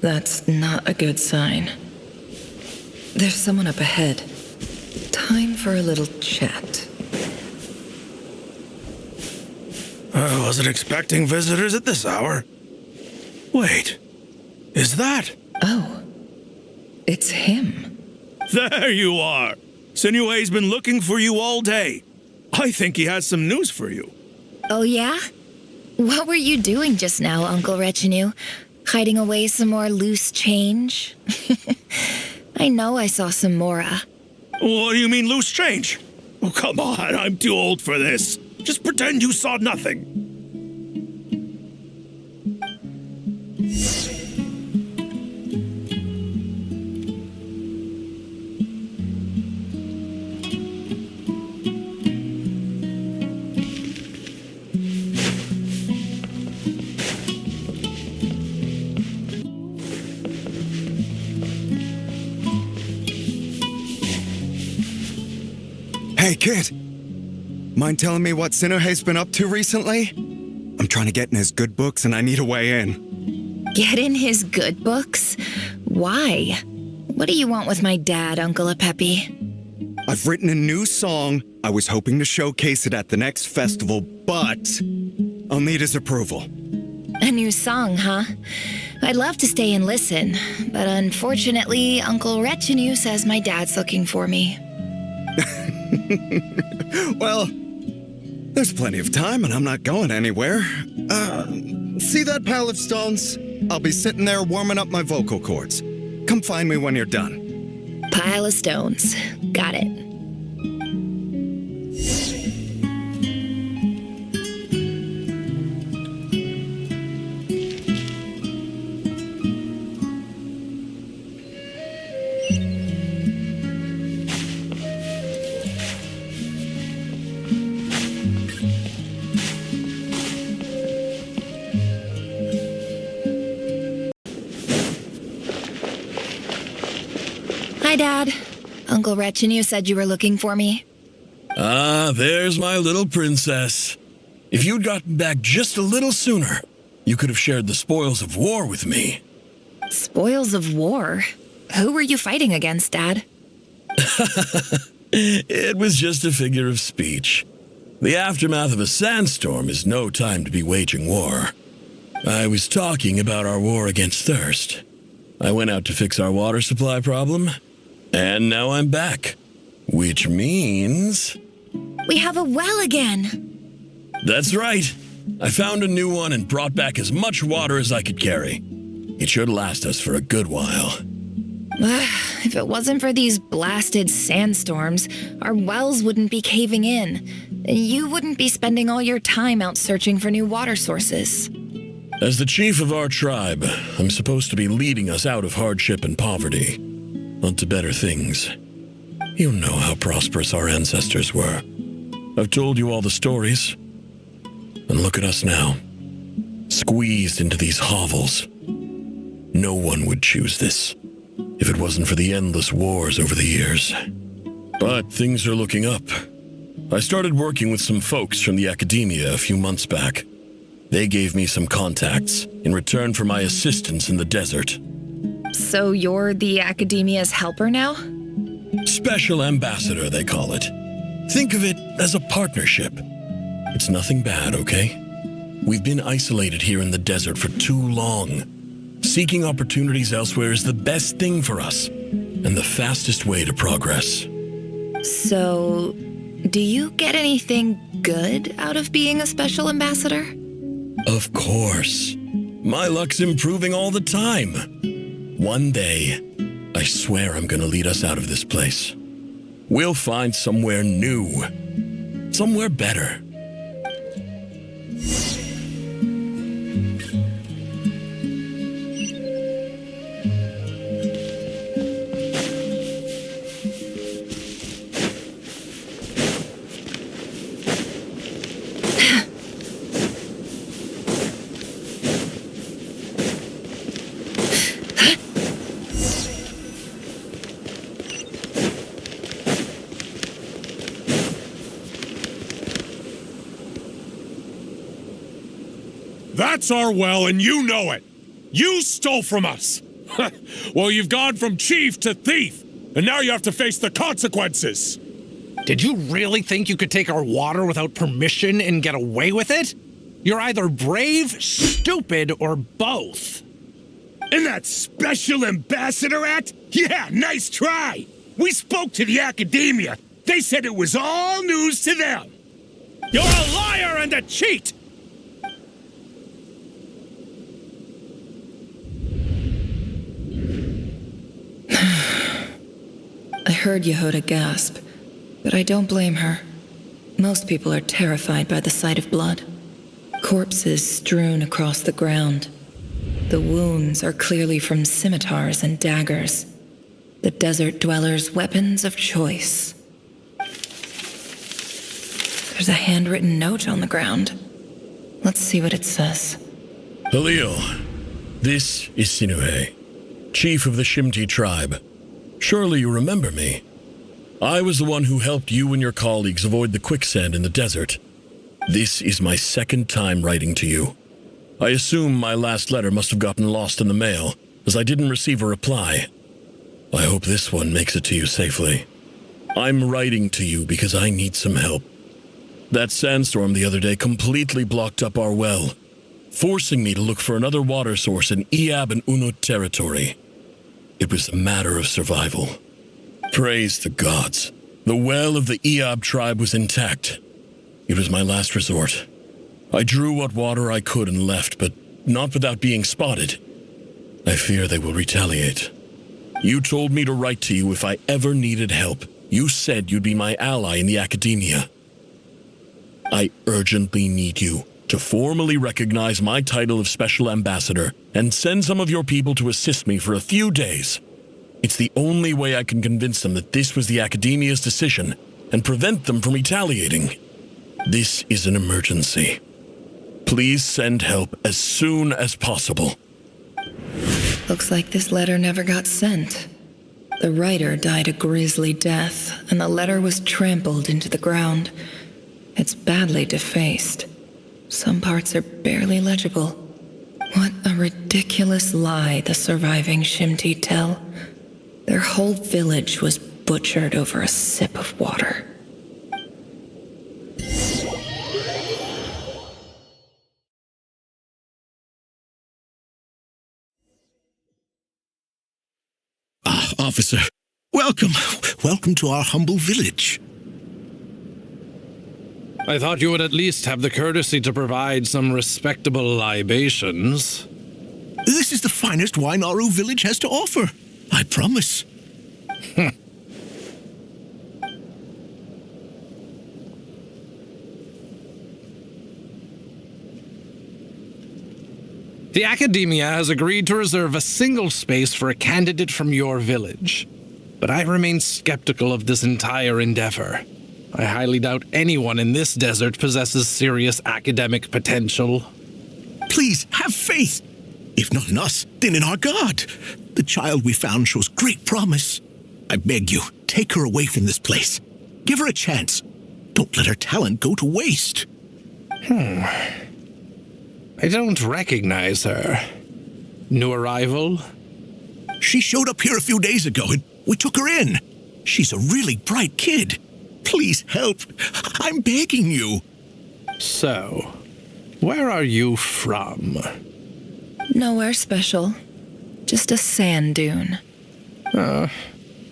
That's not a good sign. There's someone up ahead. Time for a little chat. I wasn't expecting visitors at this hour. Wait, is that? Oh, it's him. There you are. Sinue's been looking for you all day. I think he has some news for you. Oh, yeah? What were you doing just now, Uncle Retinue? Hiding away some more loose change? I know I saw some Mora. What do you mean, loose change? Oh, come on, I'm too old for this. Just pretend you saw nothing. Hey, kid. Mind telling me what Sinuhe's been up to recently? I'm trying to get in his good books and I need a way in. Get in his good books? Why? What do you want with my dad, Uncle Apepe? I've written a new song. I was hoping to showcase it at the next festival, but I'll need his approval. A new song, huh? I'd love to stay and listen, but unfortunately, Uncle Retinue says my dad's looking for me. Well, there's plenty of time and I'm not going anywhere. See that pile of stones? I'll be sitting there warming up my vocal cords. Come find me when you're done. Pile of stones. Got it. Hi, Dad. Uncle Retinue said you were looking for me. Ah, there's my little princess. If you'd gotten back just a little sooner, you could have shared the spoils of war with me. Spoils of war? Who were you fighting against, Dad? It was just a figure of speech. The aftermath of a sandstorm is no time to be waging war. I was talking about our war against thirst. I went out to fix our water supply problem, and now I'm back. Which means... We have a well again! That's right. I found a new one and brought back as much water as I could carry. It should last us for a good while. If it wasn't for these blasted sandstorms, our wells wouldn't be caving in. You wouldn't be spending all your time out searching for new water sources. As the chief of our tribe, I'm supposed to be leading us out of hardship and poverty, onto better things. You know how prosperous our ancestors were. I've told you all the stories. And look at us now, squeezed into these hovels. No one would choose this, if it wasn't for the endless wars over the years. But things are looking up. I started working with some folks from the academia a few months back. They gave me some contacts in return for my assistance in the desert. So you're the academia's helper now? Special ambassador, they call it. Think of it as a partnership. It's nothing bad, okay? We've been isolated here in the desert for too long. Seeking opportunities elsewhere is the best thing for us, and the fastest way to progress. So, do you get anything good out of being a special ambassador? Of course. My luck's improving all the time. One day, I swear I'm gonna lead us out of this place. We'll find somewhere new. Somewhere better. That's our well, and you know it. You stole from us. Well, you've gone from chief to thief, and now you have to face the consequences. Did you really think you could take our water without permission and get away with it? You're either brave, stupid, or both. And that special ambassador act? Yeah, nice try. We spoke to the academia. They said it was all news to them. You're a liar and a cheat! I heard Yehuda gasp, but I don't blame her. Most people are terrified by the sight of blood. Corpses strewn across the ground. The wounds are clearly from scimitars and daggers. The desert dwellers' weapons of choice. There's a handwritten note on the ground. Let's see what it says. Halil, this is Sinuhe, chief of the Shimti tribe. Surely you remember me. I was the one who helped you and your colleagues avoid the quicksand in the desert. This is my second time writing to you. I assume my last letter must have gotten lost in the mail, as I didn't receive a reply. I hope this one makes it to you safely. I'm writing to you because I need some help. That sandstorm the other day completely blocked up our well, forcing me to look for another water source in Iab and Unut territory. It was a matter of survival. Praise the gods. The well of the Eob tribe was intact. It was my last resort. I drew what water I could and left, but not without being spotted. I fear they will retaliate. You told me to write to you if I ever needed help. You said you'd be my ally in the academia. I urgently need you to formally recognize my title of Special Ambassador and send some of your people to assist me for a few days. It's the only way I can convince them that this was the academia's decision and prevent them from retaliating. This is an emergency. Please send help as soon as possible. Looks like this letter never got sent. The writer died a grisly death, and the letter was trampled into the ground. It's badly defaced. Some parts are barely legible. What a ridiculous lie the surviving Shimti tell. Their whole village was butchered over a sip of water. Officer, welcome. Welcome to our humble village. I thought you would at least have the courtesy to provide some respectable libations. This is the finest wine Aru village has to offer. I promise. The Academia has agreed to reserve a single space for a candidate from your village. But I remain skeptical of this entire endeavor. I highly doubt anyone in this desert possesses serious academic potential. Please, have faith. If not in us, then in our God. The child we found shows great promise. I beg you, take her away from this place. Give her a chance. Don't let her talent go to waste. I don't recognize her. New arrival? She showed up here a few days ago and we took her in. She's a really bright kid. Please help. I'm begging you. So, where are you from? Nowhere special. Just a sand dune.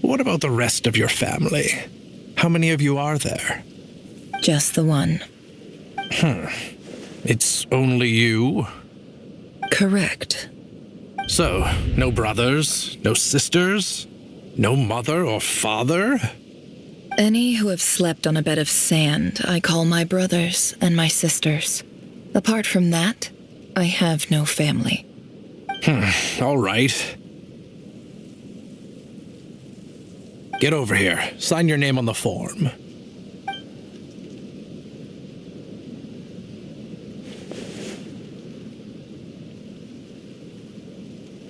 What about the rest of your family? How many of you are there? Just the one. It's only you? Correct. So, no brothers, no sisters, no mother or father? Any who have slept on a bed of sand, I call my brothers and my sisters. Apart from that, I have no family. All right. Get over here. Sign your name on the form.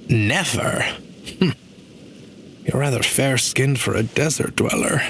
Never? You're rather fair-skinned for a desert dweller.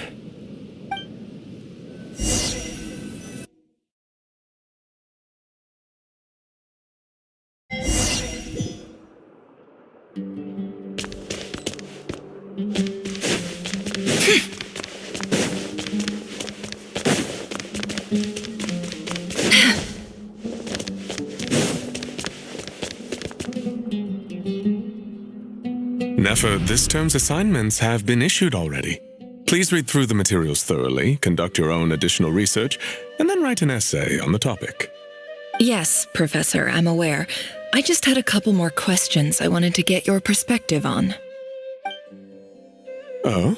Nefer, this term's assignments have been issued already. Please read through the materials thoroughly, conduct your own additional research, and then write an essay on the topic. Yes, Professor, I'm aware. I just had a couple more questions I wanted to get your perspective on. Oh?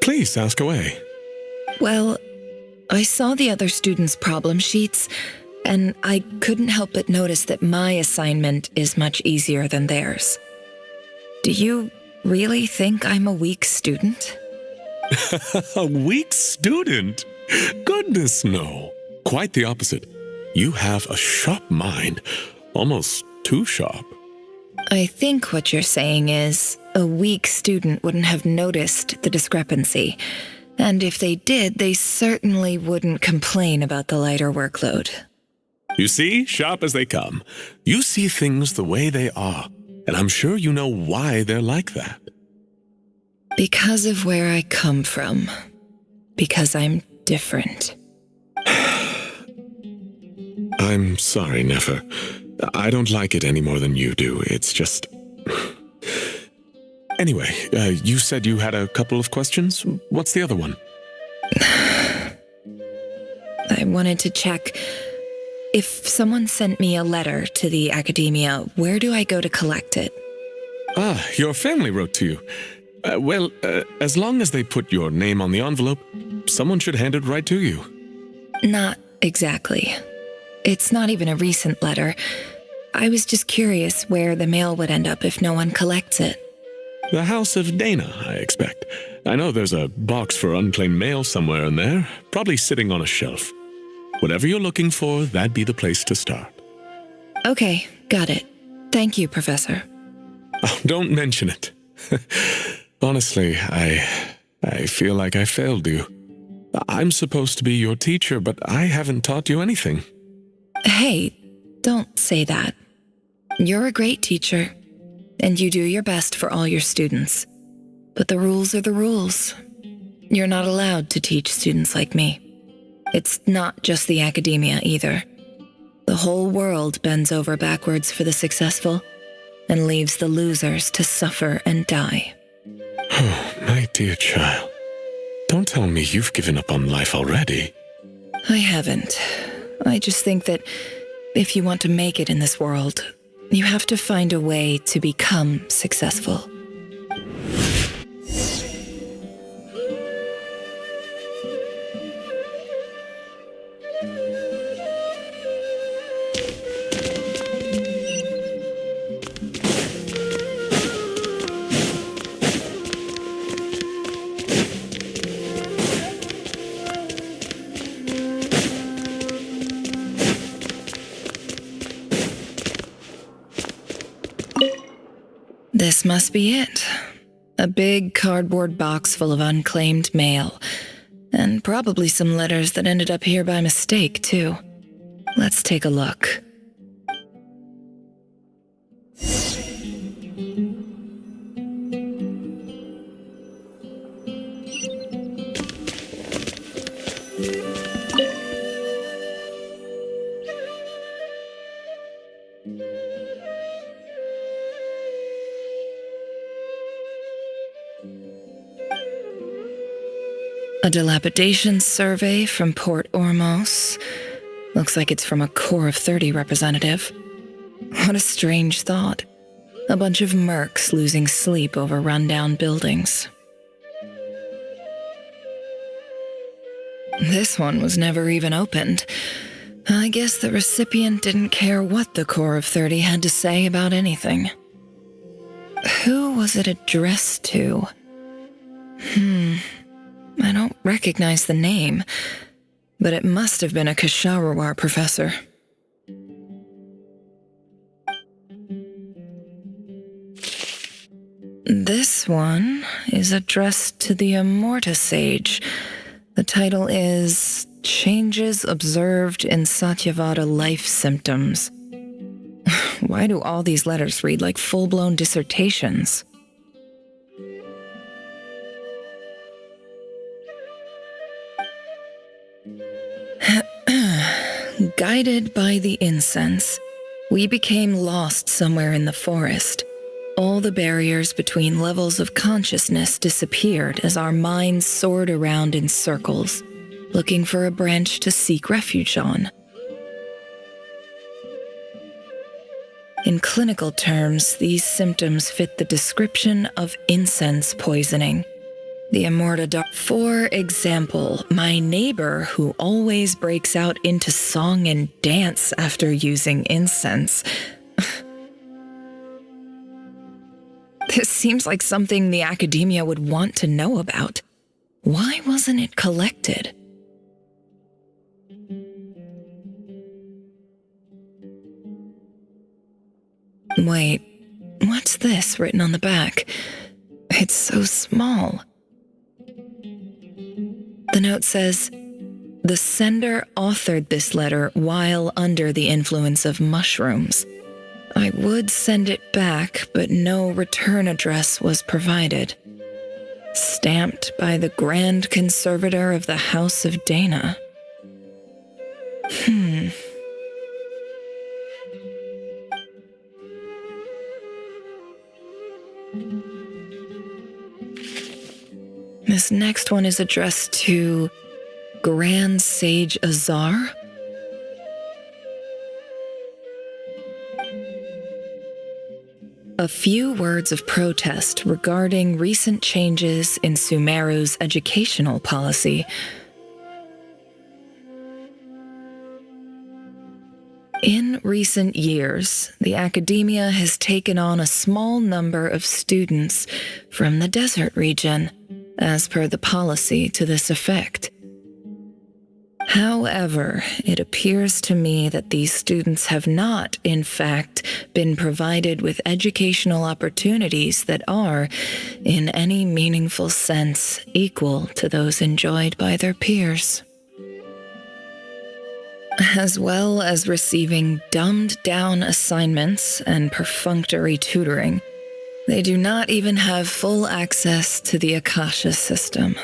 Please ask away. Well, I saw the other students' problem sheets, and I couldn't help but notice that my assignment is much easier than theirs. Do you really think I'm a weak student? A weak student? Goodness, no. Quite the opposite. You have a sharp mind, almost too sharp. I think what you're saying is a weak student wouldn't have noticed the discrepancy. And if they did, they certainly wouldn't complain about the lighter workload. You see, sharp as they come. You see things the way they are, and I'm sure you know why they're like that. Because of where I come from. Because I'm different. I'm sorry, Nefer. I don't like it any more than you do. It's just... Anyway, you said you had a couple of questions. What's the other one? wanted to check. If someone sent me a letter to the Academia, where do I go to collect it? Ah, your family wrote to you. As long as they put your name on the envelope, someone should hand it right to you. Not exactly. It's not even a recent letter. I was just curious where the mail would end up if no one collects it. The House of Dana, I expect. I know there's a box for unclaimed mail somewhere in there, probably sitting on a shelf. Whatever you're looking for, that'd be the place to start. Okay, got it. Thank you, Professor. Oh, don't mention it. Honestly, I feel like I failed you. I'm supposed to be your teacher, but I haven't taught you anything. Hey, don't say that. You're a great teacher, and you do your best for all your students. But the rules are the rules. You're not allowed to teach students like me. It's not just the Academia either. The whole world bends over backwards for the successful and leaves the losers to suffer and die. Oh, my dear child. Don't tell me you've given up on life already. I haven't. I just think that if you want to make it in this world, you have to find a way to become successful. This must be it. A big cardboard box full of unclaimed mail. And probably some letters that ended up here by mistake, too. Let's take a look. A dilapidation survey from Port Ormos. Looks like it's from a Core of 30 representative. What a strange thought. A bunch of mercs losing sleep over rundown buildings. This one was never even opened. I guess the recipient didn't care what the Core of 30 had to say about anything. Who was it addressed to? I don't recognize the name, but it must have been a Kasharawar professor. This one is addressed to the Immorta Sage. The title is Changes Observed in Satyavada Life Symptoms. Why do all these letters read like full-blown dissertations? Guided by the incense, we became lost somewhere in the forest. All the barriers between levels of consciousness disappeared as our minds soared around in circles, looking for a branch to seek refuge on. In clinical terms, these symptoms fit the description of incense poisoning. The Immorta. For example, my neighbor who always breaks out into song and dance after using incense. This seems like something the Academia would want to know about. Why wasn't it collected? Wait, what's this written on the back? It's so small. The note says, the sender authored this letter while under the influence of mushrooms. I would send it back, but no return address was provided. Stamped by the Grand Conservator of the House of Dana. This next one is addressed to Grand Sage Azar? A few words of protest regarding recent changes in Sumeru's educational policy. In recent years, the academia has taken on a small number of students from the desert region, as per the policy to this effect. However, it appears to me that these students have not, in fact, been provided with educational opportunities that are, in any meaningful sense, equal to those enjoyed by their peers. As well as receiving dumbed-down assignments and perfunctory tutoring, they do not even have full access to the Akasha system.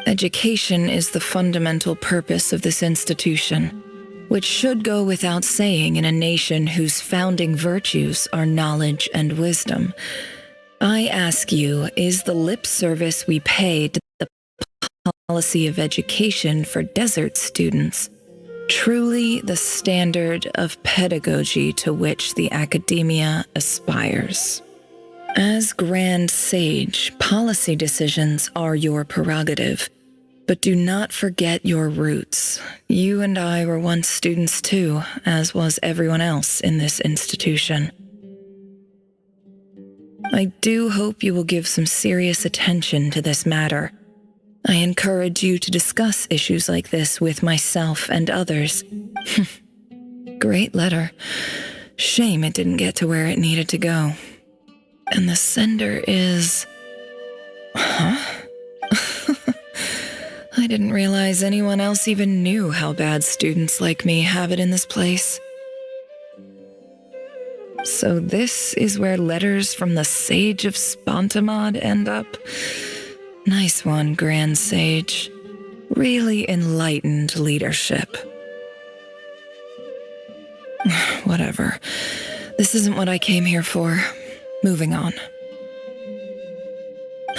Education is the fundamental purpose of this institution, which should go without saying in a nation whose founding virtues are knowledge and wisdom. I ask you, is the lip service we pay to the policy of education for desert students truly the standard of pedagogy to which the academia aspires? As Grand Sage, policy decisions are your prerogative, but do not forget your roots. You and I were once students too, as was everyone else in this institution. I do hope you will give some serious attention to this matter. I encourage you to discuss issues like this with myself and others. Great letter. Shame it didn't get to where it needed to go. And the sender is... Huh? I didn't realize anyone else even knew how bad students like me have it in this place. So this is where letters from the Sage of Spontamod end up? Nice one, Grand Sage. Really enlightened leadership. Whatever. This isn't what I came here for. Moving on.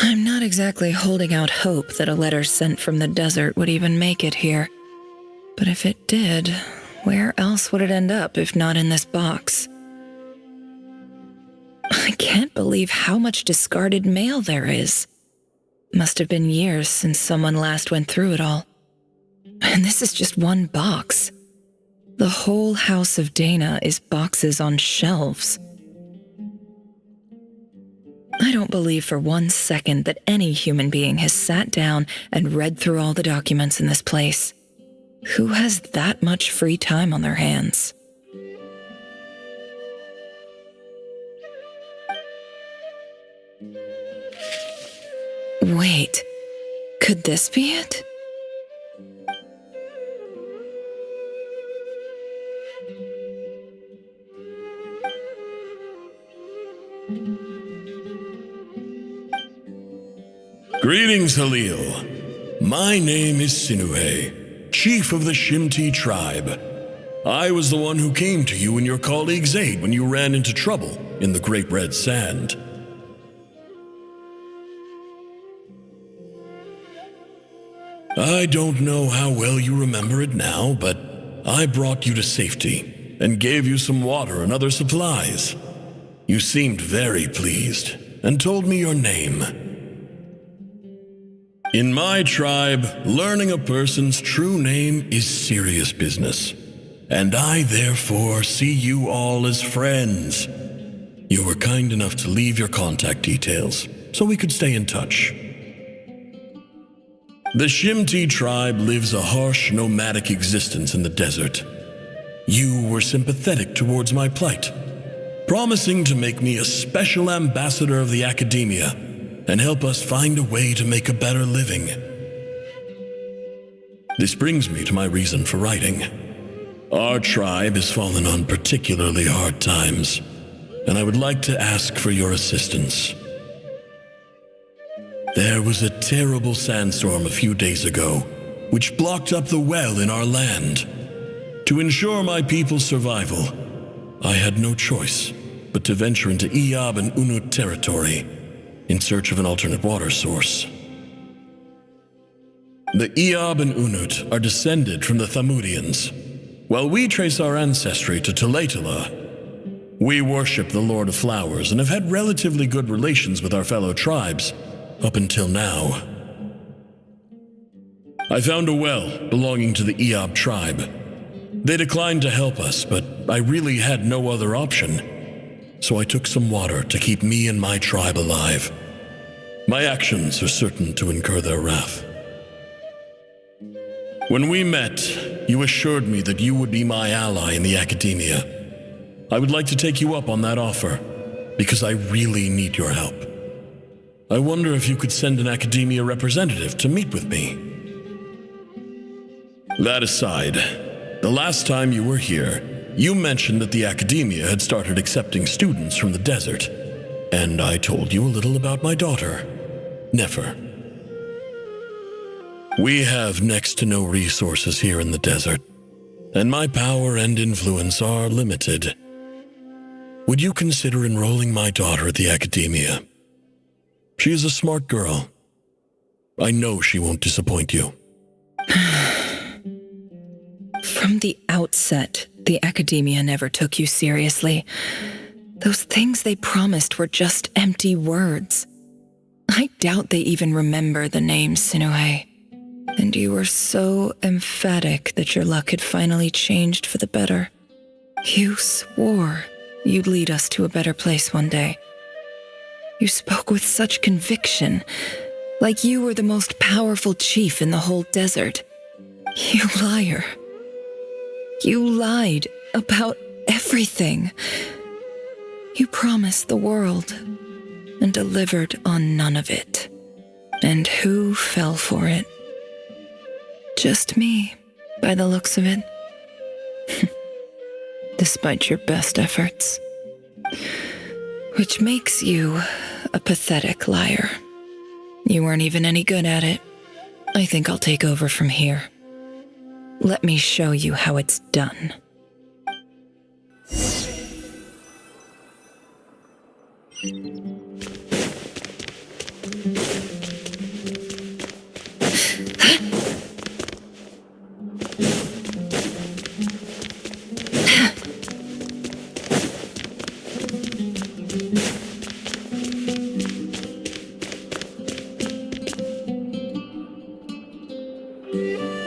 I'm not exactly holding out hope that a letter sent from the desert would even make it here. But if it did, where else would it end up if not in this box? I can't believe how much discarded mail there is. Must have been years since someone last went through it all. And this is just one box. The whole House of Dana is boxes on shelves. I don't believe for 1 second that any human being has sat down and read through all the documents in this place. Who has that much free time on their hands? Wait, could this be it? Greetings, Halil. My name is Sinuhe, chief of the Shimti tribe. I was the one who came to you and your colleague Zaid when you ran into trouble in the Great Red Sand. I don't know how well you remember it now, but I brought you to safety and gave you some water and other supplies. You seemed very pleased and told me your name. In my tribe, learning a person's true name is serious business, and I therefore see you all as friends. You were kind enough to leave your contact details so we could stay in touch. The Shimti tribe lives a harsh, nomadic existence in the desert. You were sympathetic towards my plight, promising to make me a special ambassador of the academia and help us find a way to make a better living. This brings me to my reason for writing. Our tribe has fallen on particularly hard times, and I would like to ask for your assistance. There was a terrible sandstorm a few days ago, which blocked up the well in our land. To ensure my people's survival, I had no choice but to venture into Iyab and Unut territory in search of an alternate water source. The Eob and Unut are descended from the Thamudians, while we trace our ancestry to Tulatula. We worship the Lord of Flowers and have had relatively good relations with our fellow tribes up until now. I found a well belonging to the Eob tribe. They declined to help us, but I really had no other option, so I took some water to keep me and my tribe alive. My actions are certain to incur their wrath. When we met, you assured me that you would be my ally in the academia. I would like to take you up on that offer, because I really need your help. I wonder if you could send an academia representative to meet with me. That aside, the last time you were here, you mentioned that the academia had started accepting students from the desert, and I told you a little about my daughter, Nefer. We have next to no resources here in the desert, and my power and influence are limited. Would you consider enrolling my daughter at the academia? She is a smart girl. I know she won't disappoint you. From the outset, the academia never took you seriously. Those things they promised were just empty words. I doubt they even remember the name Sinuhe. And you were so emphatic that your luck had finally changed for the better. You swore you'd lead us to a better place one day. You spoke with such conviction, like you were the most powerful chief in the whole desert. You liar. You lied about everything. You promised the world and delivered on none of it. And who fell for it? Just me, by the looks of it. Despite your best efforts. Which makes you a pathetic liar. You weren't even any good at it. I think I'll take over from here. Let me show you how it's done.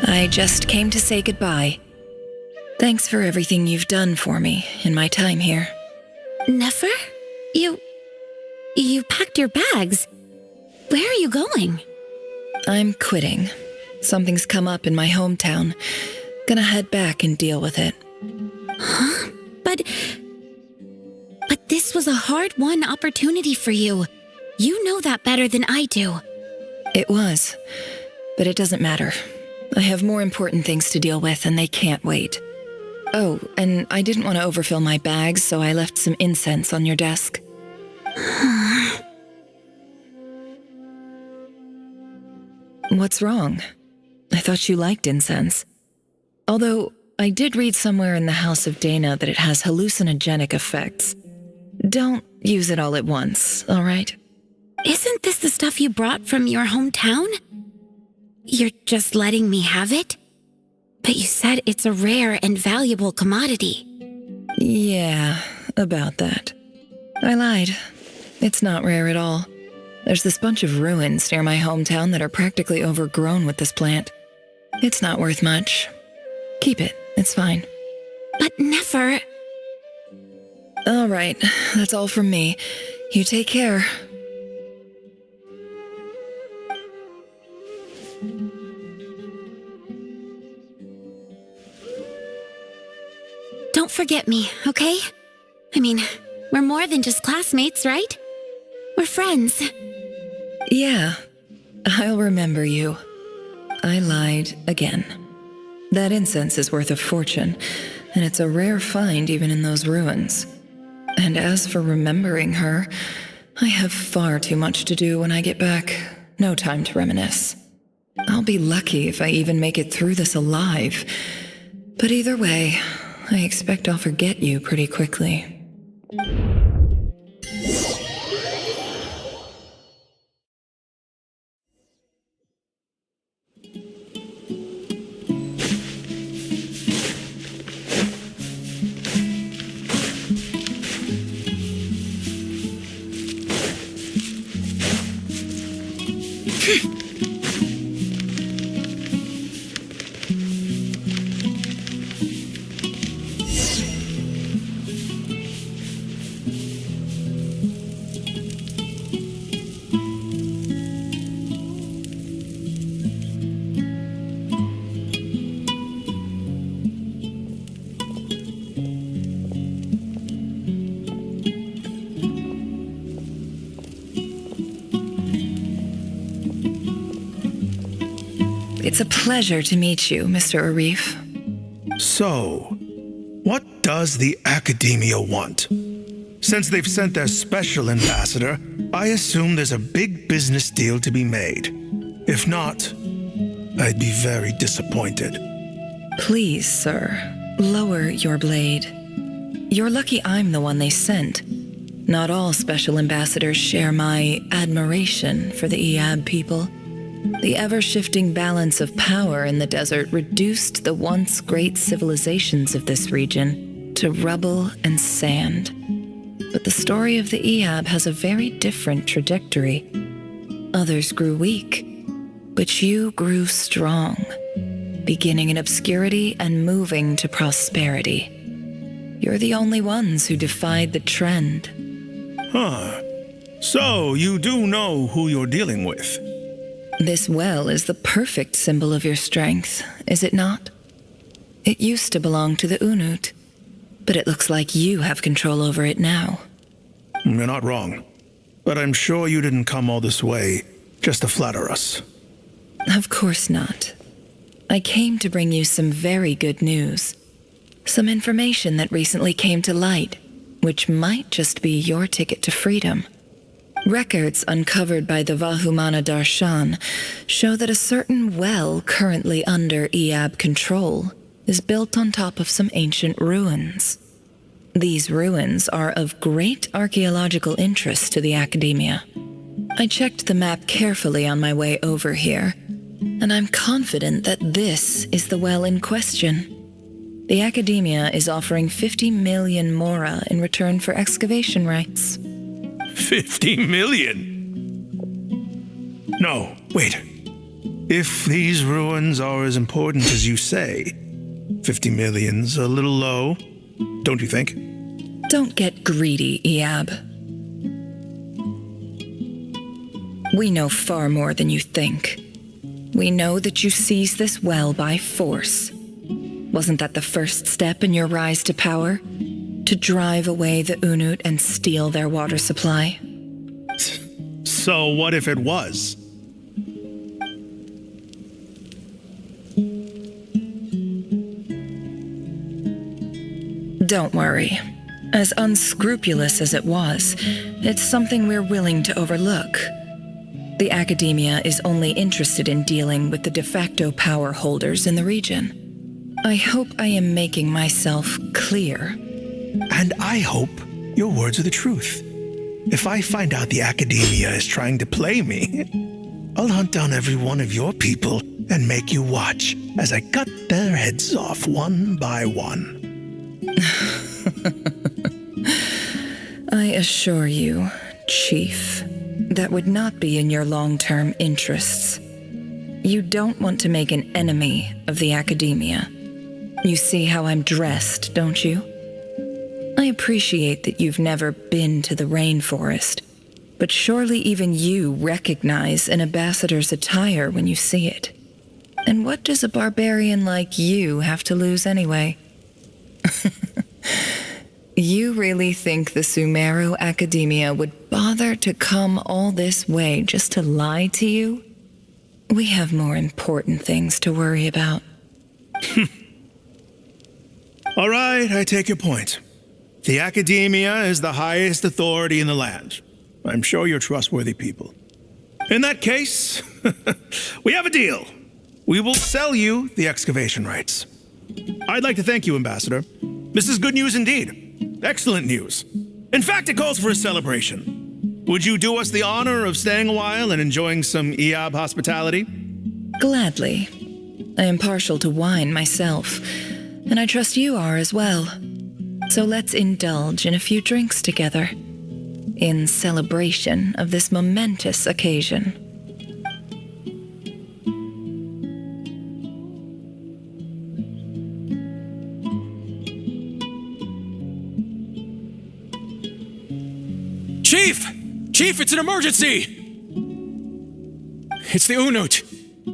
I just came to say goodbye. Thanks for everything you've done for me in my time here. Nefer? You packed your bags. Where are you going? I'm quitting. Something's come up in my hometown. Gonna head back and deal with it. Huh? But this was a hard-won opportunity for you. You know that better than I do. It was, but it doesn't matter. I have more important things to deal with, and they can't wait. Oh, and I didn't want to overfill my bags, so I left some incense on your desk. What's wrong? I thought you liked incense. Although, I did read somewhere in the House of Dana that it has hallucinogenic effects. Don't use it all at once, all right? Isn't this the stuff you brought from your hometown? You're just letting me have it? But you said it's a rare and valuable commodity. Yeah, about that. I lied. It's not rare at all. There's this bunch of ruins near my hometown that are practically overgrown with this plant. It's not worth much. Keep it, it's fine. But Nefer... All right, that's all from me. You take care. Don't forget me, okay? I mean, we're more than just classmates, right? We're friends. Yeah, I'll remember you. I lied again. That incense is worth a fortune, and it's a rare find even in those ruins. And as for remembering her, I have far too much to do when I get back. No time to reminisce. I'll be lucky if I even make it through this alive. But either way, I expect I'll forget you pretty quickly. It's a pleasure to meet you, Mr. Arif. So, what does the Academia want? Since they've sent their special ambassador, I assume there's a big business deal to be made. If not, I'd be very disappointed. Please, sir, lower your blade. You're lucky I'm the one they sent. Not all special ambassadors share my admiration for the Eab people. The ever-shifting balance of power in the desert reduced the once great civilizations of this region to rubble and sand. But the story of the Eab has a very different trajectory. Others grew weak, but you grew strong, beginning in obscurity and moving to prosperity. You're the only ones who defied the trend. Huh. So, you do know who you're dealing with? This well is the perfect symbol of your strength, is it not? It used to belong to the Unut, but it looks like you have control over it now. You're not wrong. But I'm sure you didn't come all this way just to flatter us. Of course not. I came to bring you some very good news. Some information that recently came to light, which might just be your ticket to freedom. Records uncovered by the Vahumana Darshan show that a certain well currently under Eab control is built on top of some ancient ruins. These ruins are of great archaeological interest to the Academia. I checked the map carefully on my way over here, and I'm confident that this is the well in question. The Academia is offering 50 million mora in return for excavation rights. 50 million? No, wait. If these ruins are as important as you say, 50 million's a little low, don't you think? Don't get greedy, Eab. We know far more than you think. We know that you seized this well by force. Wasn't that the first step in your rise to power? To drive away the Unut and steal their water supply? So what if it was? Don't worry. As unscrupulous as it was, it's something we're willing to overlook. The Academia is only interested in dealing with the de facto power holders in the region. I hope I am making myself clear. And I hope your words are the truth. If I find out the Academia is trying to play me, I'll hunt down every one of your people and make you watch as I cut their heads off one by one. I assure you, Chief, that would not be in your long-term interests. You don't want to make an enemy of the Academia. You see how I'm dressed, don't you? I appreciate that you've never been to the rainforest, but surely even you recognize an ambassador's attire when you see it. And what does a barbarian like you have to lose anyway? You really think the Sumeru Academia would bother to come all this way just to lie to you? We have more important things to worry about. All right, I take your point. The Academia is the highest authority in the land. I'm sure you're trustworthy people. In that case, we have a deal. We will sell you the excavation rights. I'd like to thank you, Ambassador. This is good news indeed. Excellent news. In fact, it calls for a celebration. Would you do us the honor of staying a while and enjoying some Eab hospitality? Gladly. I am partial to wine myself, and I trust you are as well. So let's indulge in a few drinks together, in celebration of this momentous occasion. Chief! Chief, it's an emergency! It's the Unut.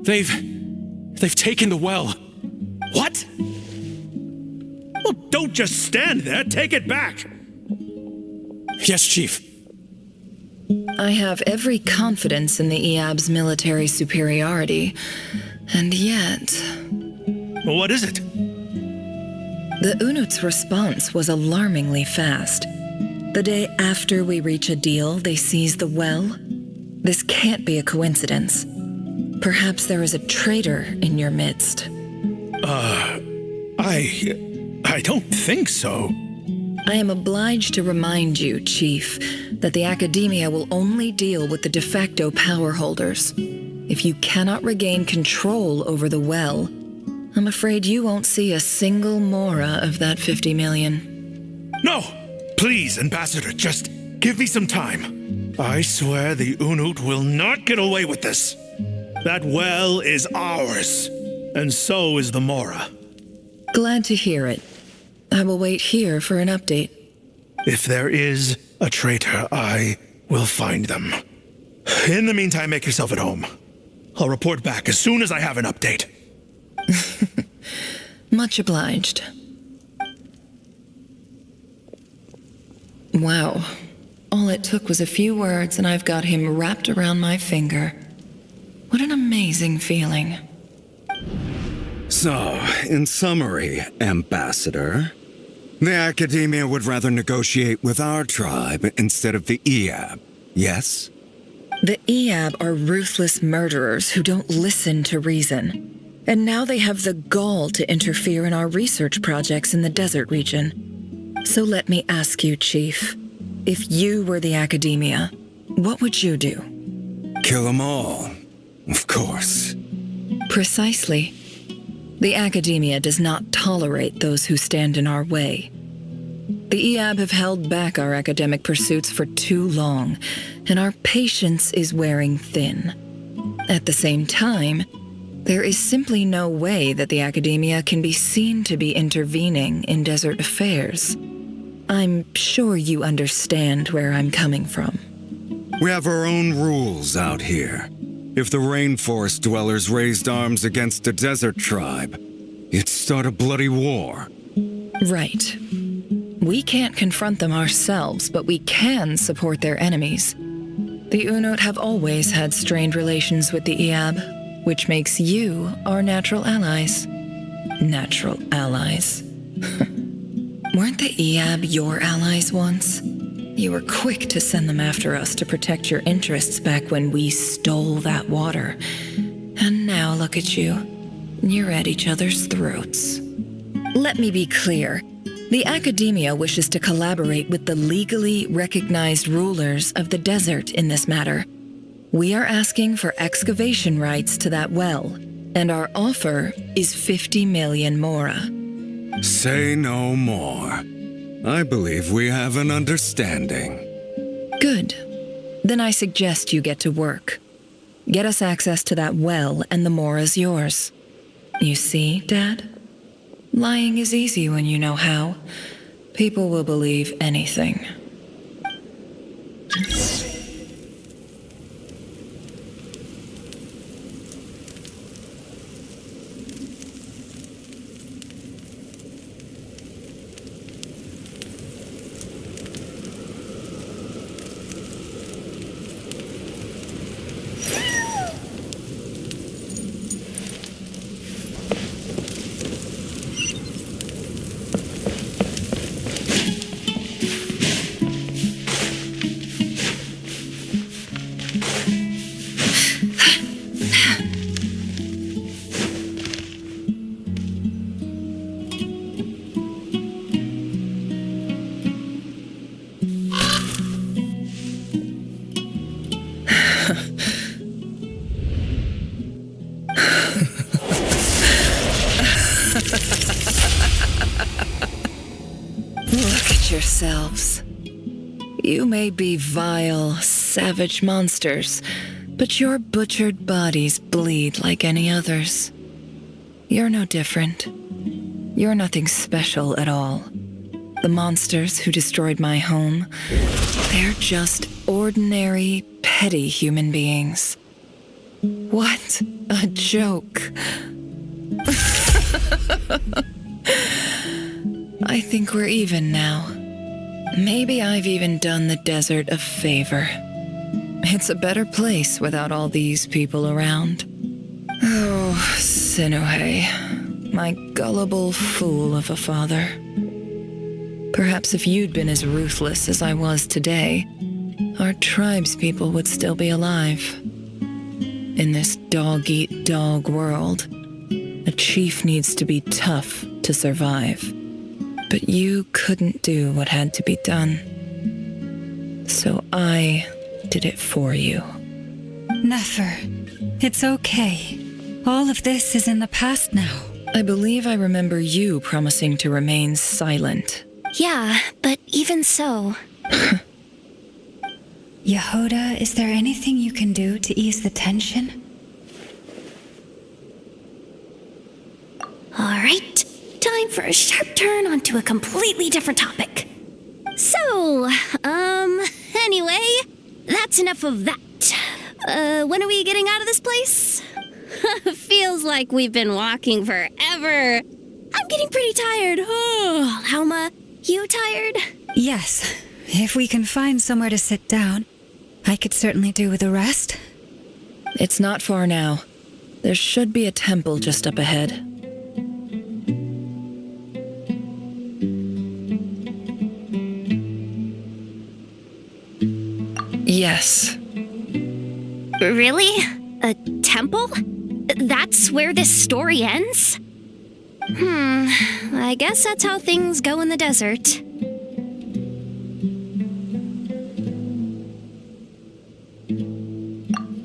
They've taken the well. What? Well, don't just stand there. Take it back. Yes, Chief. I have every confidence in the EAB's military superiority, and yet... What is it? The Unut's response was alarmingly fast. The day after we reach a deal, they seize the well. This can't be a coincidence. Perhaps there is a traitor in your midst. I don't think so. I am obliged to remind you, Chief, that the Academia will only deal with the de facto power holders. If you cannot regain control over the well, I'm afraid you won't see a single mora of that 50 million. No! Please, Ambassador, just give me some time. I swear the Unut will not get away with this. That well is ours, and so is the mora. Glad to hear it. I will wait here for an update. If there is a traitor, I will find them. In the meantime, make yourself at home. I'll report back as soon as I have an update. Much obliged. Wow. All it took was a few words and I've got him wrapped around my finger. What an amazing feeling. So, in summary, Ambassador, the Academia would rather negotiate with our tribe instead of the EAB, yes? The EAB are ruthless murderers who don't listen to reason. And now they have the gall to interfere in our research projects in the desert region. So let me ask you, Chief, if you were the Academia, what would you do? Kill them all, of course. Precisely. The Academia does not tolerate those who stand in our way. The EAB have held back our academic pursuits for too long, and our patience is wearing thin. At the same time, there is simply no way that the Academia can be seen to be intervening in desert affairs. I'm sure you understand where I'm coming from. We have our own rules out here. If the rainforest dwellers raised arms against a desert tribe, it'd start a bloody war. Right. We can't confront them ourselves, but we can support their enemies. The Unut have always had strained relations with the EAB, which makes you our natural allies. Natural allies. Weren't the EAB your allies once? You were quick to send them after us to protect your interests back when we stole that water. And now look at you. You're at each other's throats. Let me be clear. The Academia wishes to collaborate with the legally recognized rulers of the desert in this matter. We are asking for excavation rights to that well, and our offer is 50 million mora. Say no more. I believe we have an understanding. Good. Then I suggest you get to work. Get us access to that well, and the mora's yours. You see, Dad? Lying is easy when you know how. People will believe anything. Look at yourselves. You may be vile, savage monsters, but your butchered bodies bleed like any others. You're no different. You're nothing special at all. The monsters who destroyed my home They're just ordinary, petty human beings. What a joke. I think we're even now. Maybe I've even done the desert a favor. It's a better place without all these people around. Oh, Sinuhe, my gullible fool of a father. Perhaps if you'd been as ruthless as I was today, our tribespeople would still be alive. In this dog-eat-dog world, a chief needs to be tough to survive. But you couldn't do what had to be done. So I did it for you. Nefer, it's okay. All of this is in the past now. I believe I remember you promising to remain silent. Yeah, but even so... Yehoda, is there anything you can do to ease the tension? All right, time for a sharp turn onto a completely different topic. So, anyway, that's enough of that. When are we getting out of this place? Feels like we've been walking forever. I'm getting pretty tired. Oh, Lauma, you tired? Yes. If we can find somewhere to sit down, I could certainly do with a rest. It's not far now. There should be a temple just up ahead. Yes. Really? A temple? That's where this story ends? I guess that's how things go in the desert.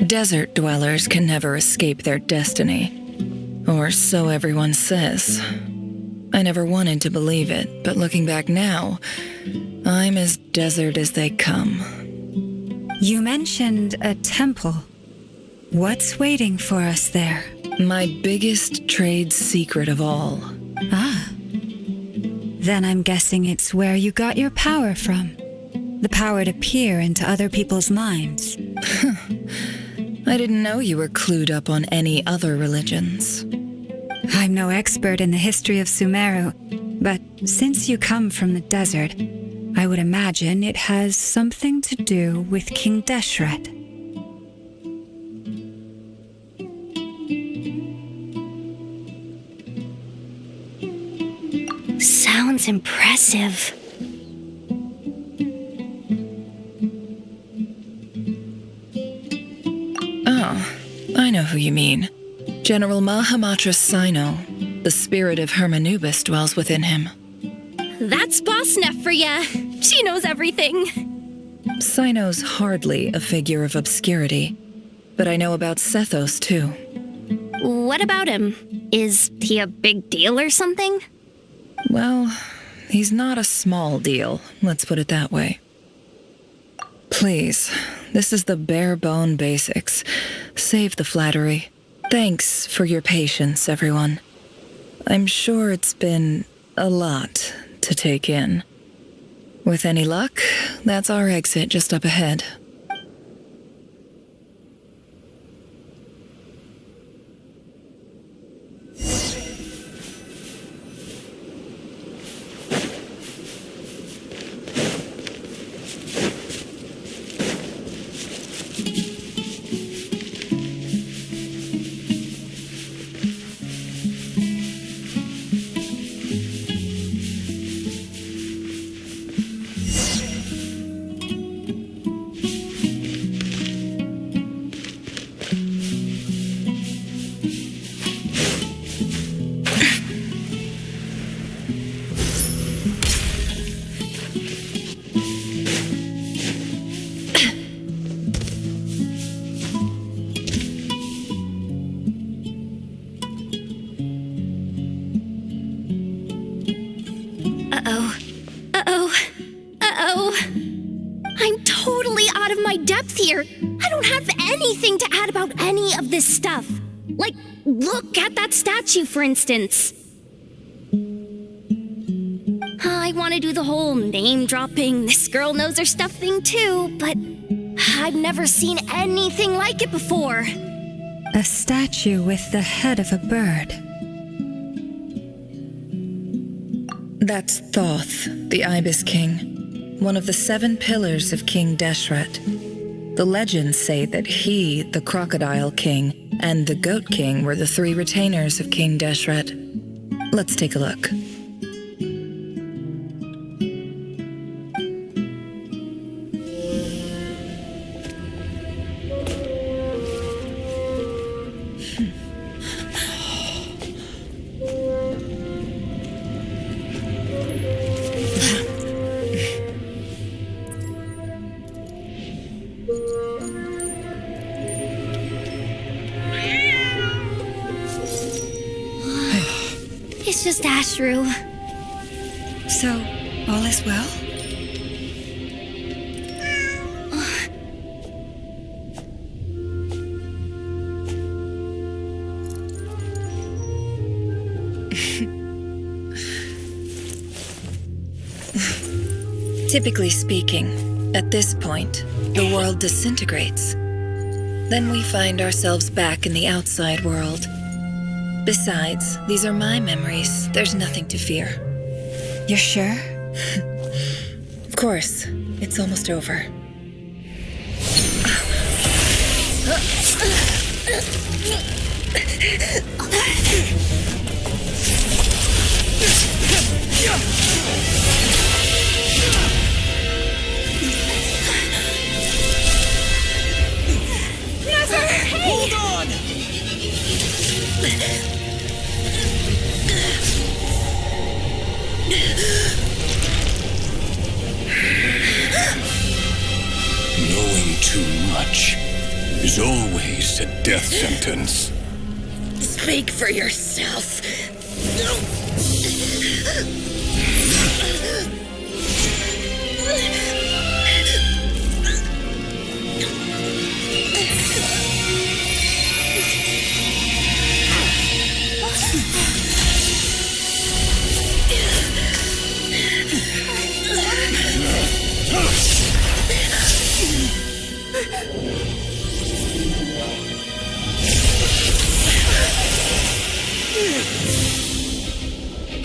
Desert dwellers can never escape their destiny. Or so everyone says. I never wanted to believe it, but looking back now, I'm as desert as they come. You mentioned a temple. What's waiting for us there? My biggest trade secret of all. Ah. Then I'm guessing it's where you got your power from. The power to peer into other people's minds. I didn't know you were clued up on any other religions. I'm no expert in the history of Sumeru, but since you come from the desert, I would imagine it has something to do with King Deshret. Sounds impressive. Oh, I know who you mean. General Mahamatra Sino. The spirit of Hermanubis dwells within him. That's Boss Neff for ya. She knows everything. Sino's hardly a figure of obscurity, but I know about Sethos too. What about him? Is he a big deal or something? Well, he's not a small deal, let's put it that way. Please, this is the bare bone basics. Save the flattery. Thanks for your patience, everyone. I'm sure it's been a lot to take in. With any luck, that's our exit just up ahead. I'm totally out of my depth here. I don't have anything to add about any of this stuff. Like, look at that statue, for instance. I want to do the whole name-dropping, this girl knows her stuff thing too, but I've never seen anything like it before. A statue with the head of a bird. That's Thoth, the Ibis King, one of the 7 pillars of King Deshret. The legends say that he, the Crocodile King, and the Goat King were the 3 retainers of King Deshret. Let's take a look. It's just Ashru. So, all is well? Typically speaking, at this point, the world disintegrates. Then we find ourselves back in the outside world. Besides, these are my memories. There's nothing to fear. You're sure? Of course. It's almost over. Never! Hey! Hold on! Knowing too much is always a death sentence. Speak for yourself.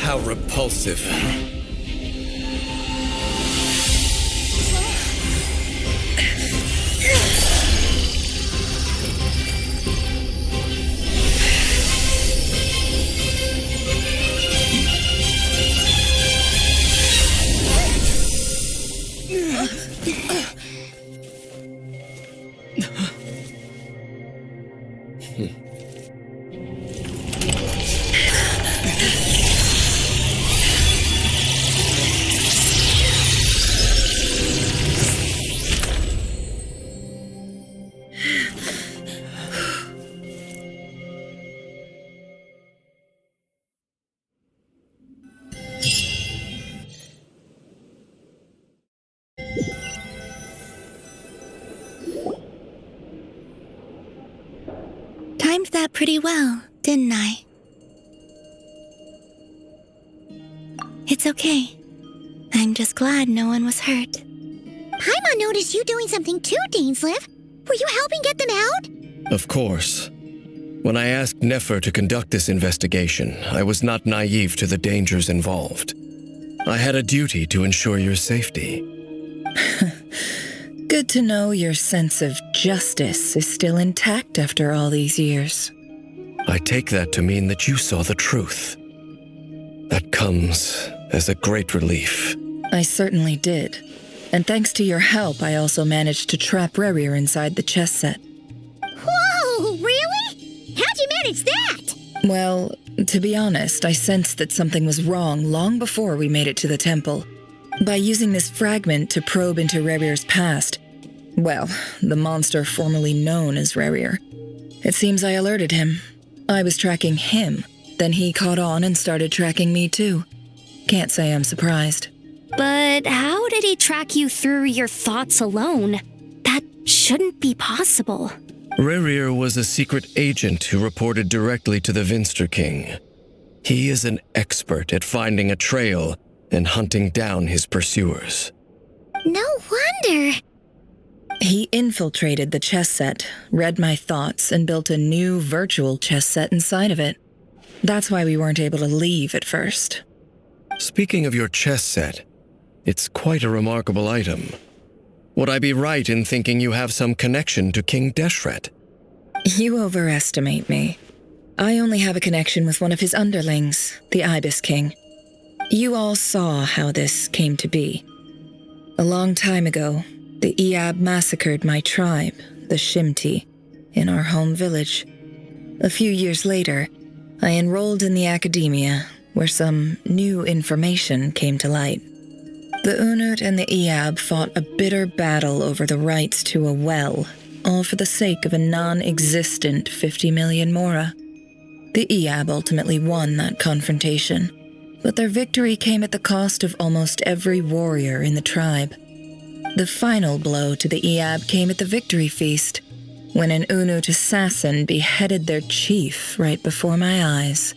How repulsive. Timed that pretty well, didn't I? It's okay. I'm just glad no one was hurt. Paimon noticed you doing something too, Dainsleif. Were you helping get them out? Of course. When I asked Nefer to conduct this investigation, I was not naive to the dangers involved. I had a duty to ensure your safety. Good to know your sense of justice is still intact after all these years. I take that to mean that you saw the truth. That comes as a great relief. I certainly did. And thanks to your help, I also managed to trap Rerir inside the chess set. Whoa, really? How'd you manage that? Well, to be honest, I sensed that something was wrong long before we made it to the temple. By using this fragment to probe into Rerir's past, well, the monster formerly known as Rerir, it seems I alerted him. I was tracking him, then he caught on and started tracking me too. Can't say I'm surprised. But how did he track you through your thoughts alone? That shouldn't be possible. Rerir was a secret agent who reported directly to the Vinster King. He is an expert at finding a trail and hunting down his pursuers. No wonder. He infiltrated the chess set, read my thoughts, and built a new virtual chess set inside of it. That's why we weren't able to leave at first. Speaking of your chess set, it's quite a remarkable item. Would I be right in thinking you have some connection to King Deshret? You overestimate me. I only have a connection with one of his underlings, the Ibis King. You all saw how this came to be. A long time ago, the Iab massacred my tribe, the Shimti, in our home village. A few years later, I enrolled in the academia, where some new information came to light. The Unut and the Iab fought a bitter battle over the rights to a well, all for the sake of a non-existent 50 million mora. The Iab ultimately won that confrontation, but their victory came at the cost of almost every warrior in the tribe. The final blow to the Iab came at the victory feast, when an Unut assassin beheaded their chief right before my eyes.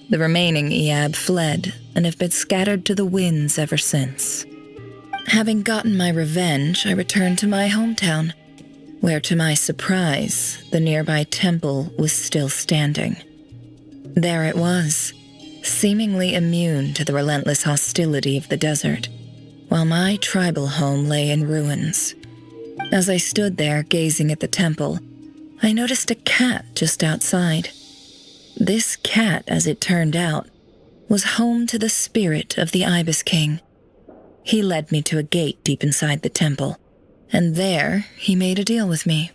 The remaining Iab fled and have been scattered to the winds ever since. Having gotten my revenge, I returned to my hometown, where to my surprise, the nearby temple was still standing. There it was, seemingly immune to the relentless hostility of the desert, while my tribal home lay in ruins. As I stood there gazing at the temple, I noticed a cat just outside. This cat, as it turned out, was home to the spirit of the Ibis King. He led me to a gate deep inside the temple, and there he made a deal with me.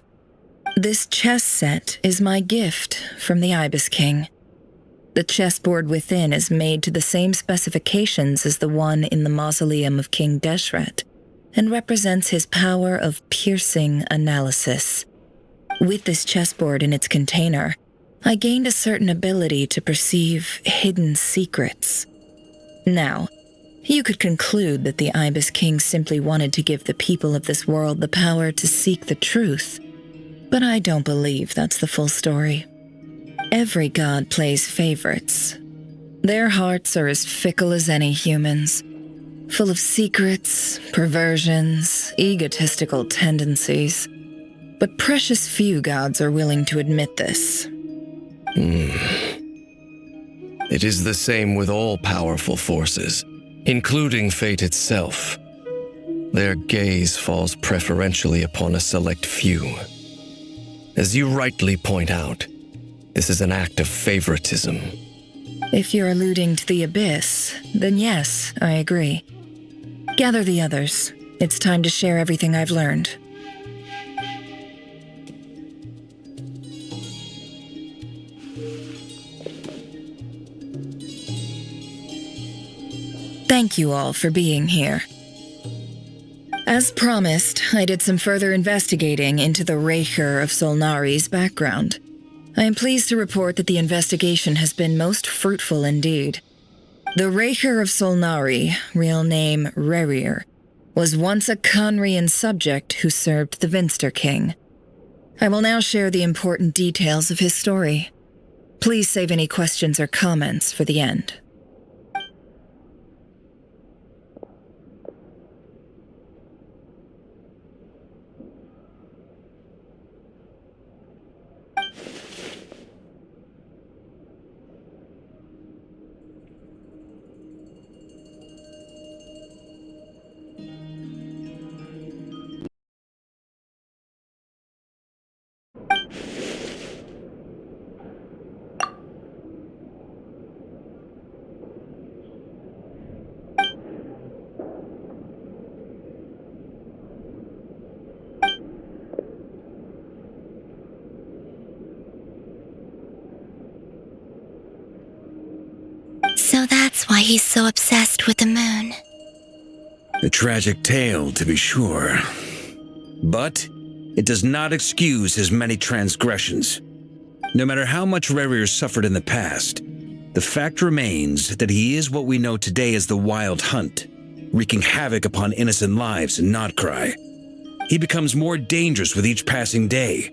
This chess set is my gift from the Ibis King. The chessboard within is made to the same specifications as the one in the mausoleum of King Deshret, and represents his power of piercing analysis. With this chessboard in its container, I gained a certain ability to perceive hidden secrets. Now, you could conclude that the Ibis King simply wanted to give the people of this world the power to seek the truth, but I don't believe that's the full story. Every god plays favorites. Their hearts are as fickle as any human's, full of secrets, perversions, egotistical tendencies. But precious few gods are willing to admit this. It is the same with all powerful forces, including fate itself. Their gaze falls preferentially upon a select few. As you rightly point out, this is an act of favoritism. If you're alluding to the Abyss, then yes, I agree. Gather the others. It's time to share everything I've learned. Thank you all for being here. As promised, I did some further investigating into the Raker of Solnari's background. I am pleased to report that the investigation has been most fruitful indeed. The Raker of Solnari, real name Rerir, was once a Conrian subject who served the Vinster King. I will now share the important details of his story. Please save any questions or comments for the end. So that's why he's so obsessed with the moon. A tragic tale, to be sure. But it does not excuse his many transgressions. No matter how much Rerir suffered in the past, the fact remains that he is what we know today as the Wild Hunt, wreaking havoc upon innocent lives in Krai. He becomes more dangerous with each passing day.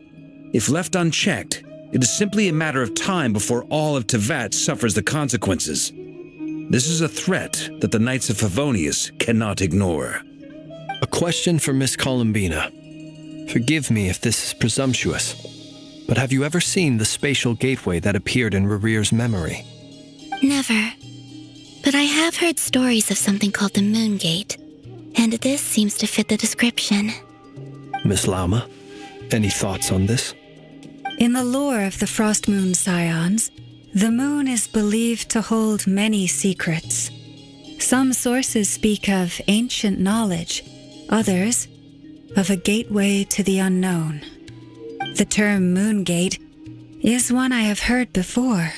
If left unchecked, it is simply a matter of time before all of Teyvat suffers the consequences. This is a threat that the Knights of Favonius cannot ignore. A question for Miss Columbina. Forgive me if this is presumptuous, but have you ever seen the spatial gateway that appeared in Rerere's memory? Never. But I have heard stories of something called the Moon Gate, and this seems to fit the description. Miss Lauma, any thoughts on this? In the lore of the Frost Moon Scions, the moon is believed to hold many secrets. Some sources speak of ancient knowledge, others of a gateway to the unknown. The term Moon Gate is one I have heard before,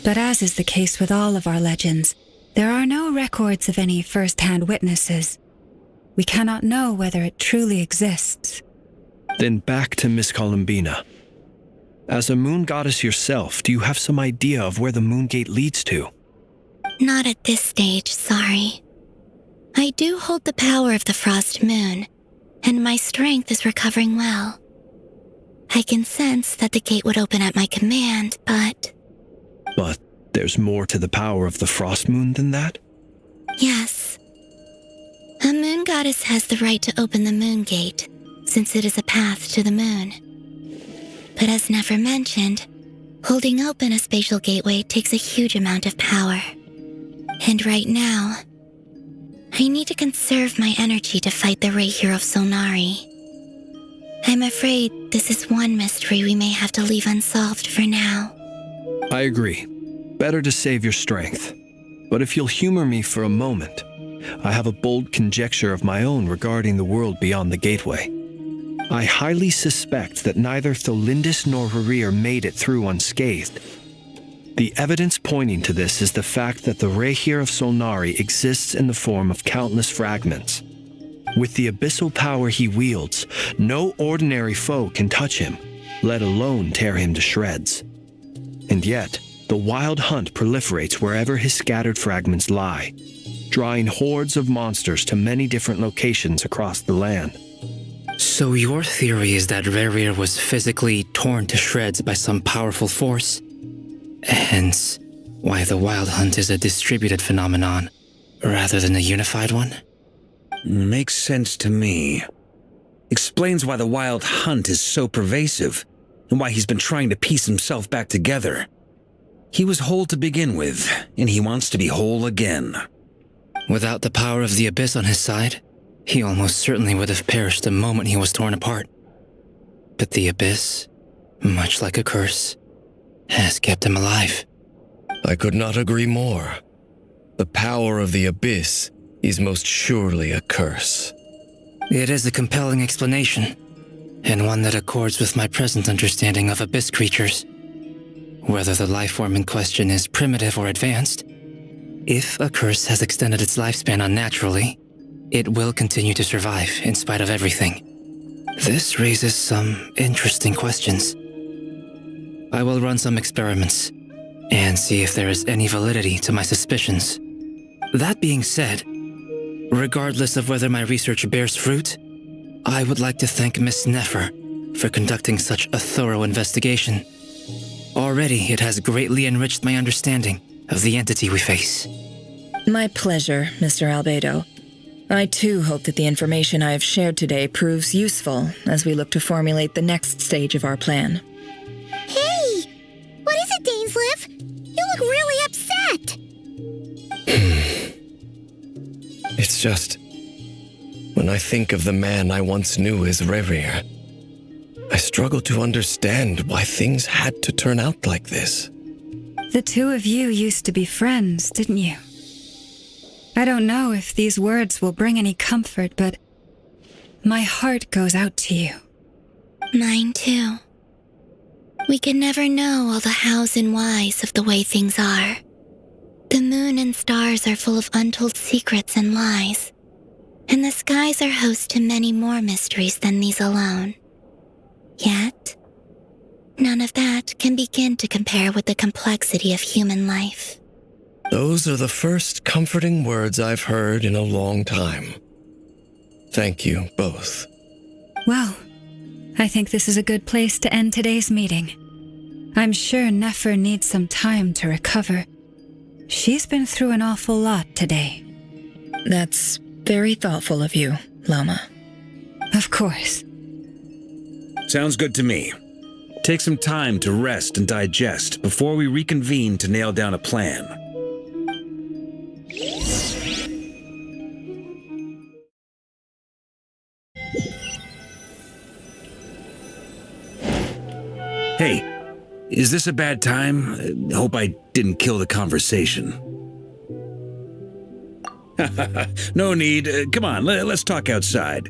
but as is the case with all of our legends, there are no records of any first-hand witnesses. We cannot know whether it truly exists. Then back to Miss Columbina. As a moon goddess yourself, do you have some idea of where the Moon Gate leads to? Not at this stage, sorry. I do hold the power of the Frost Moon, and my strength is recovering well. I can sense that the gate would open at my command, but... But there's more to the power of the Frost Moon than that? Yes. A moon goddess has the right to open the Moon Gate, since it is a path to the moon. But as Nefer mentioned, holding open a spatial gateway takes a huge amount of power. And right now, I need to conserve my energy to fight the Rahier of Solnari. I'm afraid this is one mystery we may have to leave unsolved for now. I agree. Better to save your strength. But if you'll humor me for a moment, I have a bold conjecture of my own regarding the world beyond the gateway. I highly suspect that neither Tholindis nor Rerir made it through unscathed. The evidence pointing to this is the fact that the Rahier of Solnari exists in the form of countless fragments. With the abyssal power he wields, no ordinary foe can touch him, let alone tear him to shreds. And yet, the wild hunt proliferates wherever his scattered fragments lie, drawing hordes of monsters to many different locations across the land. So your theory is that Rerir was physically torn to shreds by some powerful force? Hence, why the Wild Hunt is a distributed phenomenon, rather than a unified one? Makes sense to me. Explains why the Wild Hunt is so pervasive, and why he's been trying to piece himself back together. He was whole to begin with, and he wants to be whole again. Without the power of the Abyss on his side, he almost certainly would have perished the moment he was torn apart. But the Abyss, much like a curse, has kept him alive. I could not agree more. The power of the Abyss is most surely a curse. It is a compelling explanation, and one that accords with my present understanding of Abyss creatures. Whether the life form in question is primitive or advanced, if a curse has extended its lifespan unnaturally, it will continue to survive in spite of everything. This raises some interesting questions. I will run some experiments and see if there is any validity to my suspicions. That being said, regardless of whether my research bears fruit, I would like to thank Miss Nefer for conducting such a thorough investigation. Already, it has greatly enriched my understanding of the entity we face. My pleasure, Mr. Albedo. I too hope that the information I have shared today proves useful as we look to formulate the next stage of our plan. Hey! What is it, Dainsleif? You look really upset! It's just... when I think of the man I once knew as Rerir, I struggle to understand why things had to turn out like this. The two of you used to be friends, didn't you? I don't know if these words will bring any comfort, but my heart goes out to you. Mine too. We can never know all the hows and whys of the way things are. The moon and stars are full of untold secrets and lies, and the skies are host to many more mysteries than these alone. Yet, none of that can begin to compare with the complexity of human life. Those are the first comforting words I've heard in a long time. Thank you both. Well, I think this is a good place to end today's meeting. I'm sure Nefer needs some time to recover. She's been through an awful lot today. That's very thoughtful of you, Lama. Of course. Sounds good to me. Take some time to rest and digest before we reconvene to nail down a plan. Hey, is this a bad time? Hope I didn't kill the conversation. No need. Come on, let's talk outside.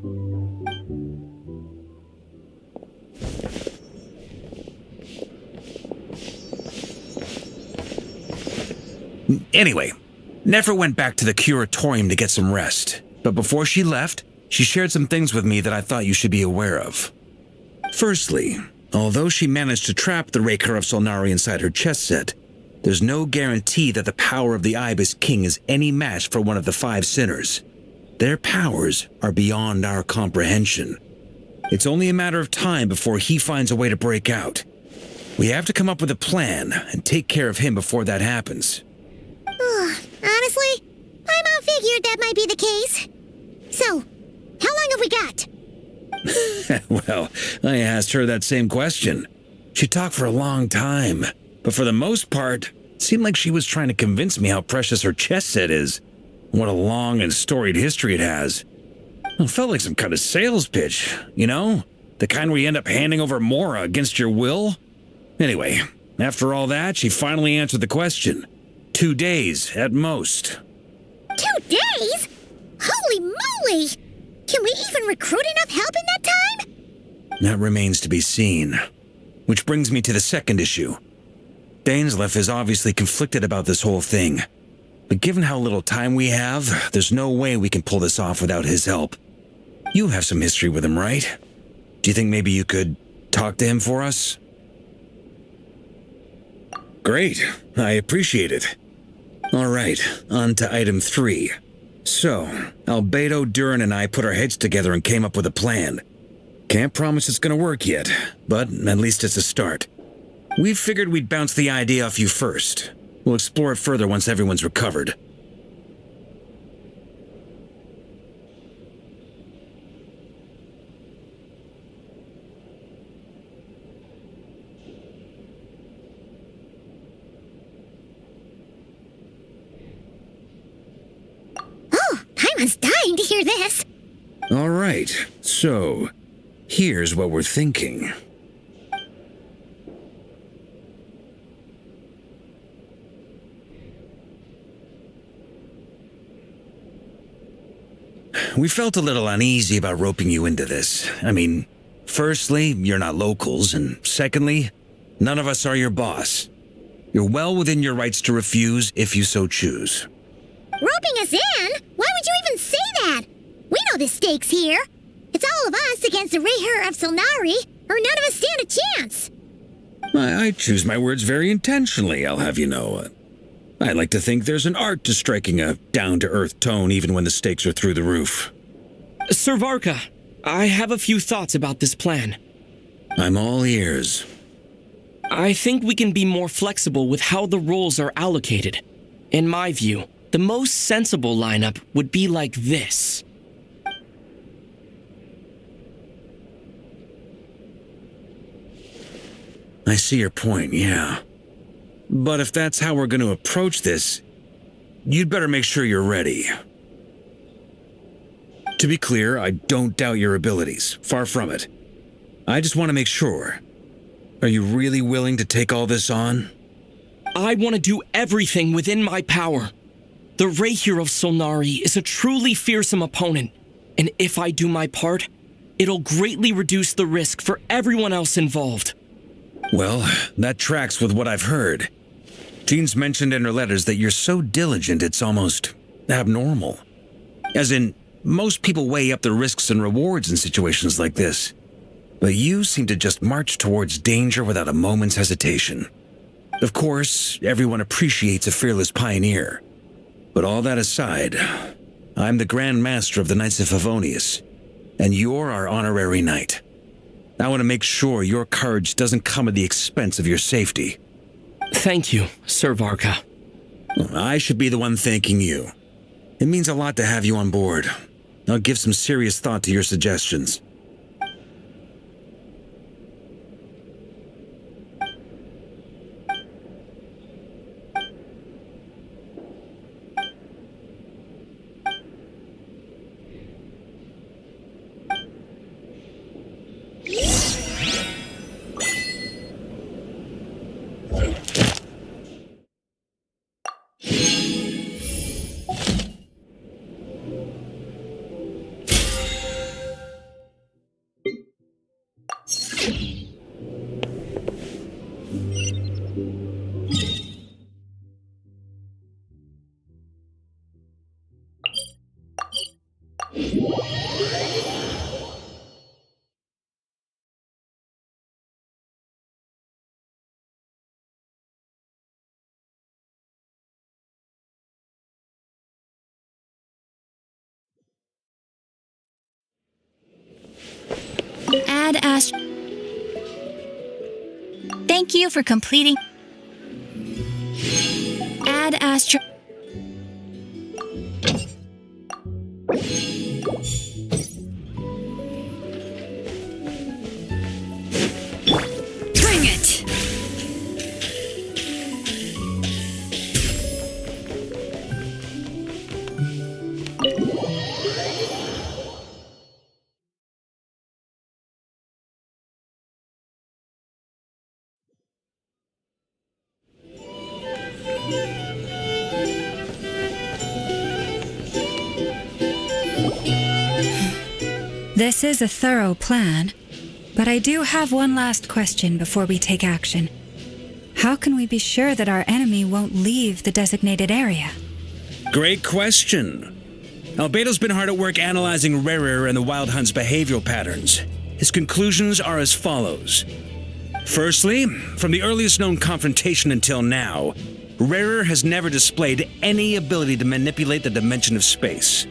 Anyway, Nefer went back to the curatorium to get some rest. But before she left, she shared some things with me that I thought you should be aware of. Firstly, although she managed to trap the Raker of Solnari inside her chess set, there's no guarantee that the power of the Ibis King is any match for one of the 5 sinners. Their powers are beyond our comprehension. It's only a matter of time before he finds a way to break out. We have to come up with a plan and take care of him before that happens. Honestly, my mom figured that might be the case. So, how long have we got? Well, I asked her that same question. She talked for a long time, but for the most part, it seemed like she was trying to convince me how precious her chess set is. What a long and storied history it has. It felt like some kind of sales pitch, you know? The kind where you end up handing over Mora against your will? Anyway, after all that, she finally answered the question. 2 days, at most. 2 days? Holy moly! Can we even recruit enough help in that time? That remains to be seen. Which brings me to the second issue. Dainsleif is obviously conflicted about this whole thing. But given how little time we have, there's no way we can pull this off without his help. You have some history with him, right? Do you think maybe you could talk to him for us? Great. I appreciate it. All right, on to item 3. So, Albedo, Durin, and I put our heads together and came up with a plan. Can't promise it's gonna work yet, but at least it's a start. We figured we'd bounce the idea off you first. We'll explore it further once everyone's recovered. Paimon's dying to hear this. All right, so here's what we're thinking. We felt a little uneasy about roping you into this. I mean, firstly, you're not locals, and secondly, none of us are your boss. You're well within your rights to refuse if you so choose. Roping us in? Why would you even say that? We know the stakes here. It's all of us against the Reher of Solnari, or none of us stand a chance. I choose my words very intentionally, I'll have you know. I like to think there's an art to striking a down-to-earth tone even when the stakes are through the roof. Sir Varka, I have a few thoughts about this plan. I'm all ears. I think we can be more flexible with how the roles are allocated. In my view, the most sensible lineup would be like this. I see your point, yeah. But if that's how we're going to approach this, you'd better make sure you're ready. To be clear, I don't doubt your abilities. Far from it. I just want to make sure. Are you really willing to take all this on? I want to do everything within my power. The Reher of Solnari is a truly fearsome opponent, and if I do my part, it'll greatly reduce the risk for everyone else involved. Well, that tracks with what I've heard. Jean's mentioned in her letters that you're so diligent it's almost abnormal. As in, most people weigh up the risks and rewards in situations like this. But you seem to just march towards danger without a moment's hesitation. Of course, everyone appreciates a fearless pioneer. But all that aside, I'm the Grand Master of the Knights of Favonius, and you're our honorary knight. I want to make sure your courage doesn't come at the expense of your safety. Thank you, Sir Varka. I should be the one thanking you. It means a lot to have you on board. I'll give some serious thought to your suggestions. Add Thank you for completing. Add Astro. Bring it! This is a thorough plan, but I do have one last question before we take action. How can we be sure that our enemy won't leave the designated area? Great question. Albedo's been hard at work analyzing Rerir and the Wild Hunt's behavioral patterns. His conclusions are as follows. Firstly, from the earliest known confrontation until now, Rerir has never displayed any ability to manipulate the dimension of space.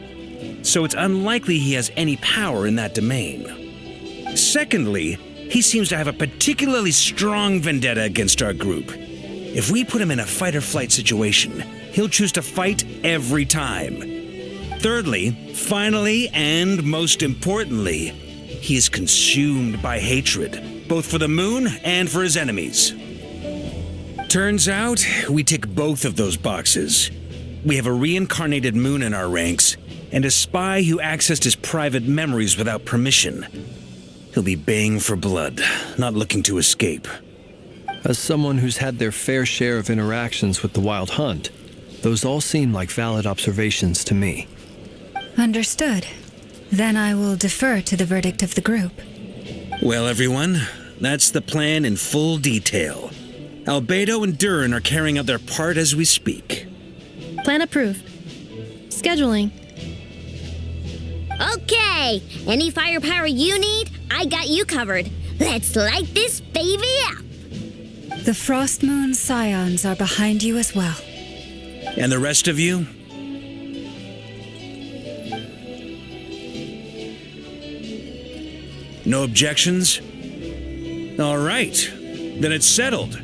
So it's unlikely he has any power in that domain. Secondly, he seems to have a particularly strong vendetta against our group. If we put him in a fight-or-flight situation, he'll choose to fight every time. Thirdly, finally, and most importantly, he is consumed by hatred, both for the moon and for his enemies. Turns out, we tick both of those boxes. We have a reincarnated moon in our ranks, and a spy who accessed his private memories without permission. He'll be baying for blood, not looking to escape. As someone who's had their fair share of interactions with the Wild Hunt, those all seem like valid observations to me. Understood. Then I will defer to the verdict of the group. Well, everyone, that's the plan in full detail. Albedo and Durin are carrying out their part as we speak. Plan approved. Scheduling. Okay, any firepower you need, I got you covered. Let's light this baby up. The Frost Moon Scions are behind you as well. And the rest of you? No objections? All right, then it's settled.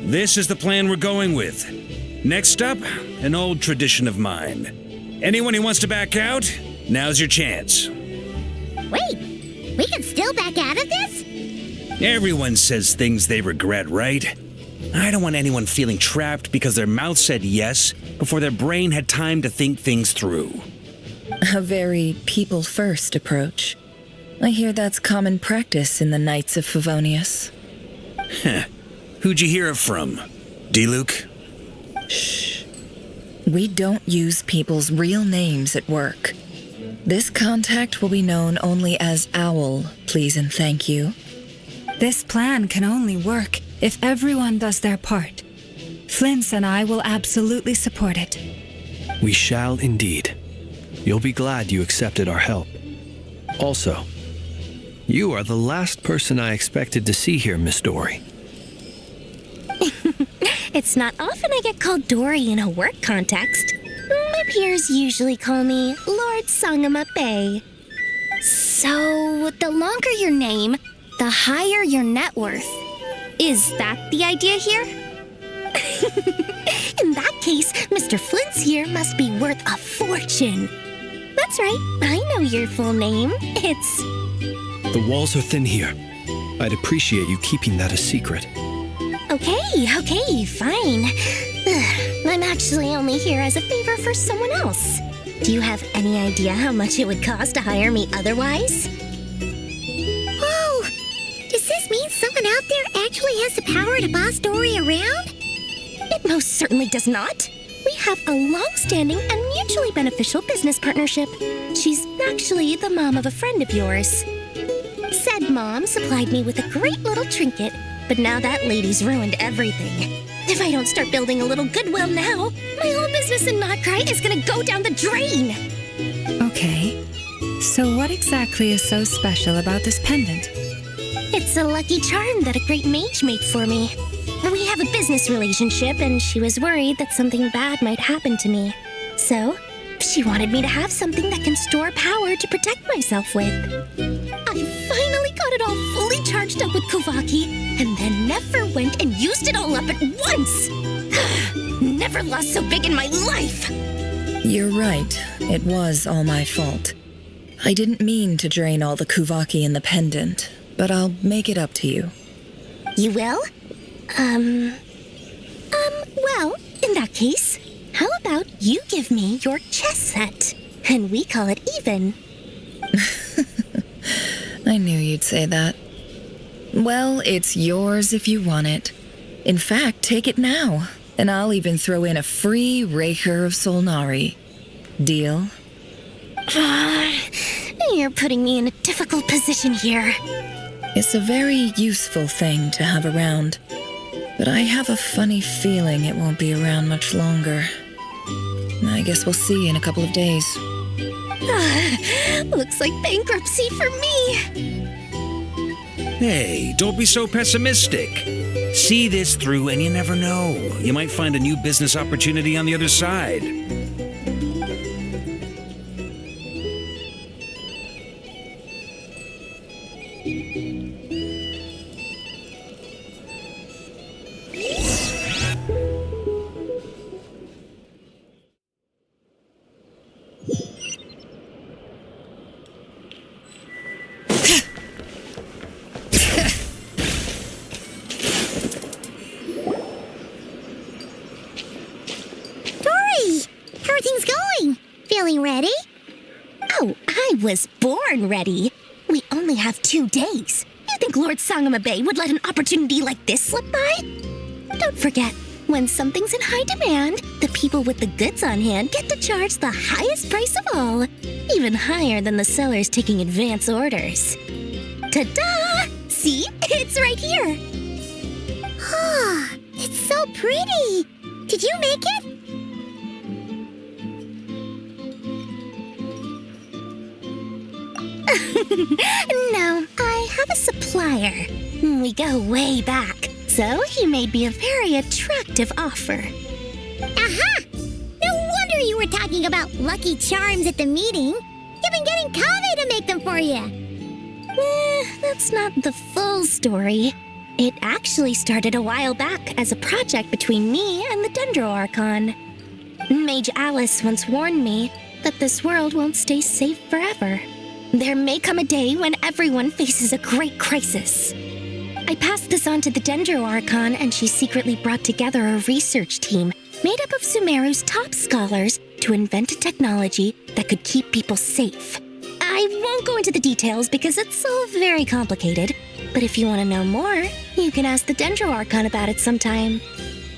This is the plan we're going with. Next up, an old tradition of mine. Anyone who wants to back out, now's your chance. Wait, we can still back out of this? Everyone says things they regret, right? I don't want anyone feeling trapped because their mouth said yes before their brain had time to think things through. A very people-first approach. I hear that's common practice in the Knights of Favonius. Heh. Who'd you hear it from? D-Luke? Shh. We don't use people's real names at work. This contact will be known only as Owl, please and thank you. This plan can only work if everyone does their part. Flint's and I will absolutely support it. We shall indeed. You'll be glad you accepted our help. Also, you are the last person I expected to see here, Miss Dory. It's not often I get called Dory in a work context. My peers usually call me Lord Sangamape. So, the longer your name, the higher your net worth. Is that the idea here? In that case, Mr. Flint's here must be worth a fortune. That's right, I know your full name. It's... The walls are thin here. I'd appreciate you keeping that a secret. Okay, fine. I'm actually only here as a favor for someone else. Do you have any idea how much it would cost to hire me otherwise? Whoa! Does this mean someone out there actually has the power to boss Dory around? It most certainly does not. We have a long-standing and mutually beneficial business partnership. She's actually the mom of a friend of yours. Said mom supplied me with a great little trinket, but now that lady's ruined everything. If I don't start building a little goodwill now, my whole business in Krai is gonna go down the drain. Okay, so what exactly is so special about this pendant? It's a lucky charm that a great mage made for me. We have a business relationship, and she was worried that something bad might happen to me. So, she wanted me to have something that can store power to protect myself with. I finally got it all fully charged up with Kuvaki, and then never went and used it all up at once! Never lost so big in my life! You're right. It was all my fault. I didn't mean to drain all the Kuvaki in the pendant, but I'll make it up to you. You will? Well, in that case, how about you give me your chess set, and we call it even? I knew you'd say that. Well, it's yours if you want it. In fact, take it now, and I'll even throw in a free Raker of Solnari. Deal? You're putting me in a difficult position here. It's a very useful thing to have around, but I have a funny feeling it won't be around much longer. I guess we'll see in a couple of days. Looks like bankruptcy for me. Hey, don't be so pessimistic. See this through and you never know. You might find a new business opportunity on the other side. Ready? Oh, I was born ready. We only have 2 days. You think Lord Sangamabe would let an opportunity like this slip by? Don't forget, when something's in high demand, the people with the goods on hand get to charge the highest price of all, even higher than the sellers taking advance orders. Ta-da! See? It's right here. Ah, it's so pretty. Did you make it? No, I have a supplier. We go way back, so he made me a very attractive offer. Aha! No wonder you were talking about lucky charms at the meeting. You've been getting Kave to make them for you. That's not the full story. It actually started a while back as a project between me and the Dendro Archon. Mage Alice once warned me that this world won't stay safe forever. There may come a day when everyone faces a great crisis. I passed this on to the Dendro Archon, and she secretly brought together a research team made up of Sumeru's top scholars to invent a technology that could keep people safe. I won't go into the details because it's all very complicated, but if you want to know more, you can ask the Dendro Archon about it sometime.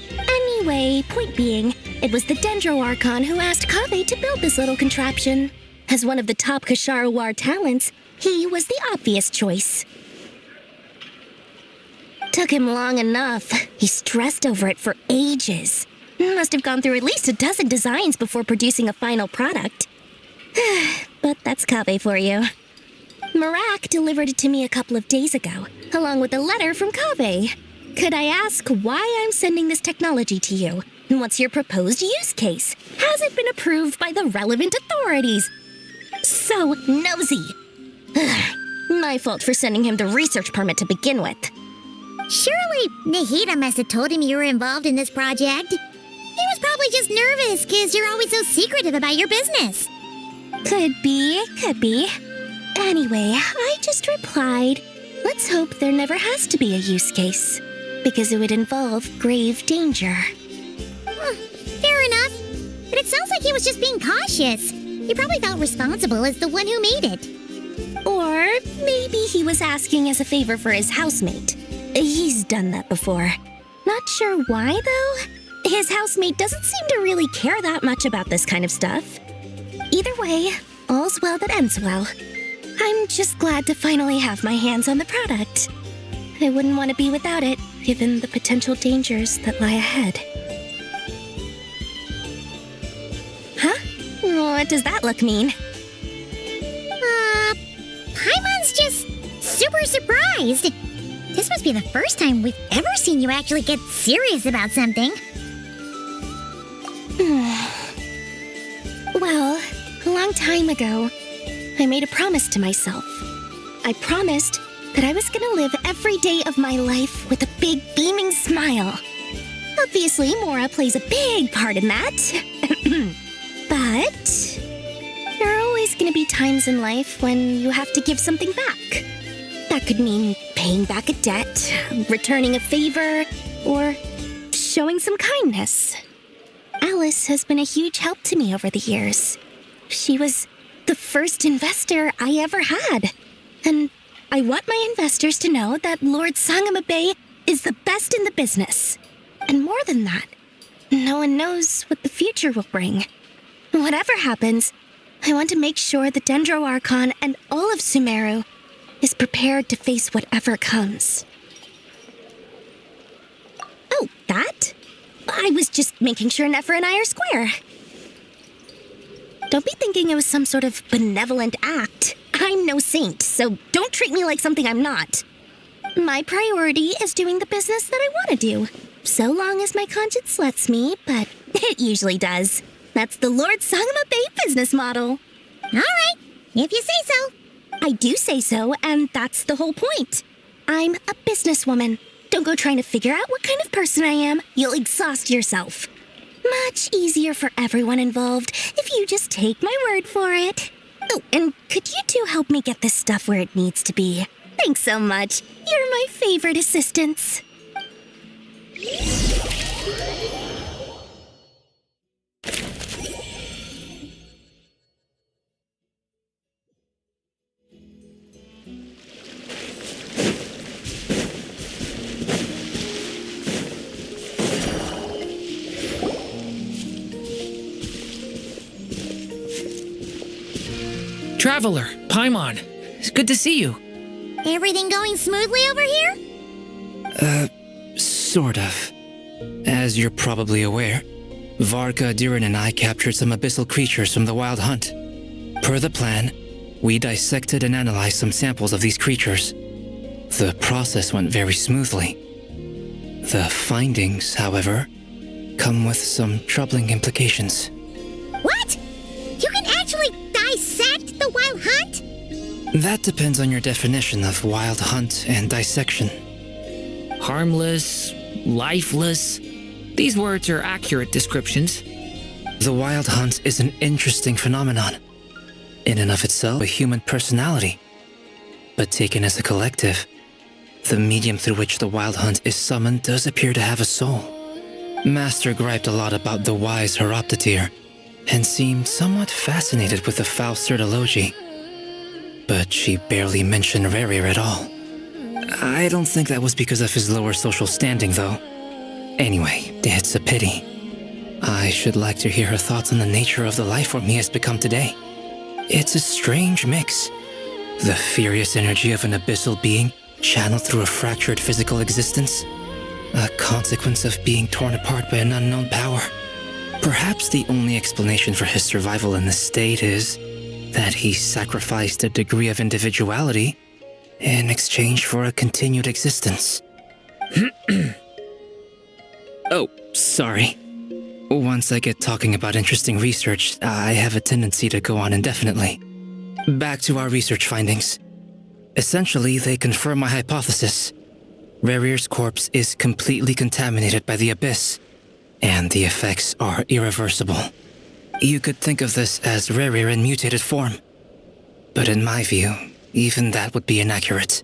Anyway, point being, it was the Dendro Archon who asked Kave to build this little contraption. As one of the top Kasharawar talents, he was the obvious choice. Took him long enough. He stressed over it for ages. Must have gone through at least a dozen designs before producing a final product. But that's Kave for you. Marak delivered it to me a couple of days ago, along with a letter from Kave. Could I ask why I'm sending this technology to you? And what's your proposed use case? Has it been approved by the relevant authorities? So nosy. My fault for sending him the research permit to begin with. Surely Nahida must have told him you were involved in this project. He was probably just nervous because you're always so secretive about your business. Could be. Anyway, I just replied, let's hope there never has to be a use case, because it would involve grave danger. Fair enough. But it sounds like he was just being cautious. He probably felt responsible as the one who made it. Or maybe he was asking as a favor for his housemate. He's done that before. Not sure why, though. His housemate doesn't seem to really care that much about this kind of stuff. Either way, all's well that ends well. I'm just glad to finally have my hands on the product. I wouldn't want to be without it, given the potential dangers that lie ahead. Huh? What does that look mean? Paimon's just super surprised. This must be the first time we've ever seen you actually get serious about something. Well, a long time ago, I made a promise to myself. I promised that I was gonna live every day of my life with a big beaming smile. Obviously, Mora plays a big part in that. But there are always gonna be times in life when you have to give something back. That could mean paying back a debt, returning a favor, or showing some kindness. Alice has been a huge help to me over the years. She was the first investor I ever had. And I want my investors to know that Lord Sangamabe is the best in the business. And more than that, no one knows what the future will bring. Whatever happens, I want to make sure the Dendro Archon and all of Sumeru is prepared to face whatever comes. Oh, that? I was just making sure Nefer and I are square. Don't be thinking it was some sort of benevolent act. I'm no saint, so don't treat me like something I'm not. My priority is doing the business that I want to do, so long as my conscience lets me, but it usually does. That's the Lord Sangamabe business model. All right, if you say so. I do say so, and that's the whole point. I'm a businesswoman. Don't go trying to figure out what kind of person I am. You'll exhaust yourself. Much easier for everyone involved if you just take my word for it. Oh, and could you two help me get this stuff where it needs to be? Thanks so much. You're my favorite assistants. Traveler, Paimon, it's good to see you. Everything going smoothly over here? Sort of. As you're probably aware, Varka, Durin, and I captured some abyssal creatures from the Wild Hunt. Per the plan, we dissected and analyzed some samples of these creatures. The process went very smoothly. The findings, however, come with some troubling implications. What? You can actually dissect the Wild Hunt? That depends on your definition of Wild Hunt and dissection. Harmless, lifeless. These words are accurate descriptions. The Wild Hunt is an interesting phenomenon. In and of itself, a human personality. But taken as a collective, the medium through which the Wild Hunt is summoned does appear to have a soul. Master griped a lot about the wise Horoptatyr, and seemed somewhat fascinated with the foul Certology. But she barely mentioned Rerir at all. I don't think that was because of his lower social standing, though. Anyway, it's a pity. I should like to hear her thoughts on the nature of the lifeform he has become today. It's a strange mix. The furious energy of an abyssal being channeled through a fractured physical existence. A consequence of being torn apart by an unknown power. Perhaps the only explanation for his survival in this state is that he sacrificed a degree of individuality in exchange for a continued existence. Oh, sorry. Once I get talking about interesting research, I have a tendency to go on indefinitely. Back to our research findings. Essentially, they confirm my hypothesis. Rerir's corpse is completely contaminated by the Abyss, and the effects are irreversible. You could think of this as Rerir in mutated form. But in my view, even that would be inaccurate.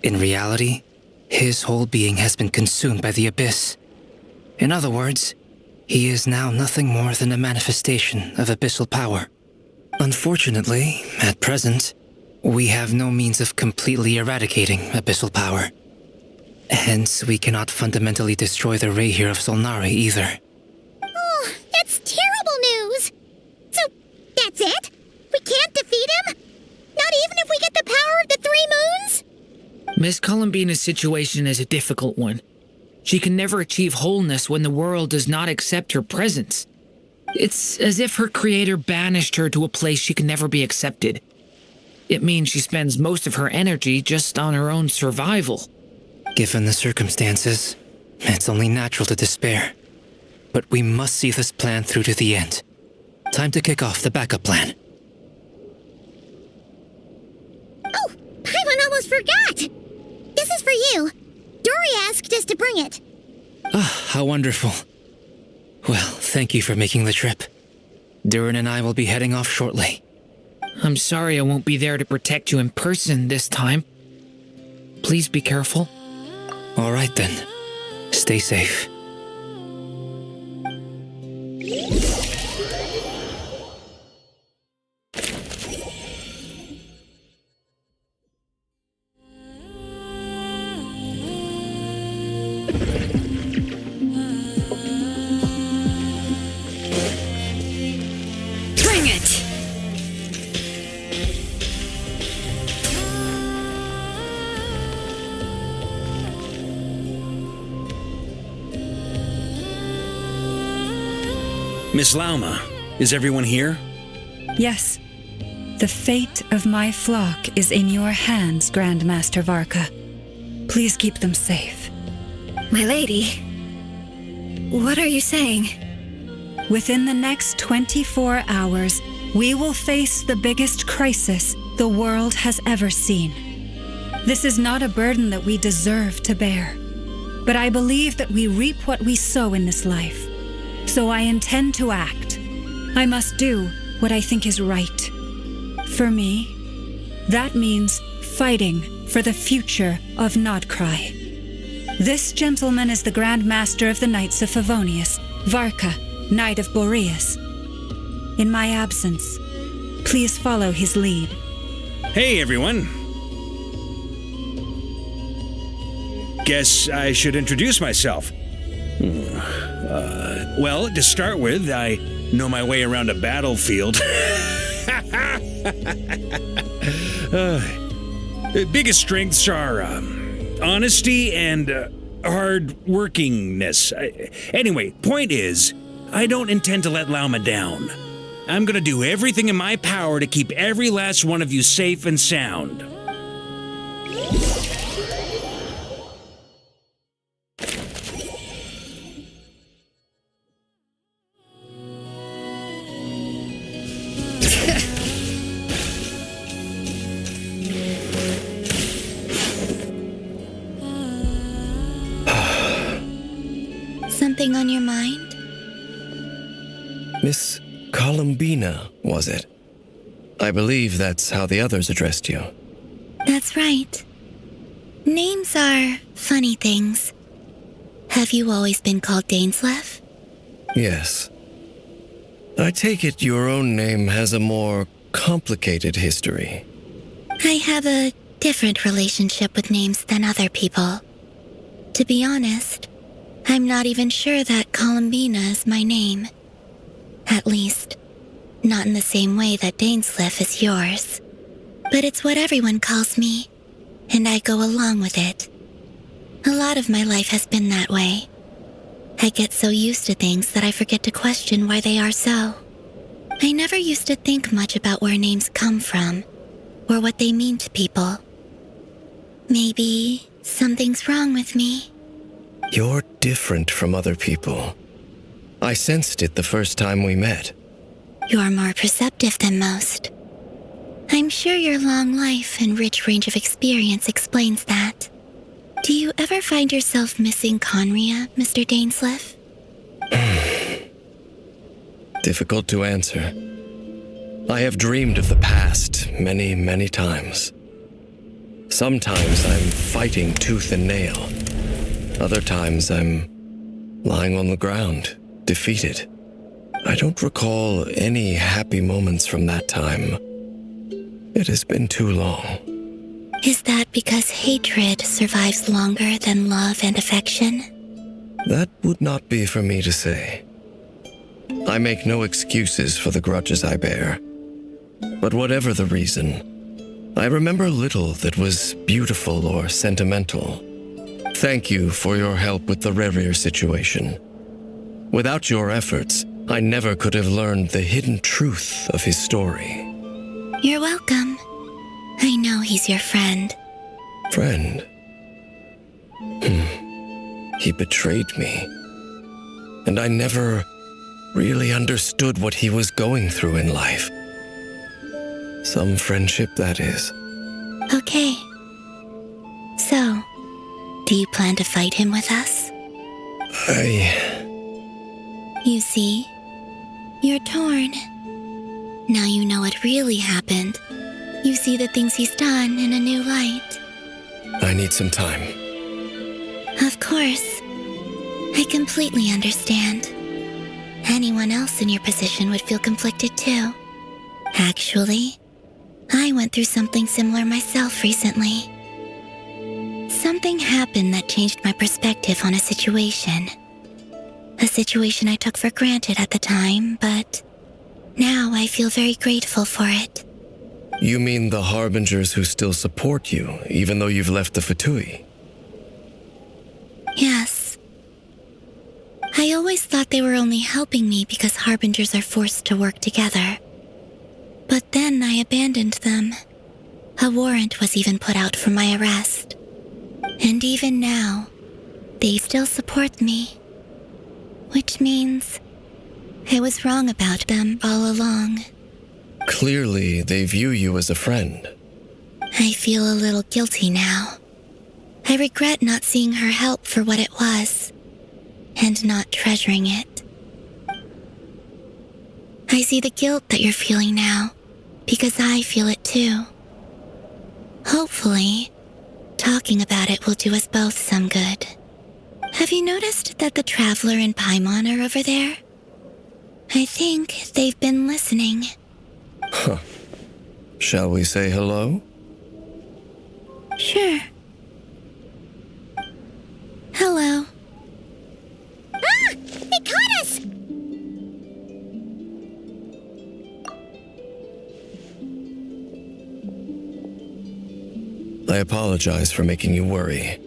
In reality, his whole being has been consumed by the Abyss. In other words, he is now nothing more than a manifestation of abyssal power. Unfortunately, at present, we have no means of completely eradicating abyssal power. Hence, we cannot fundamentally destroy the Rayhir of Solnari either. Oh, that's terrible news! So, that's it? We can't defeat him? Not even if we get the power of the Three Moons? Miss Columbina's situation is a difficult one. She can never achieve wholeness when the world does not accept her presence. It's as if her creator banished her to a place she can never be accepted. It means she spends most of her energy just on her own survival. Given the circumstances, it's only natural to despair. But we must see this plan through to the end. Time to kick off the backup plan. Oh, Paimon almost forgot! This is for you. Dory asked us to bring it. Ah, how wonderful. Well, thank you for making the trip. Durin and I will be heading off shortly. I'm sorry I won't be there to protect you in person this time. Please be careful. All right then. Stay safe. Bring it! Miss Lauma, is everyone here? Yes. The fate of my flock is in your hands, Grandmaster Varka. Please keep them safe. My lady, what are you saying? Within the next 24 hours, we will face the biggest crisis the world has ever seen. This is not a burden that we deserve to bear, but I believe that we reap what we sow in this life. So I intend to act. I must do what I think is right. For me, that means fighting for the future of Krai. This gentleman is the Grand Master of the Knights of Favonius, Varka, Knight of Boreas. In my absence, please follow his lead. Hey, everyone. Guess I should introduce myself. Well, to start with, I know my way around a battlefield. Biggest strengths are honesty and hard-workingness. Anyway, point is, I don't intend to let Lauma down. I'm gonna do everything in my power to keep every last one of you safe and sound. Something on your mind? Miss Columbina, was it? I believe that's how the others addressed you. That's right. Names are funny things. Have you always been called Dainsleif? Yes. I take it your own name has a more complicated history. I have a different relationship with names than other people. To be honest, I'm not even sure that Columbina is my name. At least, not in the same way that Dainsleif is yours. But it's what everyone calls me, and I go along with it. A lot of my life has been that way. I get so used to things that I forget to question why they are so. I never used to think much about where names come from, or what they mean to people. Maybe something's wrong with me. You're different from other people. I sensed it the first time we met. You're more perceptive than most. I'm sure your long life and rich range of experience explains that. Do you ever find yourself missing Conria, Mr. Dainsleif? Difficult to answer. I have dreamed of the past many, many times. Sometimes I'm fighting tooth and nail. Other times I'm lying on the ground, defeated. I don't recall any happy moments from that time. It has been too long. Is that because hatred survives longer than love and affection? That would not be for me to say. I make no excuses for the grudges I bear. But whatever the reason, I remember little that was beautiful or sentimental. Thank you for your help with the Rerir situation. Without your efforts, I never could have learned the hidden truth of his story. You're welcome. I know he's your friend. Friend? He betrayed me. And I never really understood what he was going through in life. Some friendship, that is. Okay. So, do you plan to fight him with us? You see, you're torn. Now you know what really happened. You see the things he's done in a new light. I need some time. Of course. I completely understand. Anyone else in your position would feel conflicted too. Actually, I went through something similar myself recently. Something happened that changed my perspective on a situation. A situation I took for granted at the time, but now I feel very grateful for it. You mean the Harbingers who still support you, even though you've left the Fatui? Yes. I always thought they were only helping me because Harbingers are forced to work together. But then I abandoned them. A warrant was even put out for my arrest. And even now, they still support me. Which means I was wrong about them all along. Clearly, they view you as a friend. I feel a little guilty now. I regret not seeing her help for what it was, and not treasuring it. I see the guilt that you're feeling now, because I feel it too. Hopefully, talking about it will do us both some good. Have you noticed that the Traveler and Paimon are over there? I think they've been listening. Huh. Shall we say hello? Sure. Hello. Ah! They caught us! I apologize for making you worry.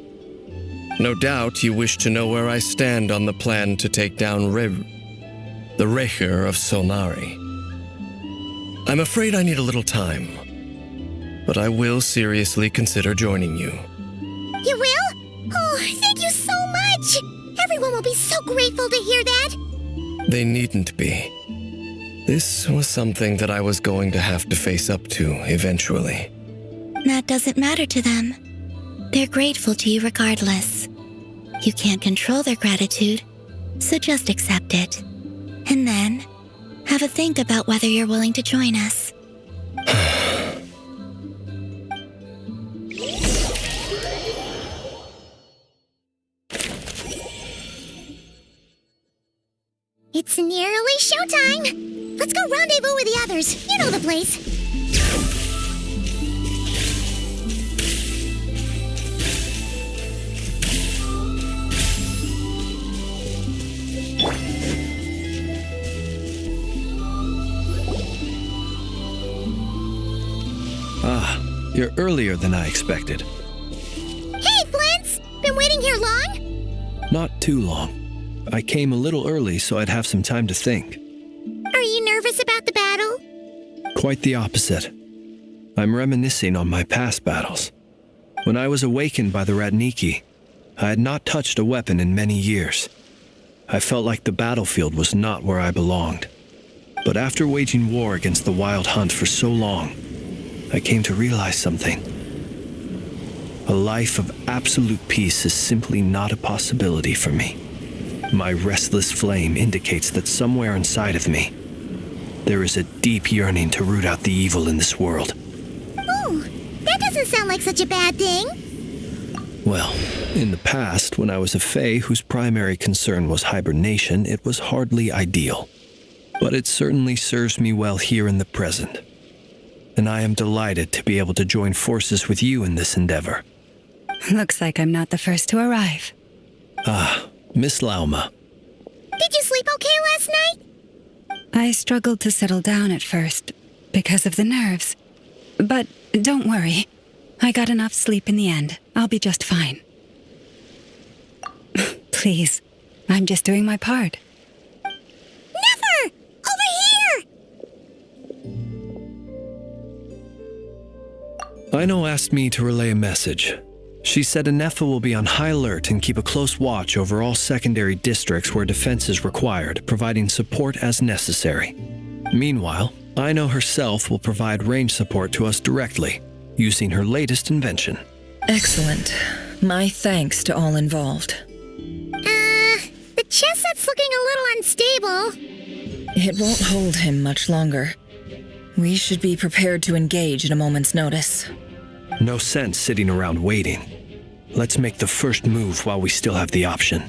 No doubt you wish to know where I stand on the plan to take down the Reihir of Solnari. I'm afraid I need a little time, but I will seriously consider joining you. You will? Oh, thank you so much! Everyone will be so grateful to hear that! They needn't be. This was something that I was going to have to face up to eventually. That doesn't matter to them. They're grateful to you regardless. You can't control their gratitude, so just accept it. And then, have a think about whether you're willing to join us. It's nearly showtime! Let's go rendezvous with the others. You know the place. Ah, you're earlier than I expected. Hey, Flint's! Been waiting here long? Not too long. I came a little early so I'd have some time to think. Are you nervous about the battle? Quite the opposite. I'm reminiscing on my past battles. When I was awakened by the Radniki, I had not touched a weapon in many years. I felt like the battlefield was not where I belonged. But after waging war against the Wild Hunt for so long, I came to realize something. A life of absolute peace is simply not a possibility for me. My restless flame indicates that somewhere inside of me, there is a deep yearning to root out the evil in this world. Ooh, that doesn't sound like such a bad thing. Well, in the past, when I was a fae whose primary concern was hibernation, it was hardly ideal. But it certainly serves me well here in the present. And I am delighted to be able to join forces with you in this endeavor. Looks like I'm not the first to arrive. Ah, Miss Lauma. Did you sleep okay last night? I struggled to settle down at first because of the nerves. But don't worry. I got enough sleep in the end. I'll be just fine. Please, I'm just doing my part. Never! Over here! Ino asked me to relay a message. She said Anefa will be on high alert and keep a close watch over all secondary districts where defense is required, providing support as necessary. Meanwhile, Ino herself will provide range support to us directly, using her latest invention. Excellent. My thanks to all involved. The chess set's looking a little unstable. It won't hold him much longer. We should be prepared to engage at a moment's notice. No sense sitting around waiting. Let's make the first move while we still have the option.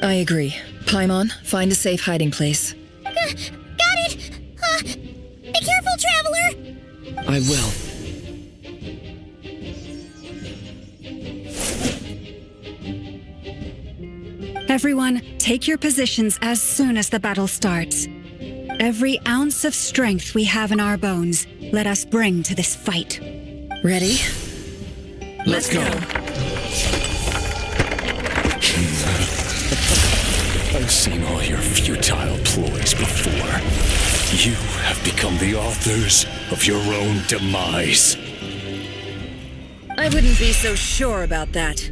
I agree. Paimon, find a safe hiding place. Got it! Be careful, traveler! I will. Everyone, take your positions as soon as the battle starts. Every ounce of strength we have in our bones, let us bring to this fight. Ready? Let's go. I've seen all your futile ploys before. You have become the authors of your own demise. I wouldn't be so sure about that.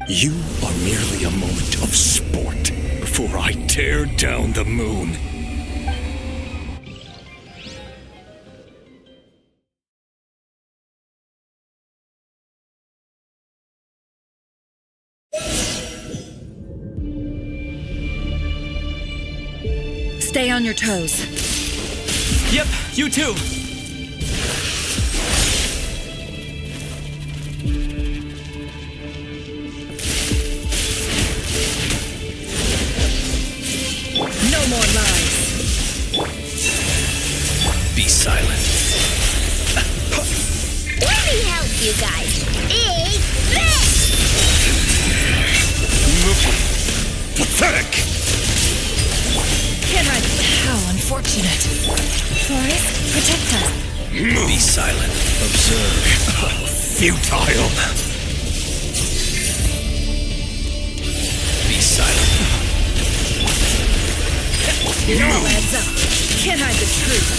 You are merely a moment of sport before I tear down the moon. Stay on your toes. Yep, you too. No more lies. Be silent. Let me help you guys. Big this! Pathetic! How unfortunate. Forest, protect us. Be silent. Observe. Futile! Be silent. It all adds up. Can't hide the truth.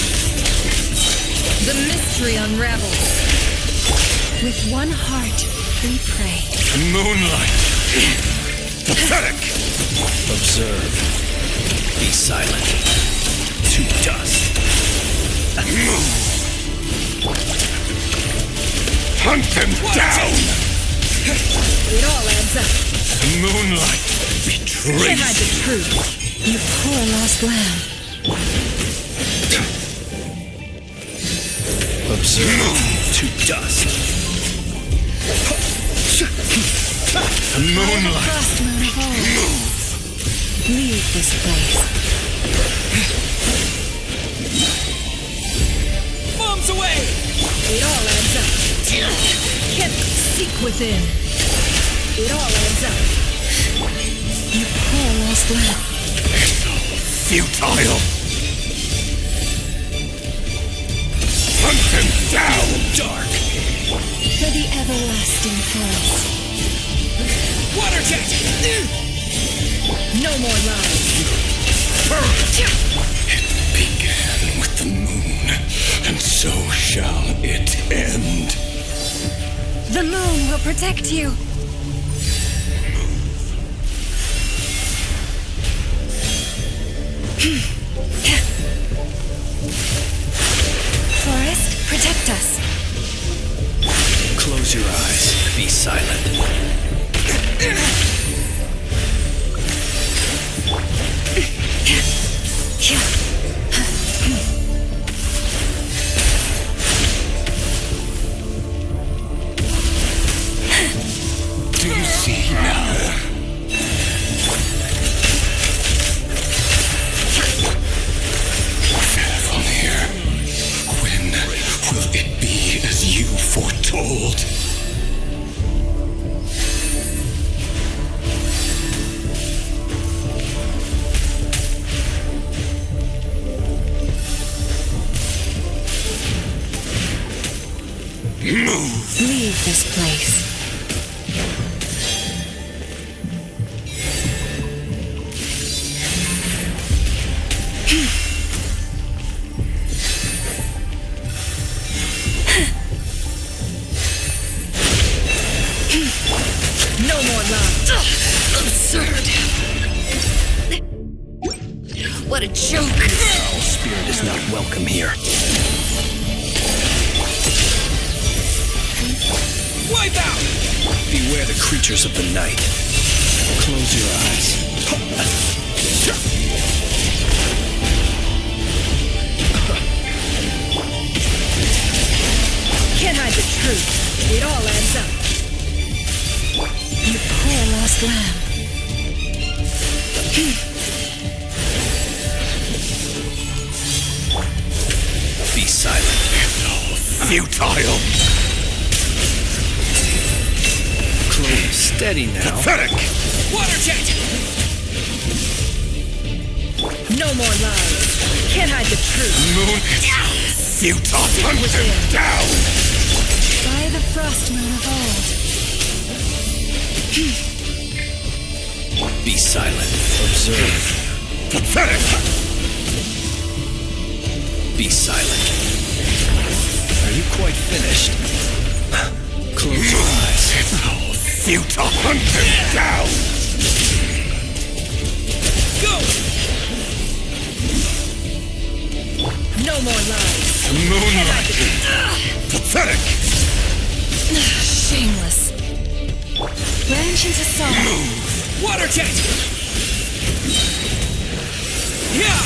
The mystery unravels. With one heart, we pray. Moonlight! Pathetic! Observe. Be silent. To dust. Hunt them down! It all adds up. Moonlight betrays. Can't hide the truth. You poor lost lamb. Observe. To dust. Moonlight. Lost moon of all. Leave this place. Bombs away! It all adds up. Can't seek within. It all adds up. You poor lost lamb. Futile! Hunt them down! Dark! For the everlasting forest. Water jet! No more lies. It began with the moon, and so shall it end. The moon will protect you. Forest, protect us. Close your eyes. Be silent. Do you see now? Vevanir, when will it be as you foretold? Move! Leave this place. No more love. Absurd. What a joke. Foul spirit is not welcome here. Wipe out! Beware the creatures of the night. Close your eyes. Can't hide the truth. It all adds up. You poor lost lamb. Be silent. Futile! Close. Steady now. Pathetic! Water jet! No more lies. Can't hide the truth. Moon! Futile! Hunt him down! By the frost moon of old. Be silent. Observe. Pathetic! Be silent. Are you quite finished? Close your eyes. Futile! Hunt him down! Go! No more lies. Moonlight! Pathetic! Shameless. Branch into song. Water jet! Yeah!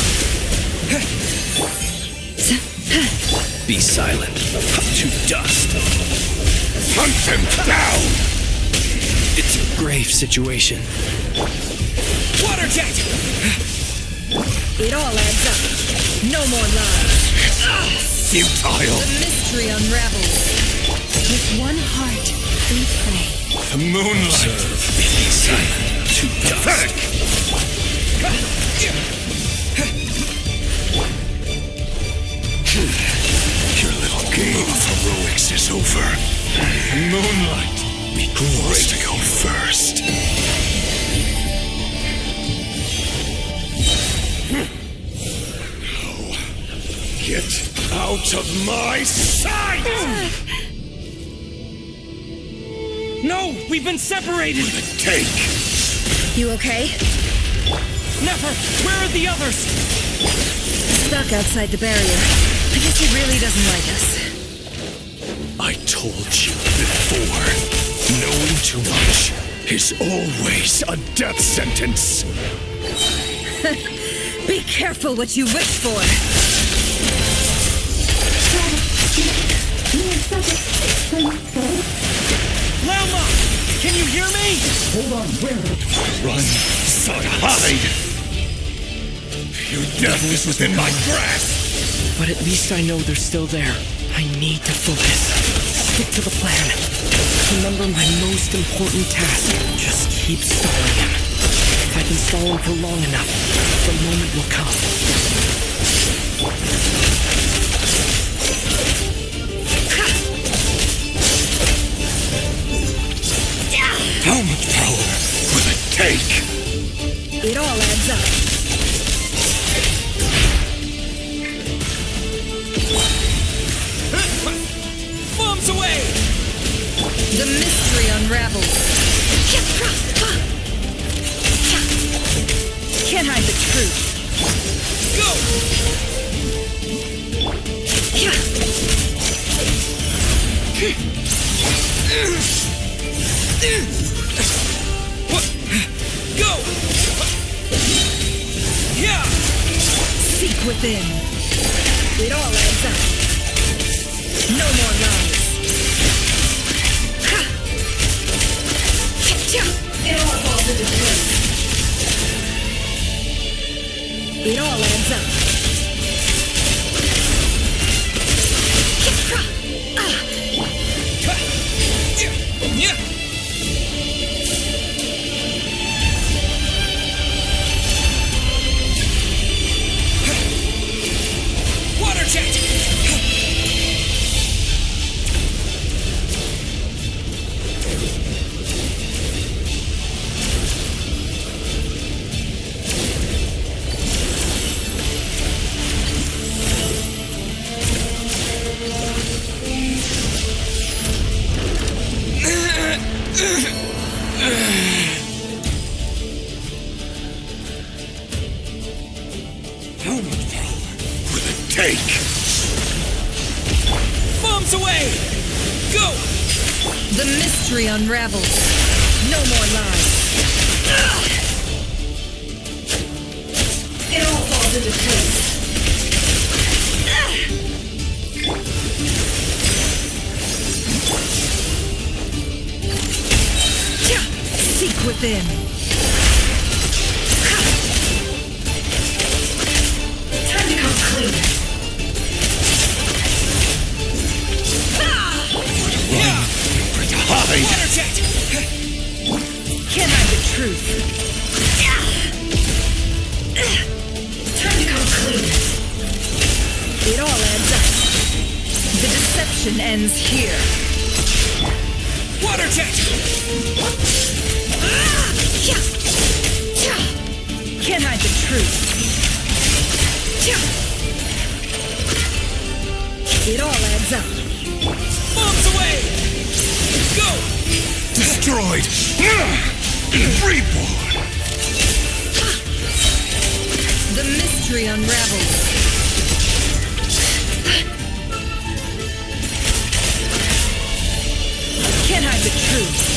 Be silent. To dust. Hunt him down! It's a grave situation. Water jet! It all adds up. No more lies. Futile! The mystery unravels. With one heart, we pray. The moonlight! Be silent. To dust. Pathetic! Your little game of heroics is over. Moonlight! Who wants to go first? No. Get out of my sight! No, we've been separated. Take. You okay? Never. Where are the others? Stuck outside the barrier. I guess he really doesn't like us. I told you before, knowing too much is always a death sentence. Be careful what you wish for. Lama! Can you hear me? Hold on, where? Run, son, hide! Your death is within my grasp! But at least I know they're still there. I need to focus. Stick to the plan. Remember my most important task. Just keep stalling him. If I can stall him for long enough, the moment will come. How much power will it take? It all adds up. Bombs away! The mystery unravels. Can't hide the truth. Go! Go! Yeah! Seek within. It all adds up. No more lies. Ha! It all falls into place. It all adds up. Yeah! Water jet! How much power will it take? Bombs away! Go! The mystery unravels. No more lies. It all falls into place. Seek within. Time to come clean. Yeah! Hide! Water jet! Can't hide the truth. Time to come clean. It all adds up. The deception ends here. Water jet! Can't hide the truth. It all adds up. Bombs away! Go! Destroyed! Reborn! The mystery unravels. Can't hide the truth.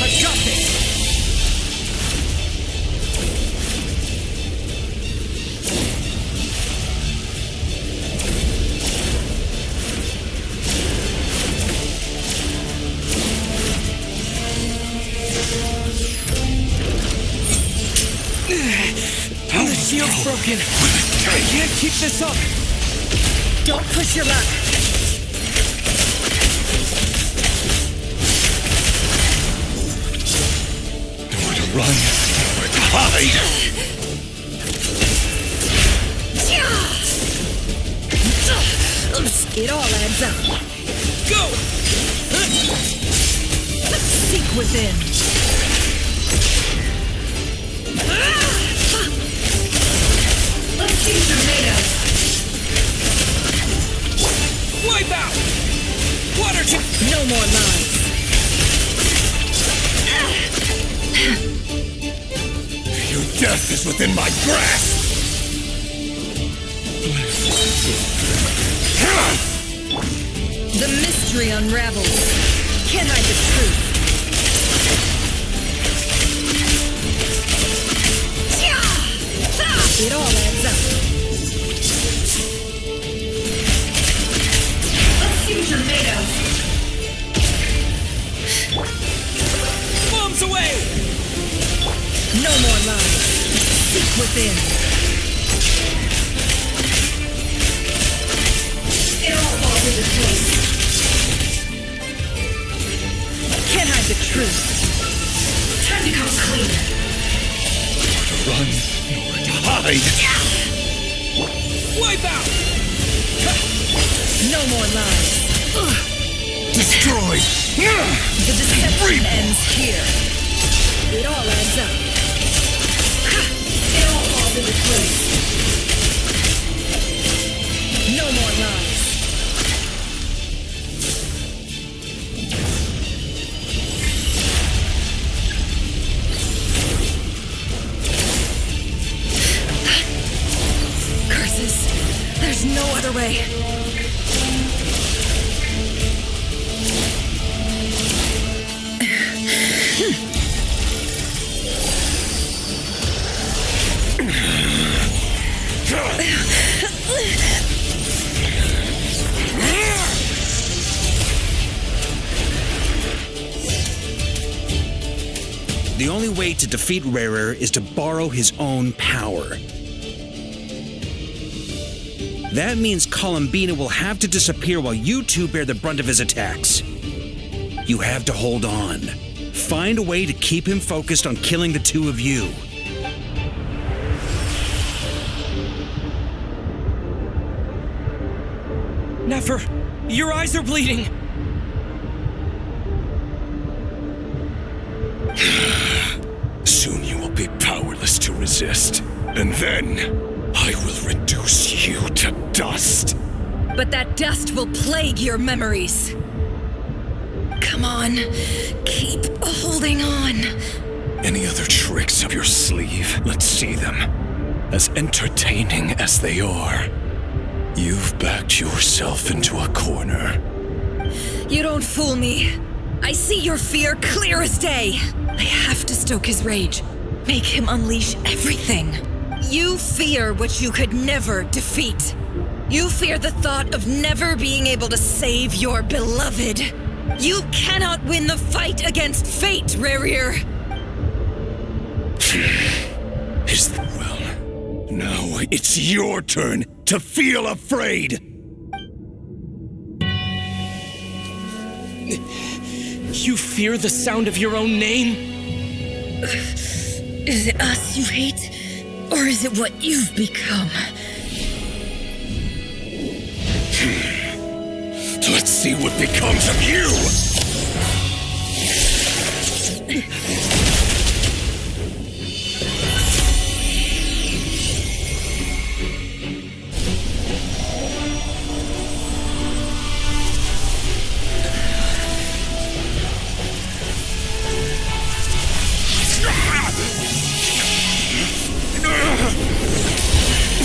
I've got this! The shield's broken. I can't keep this up. Don't push your luck. Nowhere to run, nowhere to hide! It all adds up. Go! Seek within. Let's see what you're made of. Wipe out! Water jet! No more lies. Your death is within my grasp! The mystery unravels. Can't hide the truth. It all adds up. Let's see what you're made of. Bombs away! No more lies. Seek within. It all falls into place. Can't hide the truth. Time to come clean. To run, nowhere to hide! Wipe out! No more lies. Destroyed! The deception ends here. It all adds up. It all falls into place. No more lies. The only way to defeat Rarer is to borrow his own power. That means Columbina will have to disappear while you two bear the brunt of his attacks. You have to hold on. Find a way to keep him focused on killing the two of you. Nefer, your eyes are bleeding. Soon you will be powerless to resist. And then, I will reduce you to dust. But that dust will plague your memories. Come on, keep holding on. Any other tricks up your sleeve? Let's see them. As entertaining as they are. You've backed yourself into a corner. You don't fool me. I see your fear clear as day. I have to stoke his rage. Make him unleash everything. You fear what you could never defeat. You fear the thought of never being able to save your beloved. You cannot win the fight against fate, Rarir. Well, now it's your turn to feel afraid. You fear the sound of your own name? Is it us you hate? Or is it what you've become? Let's see what becomes of you!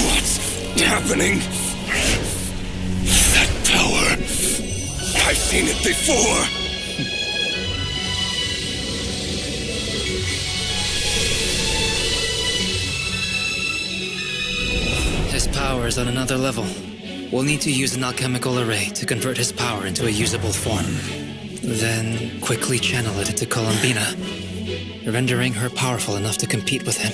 What's happening? That power. I've seen it before. His power is on another level. We'll need to use an alchemical array to convert his power into a usable form. Then quickly channel it into Columbina, rendering her powerful enough to compete with him.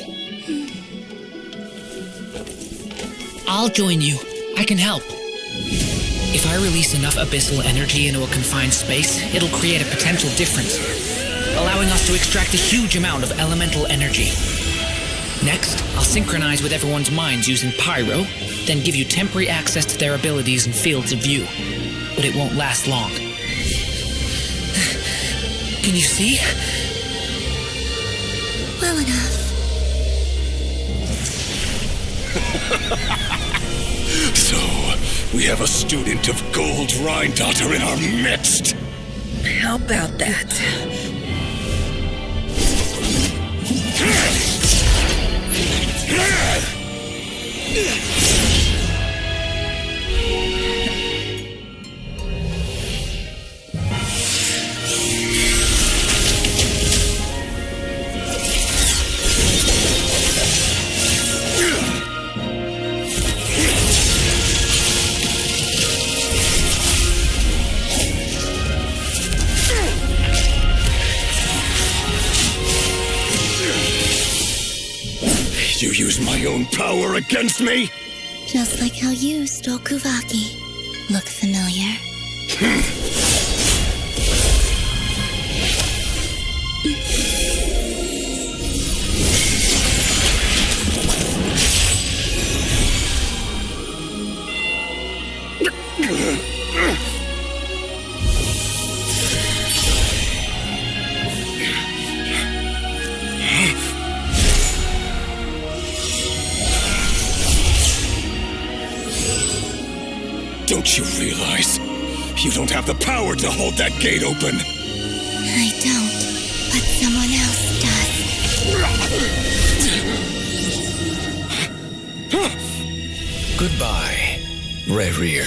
I'll join you. I can help. If I release enough abyssal energy into a confined space, it'll create a potential difference, allowing us to extract a huge amount of elemental energy. Next, I'll synchronize with everyone's minds using Pyro, then give you temporary access to their abilities and fields of view. But it won't last long. Can you see? Well enough. So, we have a student of Gold Rhindaughter in our midst. How about that? You use my own power against me? Just like how you stole Kuvaki. Look familiar? Don't you realize? You don't have the power to hold that gate open. I don't, but someone else does. Goodbye, Rarir.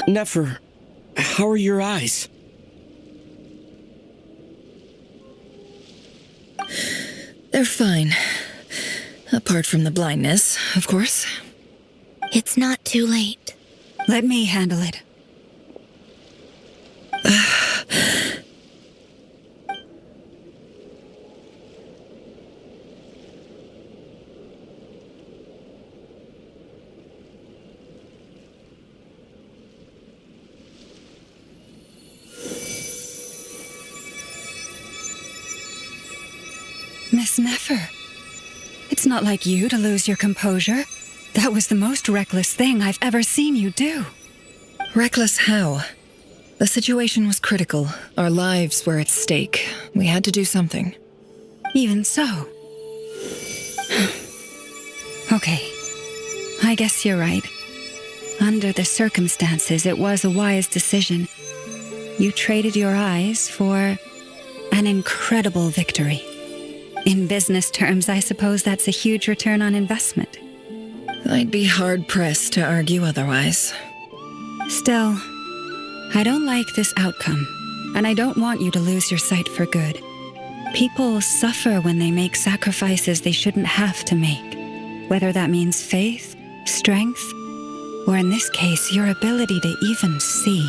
Nefer, how are your eyes? They're fine. Apart from the blindness, of course. It's not too late. Let me handle it. Miss Nefer, it's not like you to lose your composure. That was the most reckless thing I've ever seen you do. Reckless how? The situation was critical. Our lives were at stake. We had to do something. Even so. Okay. I guess you're right. Under the circumstances, it was a wise decision. You traded your eyes for an incredible victory. In business terms, I suppose that's a huge return on investment. I'd be hard-pressed to argue otherwise. Still, I don't like this outcome, and I don't want you to lose your sight for good. People suffer when they make sacrifices they shouldn't have to make, whether that means faith, strength, or in this case, your ability to even see.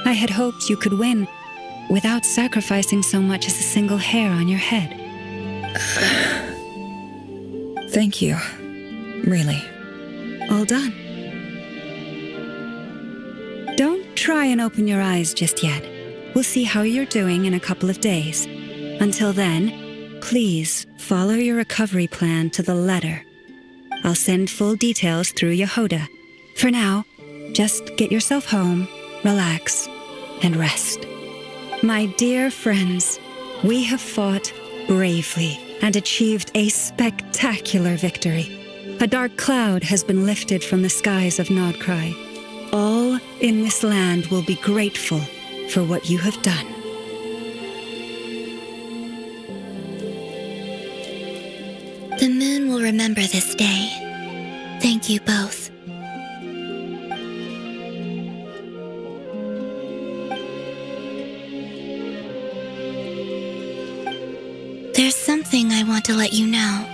I had hoped you could win without sacrificing so much as a single hair on your head. Thank you. Really. All done. Don't try and open your eyes just yet. We'll see how you're doing in a couple of days. Until then, please follow your recovery plan to the letter. I'll send full details through Yehoda. For now, just get yourself home, relax, and rest. My dear friends, we have fought bravely and achieved a spectacular victory. A dark cloud has been lifted from the skies of Krai. All in this land will be grateful for what you have done. The moon will remember this day. Thank you both. There's something I want to let you know.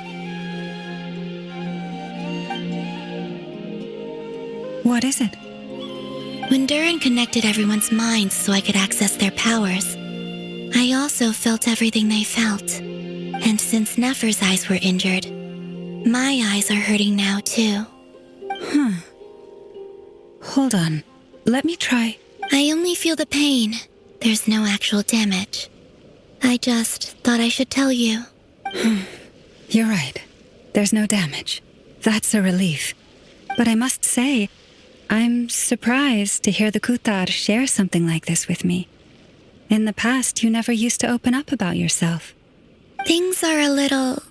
What is it? When Durin connected everyone's minds so I could access their powers, I also felt everything they felt. And since Nefer's eyes were injured, my eyes are hurting now too. Hold on. Let me try. I only feel the pain. There's no actual damage. I just thought I should tell you. You're right. There's no damage. That's a relief. But I must say, I'm surprised to hear the Kutar share something like this with me. In the past, you never used to open up about yourself. Things are a little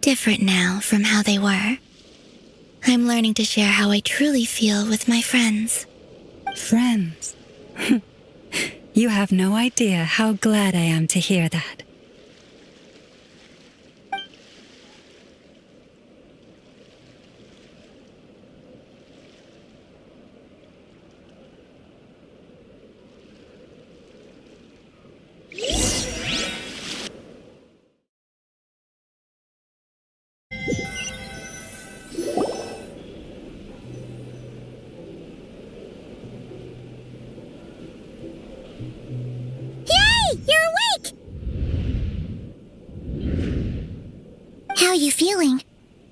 different now from how they were. I'm learning to share how I truly feel with my friends. Friends? You have no idea how glad I am to hear that. How are you feeling?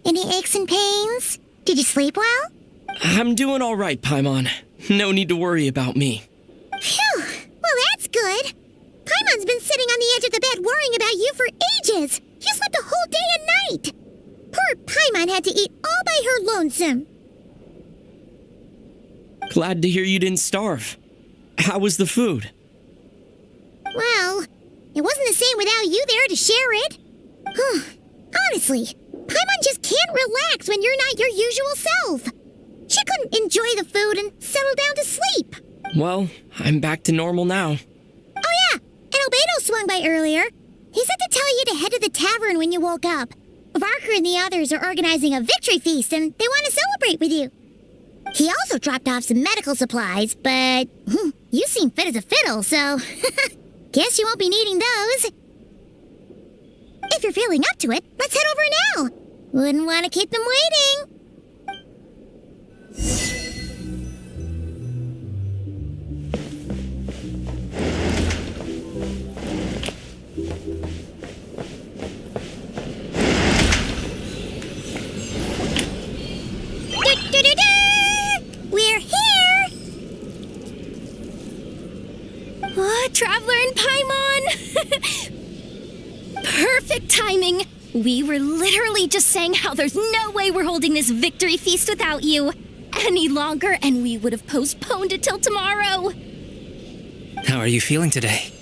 Any aches and pains? Did you sleep well? I'm doing all right, Paimon. No need to worry about me. Phew! Well, that's good. Paimon's been sitting on the edge of the bed worrying about you for ages. You slept a whole day and night. Poor Paimon had to eat all by her lonesome. Glad to hear you didn't starve. How was the food? Well, it wasn't the same without you there to share it. Honestly, Paimon just can't relax when you're not your usual self. She couldn't enjoy the food and settle down to sleep. Well, I'm back to normal now. Oh yeah, and Albedo swung by earlier. He said to tell you to head to the tavern when you woke up. Varker and the others are organizing a victory feast and they want to celebrate with you. He also dropped off some medical supplies, but you seem fit as a fiddle, so guess you won't be needing those. If you're feeling up to it, let's head over now. Wouldn't want to keep them waiting. We're here! Oh, Traveler and Paimon! Perfect timing! We were literally just saying how there's no way we're holding this victory feast without you any longer, and we would have postponed it till tomorrow. How are you feeling today?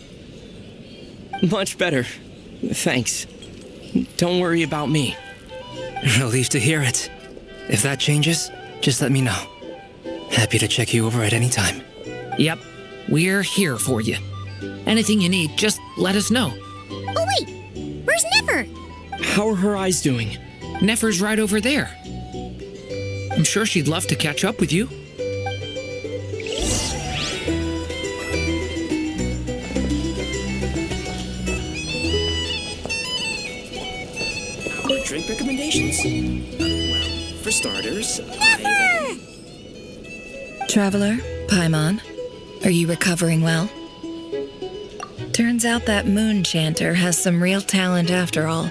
Much better. Thanks. Don't worry about me. Relieved to hear it. If that changes, just let me know. Happy to check you over at any time. Yep, we're here for you. Anything you need, just let us know. Oh wait, where's Nefer? How are her eyes doing? Nefer's right over there. I'm sure she'd love to catch up with you. Drink recommendations? Well, for starters, Traveler, Paimon, are you recovering well? Turns out that moon chanter has some real talent after all.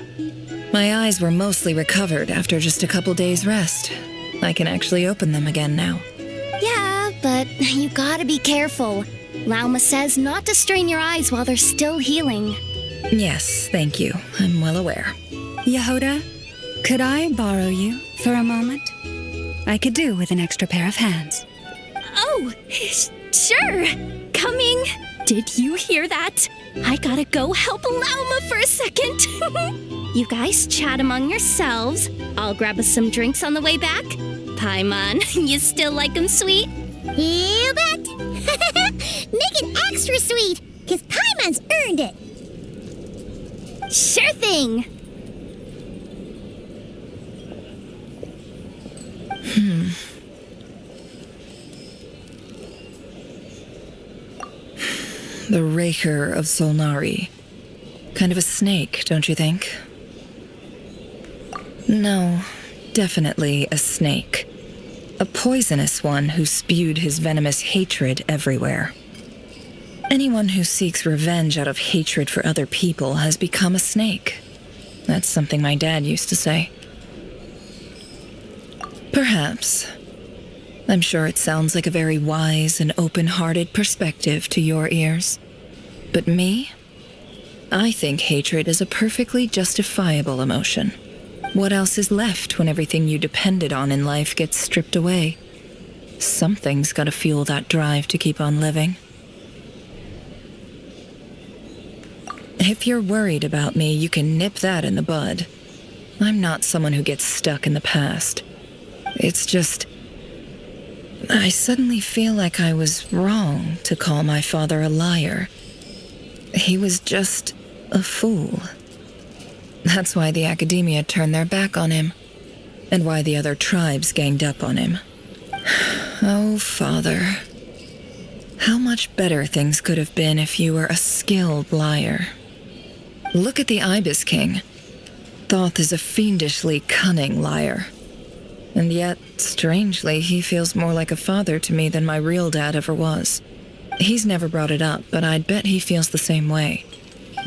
My eyes were mostly recovered after just a couple days' rest. I can actually open them again now. Yeah, but you gotta be careful. Lauma says not to strain your eyes while they're still healing. Yes, thank you. I'm well aware. Yehoda, could I borrow you for a moment? I could do with an extra pair of hands. Oh, sure. Coming. Did you hear that? I gotta go help Lauma for a second. You guys chat among yourselves. I'll grab us some drinks on the way back. Paimon, you still like them sweet? You bet. Make it extra sweet, because Paimon's earned it. Sure thing. The Raker of Solnari. Kind of a snake, don't you think? No, definitely a snake. A poisonous one who spewed his venomous hatred everywhere. Anyone who seeks revenge out of hatred for other people has become a snake. That's something my dad used to say. Perhaps. I'm sure it sounds like a very wise and open-hearted perspective to your ears. But me? I think hatred is a perfectly justifiable emotion. What else is left when everything you depended on in life gets stripped away? Something's gotta fuel that drive to keep on living. If you're worried about me, you can nip that in the bud. I'm not someone who gets stuck in the past. It's just... I suddenly feel like I was wrong to call my father a liar. He was just a fool. That's why the academia turned their back on him, and why the other tribes ganged up on him. Oh, Father. How much better things could have been if you were a skilled liar. Look at the Ibis King. Thoth is a fiendishly cunning liar. And yet, strangely, he feels more like a father to me than my real dad ever was. He's never brought it up, but I'd bet he feels the same way.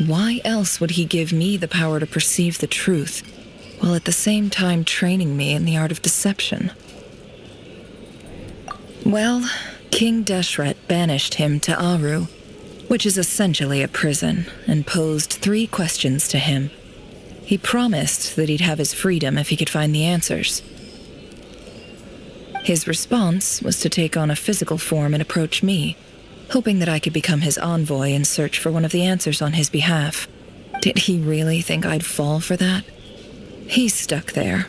Why else would he give me the power to perceive the truth, while at the same time training me in the art of deception? Well, King Deshret banished him to Aru, which is essentially a prison, and posed 3 questions to him. He promised that he'd have his freedom if he could find the answers. His response was to take on a physical form and approach me, hoping that I could become his envoy and search for one of the answers on his behalf. Did he really think I'd fall for that? He's stuck there.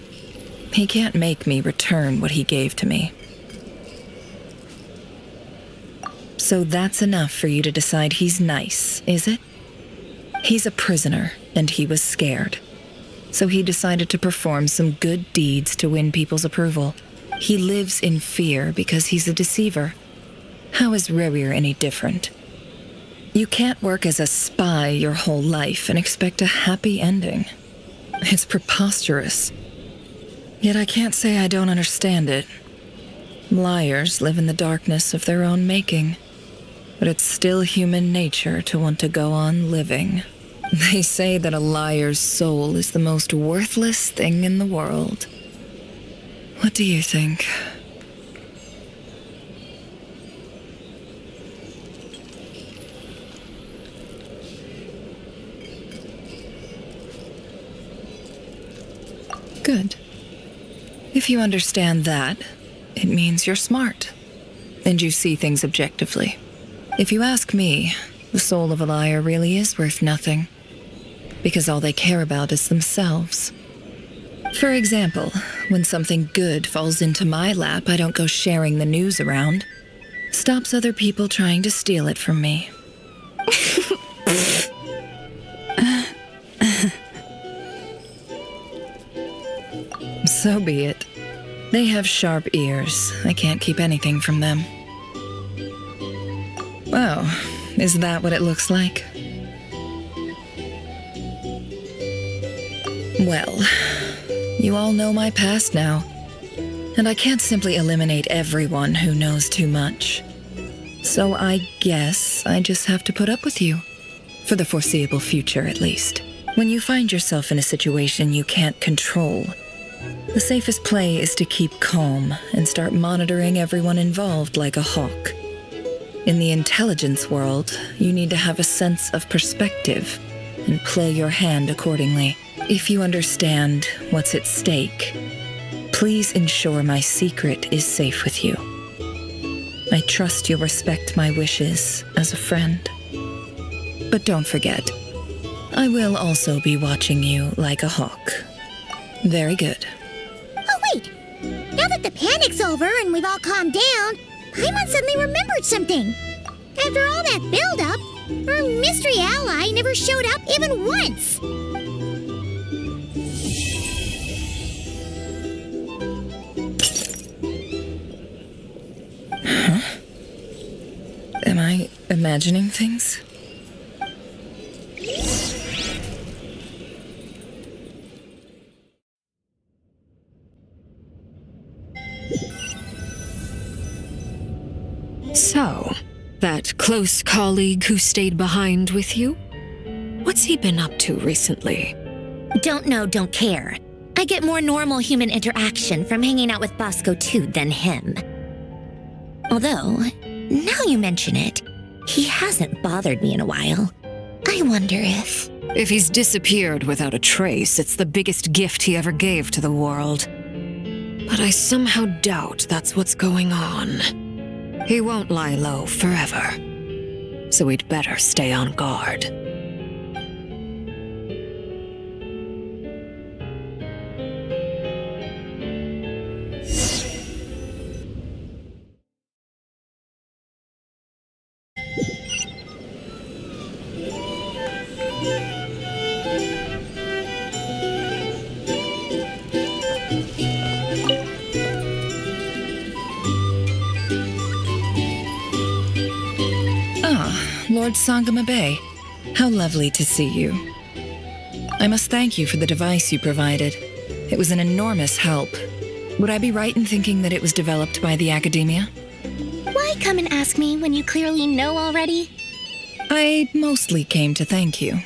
He can't make me return what he gave to me. So that's enough for you to decide he's nice, is it? He's a prisoner, and he was scared. So he decided to perform some good deeds to win people's approval. He lives in fear because he's a deceiver. How is Rerir any different? You can't work as a spy your whole life and expect a happy ending. It's preposterous. Yet I can't say I don't understand it. Liars live in the darkness of their own making, but it's still human nature to want to go on living. They say that a liar's soul is the most worthless thing in the world. What do you think? Good. If you understand that, it means you're smart, and you see things objectively. If you ask me, the soul of a liar really is worth nothing, because all they care about is themselves. For example, when something good falls into my lap, I don't go sharing the news around. Stops other people trying to steal it from me. So be it. They have sharp ears. I can't keep anything from them. Oh, is that what it looks like? Well, you all know my past now, and I can't simply eliminate everyone who knows too much. So I guess I just have to put up with you. For the foreseeable future, at least. When you find yourself in a situation you can't control, the safest play is to keep calm and start monitoring everyone involved like a hawk. In the intelligence world, you need to have a sense of perspective and play your hand accordingly. If you understand what's at stake, please ensure my secret is safe with you. I trust you'll respect my wishes as a friend. But don't forget, I will also be watching you like a hawk. Very good. Oh, wait! Now that the panic's over and we've all calmed down, Paimon suddenly remembered something. After all that build-up, our mystery ally never showed up even once. Huh? Am I imagining things? So, that close colleague who stayed behind with you? What's he been up to recently? Don't know, don't care. I get more normal human interaction from hanging out with Bosco too than him. Although, now you mention it, he hasn't bothered me in a while. I wonder if... If he's disappeared without a trace, it's the biggest gift he ever gave to the world. But I somehow doubt that's what's going on. He won't lie low forever, so we'd better stay on guard. Lord Sangama Bay, how lovely to see you. I must thank you for the device you provided. It was an enormous help. Would I be right in thinking that it was developed by the Academia? Why come and ask me when you clearly know already? I mostly came to thank you.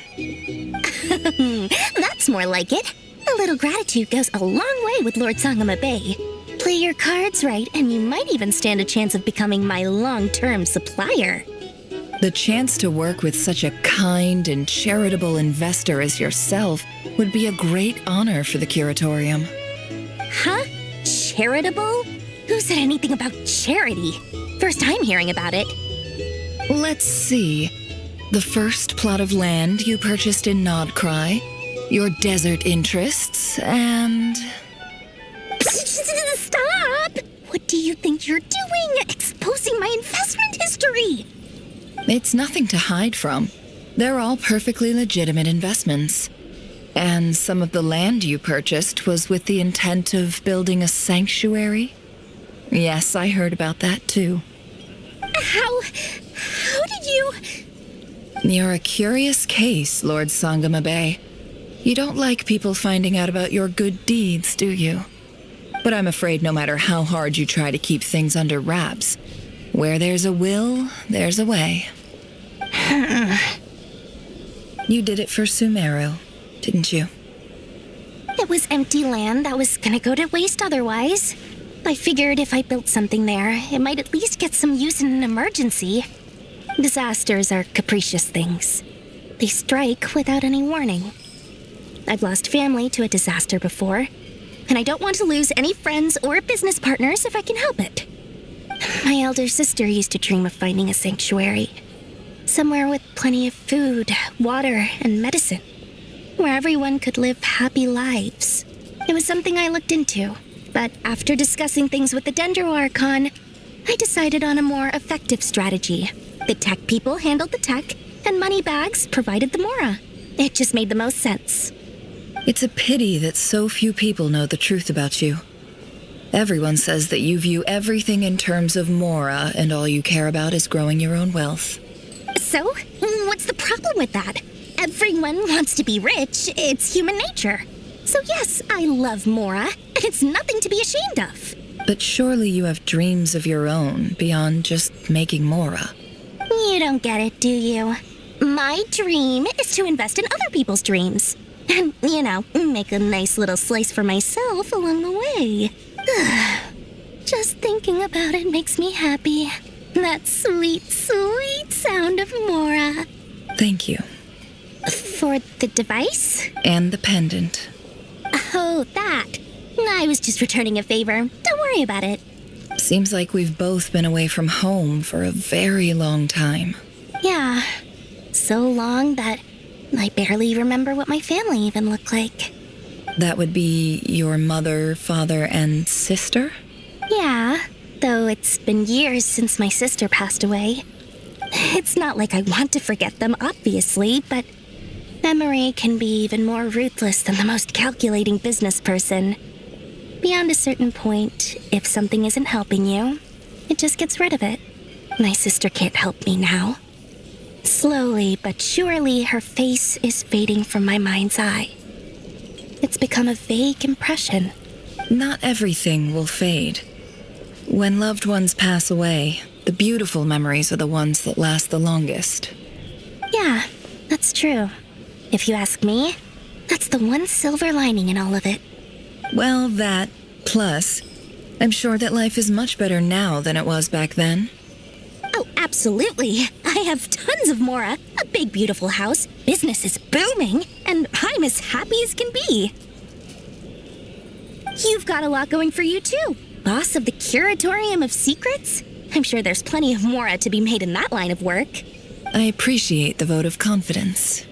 That's more like it. A little gratitude goes a long way with Lord Sangama Bay. Play your cards right, and you might even stand a chance of becoming my long-term supplier. The chance to work with such a kind and charitable investor as yourself would be a great honor for the Curatorium. Huh? Charitable? Who said anything about charity? First time hearing about it. Let's see. The first plot of land you purchased in Krai, your desert interests, and... Stop! What do you think you're doing? Exposing my investment history! It's nothing to hide from. They're all perfectly legitimate investments. And some of the land you purchased was with the intent of building a sanctuary? Yes, I heard about that too. How did you... You're a curious case, Lord Sangamabe. You don't like people finding out about your good deeds, do you? But I'm afraid no matter how hard you try to keep things under wraps, where there's a will, there's a way. You did it for Sumeru, didn't you? It was empty land that was gonna go to waste otherwise. I figured if I built something there, it might at least get some use in an emergency. Disasters are capricious things. They strike without any warning. I've lost family to a disaster before, and I don't want to lose any friends or business partners if I can help it. My elder sister used to dream of finding a sanctuary. Somewhere with plenty of food, water, and medicine. Where everyone could live happy lives. It was something I looked into, but after discussing things with the Dendro Archon, I decided on a more effective strategy. The tech people handled the tech, and Moneybags provided the Mora. It just made the most sense. It's a pity that so few people know the truth about you. Everyone says that you view everything in terms of Mora, and all you care about is growing your own wealth. So, what's the problem with that? Everyone wants to be rich. It's human nature. So yes, I love Mora, and it's nothing to be ashamed of. But surely you have dreams of your own beyond just making Mora. You don't get it, do you? My dream is to invest in other people's dreams. And, make a nice little slice for myself along the way. Just thinking about it makes me happy. That sweet, sweet sound of Mora. Thank you. For the device? And the pendant. Oh, that. I was just returning a favor. Don't worry about it. Seems like we've both been away from home for a very long time. Yeah. So long that I barely remember what my family even looked like. That would be your mother, father, and sister? Yeah, though it's been years since my sister passed away. It's not like I want to forget them, obviously, but memory can be even more ruthless than the most calculating business person. Beyond a certain point, if something isn't helping you, it just gets rid of it. My sister can't help me now. Slowly but surely, her face is fading from my mind's eye. It's become a vague impression. Not everything will fade. When loved ones pass away, the beautiful memories are the ones that last the longest. Yeah, that's true. If you ask me, that's the one silver lining in all of it. Well, that, plus, I'm sure that life is much better now than it was back then. Oh, absolutely. I have tons of Mora, a big beautiful house, business is booming, and I'm as happy as can be. You've got a lot going for you too. Boss of the Curatorium of Secrets? I'm sure there's plenty of Mora to be made in that line of work. I appreciate the vote of confidence.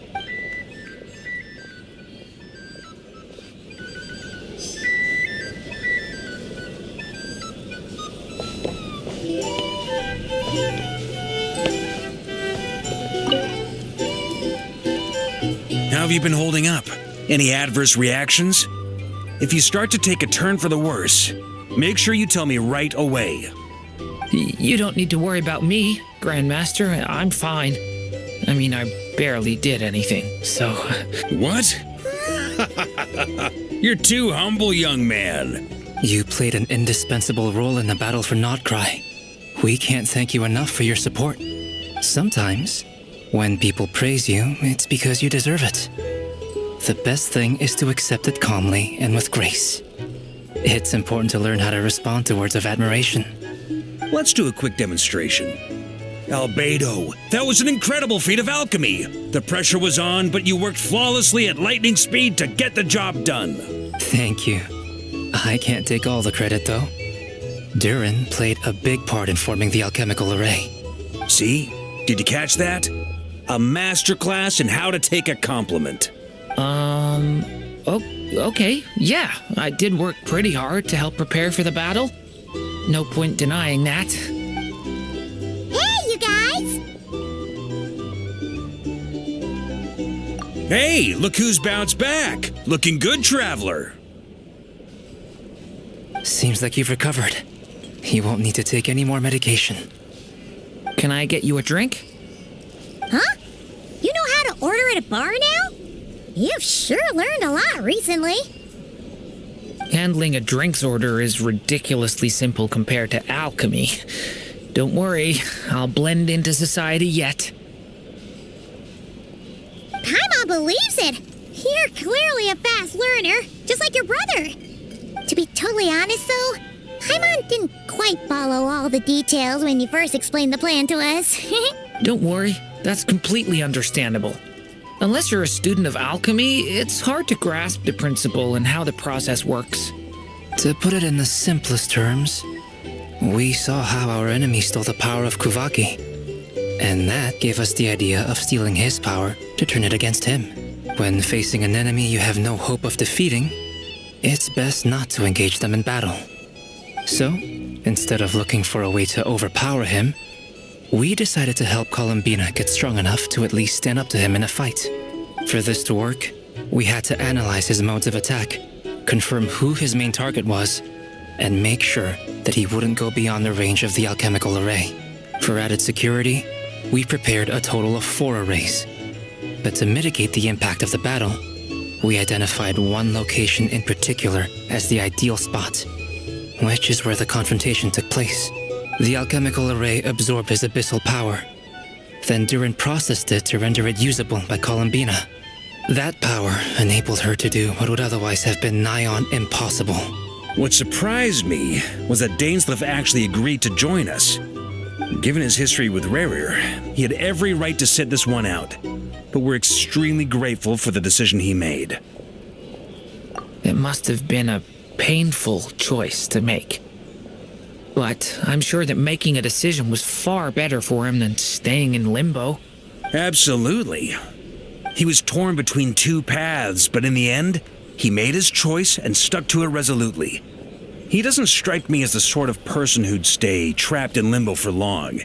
How have you been holding up? Any adverse reactions? If you start to take a turn for the worse, make sure you tell me right away. You don't need to worry about me, Grandmaster. I'm fine. I mean, I barely did anything, so... What? You're too humble, young man. You played an indispensable role in the battle for Krai. We can't thank you enough for your support. Sometimes, when people praise you, it's because you deserve it. The best thing is to accept it calmly and with grace. It's important to learn how to respond to words of admiration. Let's do a quick demonstration. Albedo, that was an incredible feat of alchemy. The pressure was on, but you worked flawlessly at lightning speed to get the job done. Thank you. I can't take all the credit, though. Durin played a big part in forming the alchemical array. See? Did you catch that? A masterclass in how to take a compliment. Okay. Yeah, I did work pretty hard to help prepare for the battle. No point denying that. Hey, you guys! Hey, look who's bounced back. Looking good, traveler. Seems like you've recovered. he won't need to take any more medication. Can I get you a drink? Huh? You know how to order at a bar now? You've sure learned a lot recently. Handling a drinks order is ridiculously simple compared to alchemy. Don't worry, I'll blend into society yet. Paimon believes it. You're clearly a fast learner, just like your brother. To be totally honest, though, Paimon didn't quite follow all the details when you first explained the plan to us. Don't worry, that's completely understandable. Unless you're a student of alchemy, it's hard to grasp the principle and how the process works. To put it in the simplest terms, we saw how our enemy stole the power of Kuvaki. And that gave us the idea of stealing his power to turn it against him. When facing an enemy you have no hope of defeating, it's best not to engage them in battle. So, instead of looking for a way to overpower him, we decided to help Columbina get strong enough to at least stand up to him in a fight. For this to work, we had to analyze his modes of attack, confirm who his main target was, and make sure that he wouldn't go beyond the range of the alchemical array. For added security, we prepared a total of 4 arrays. But to mitigate the impact of the battle, we identified one location in particular as the ideal spot, which is where the confrontation took place. The alchemical array absorbed his abyssal power. Then Durin processed it to render it usable by Columbina. That power enabled her to do what would otherwise have been nigh on impossible. What surprised me was that Dainsleif actually agreed to join us. Given his history with Rerir, he had every right to sit this one out. But we're extremely grateful for the decision he made. It must have been a painful choice to make. But I'm sure that making a decision was far better for him than staying in limbo. Absolutely. He was torn between 2 paths, but in the end, he made his choice and stuck to it resolutely. He doesn't strike me as the sort of person who'd stay trapped in limbo for long.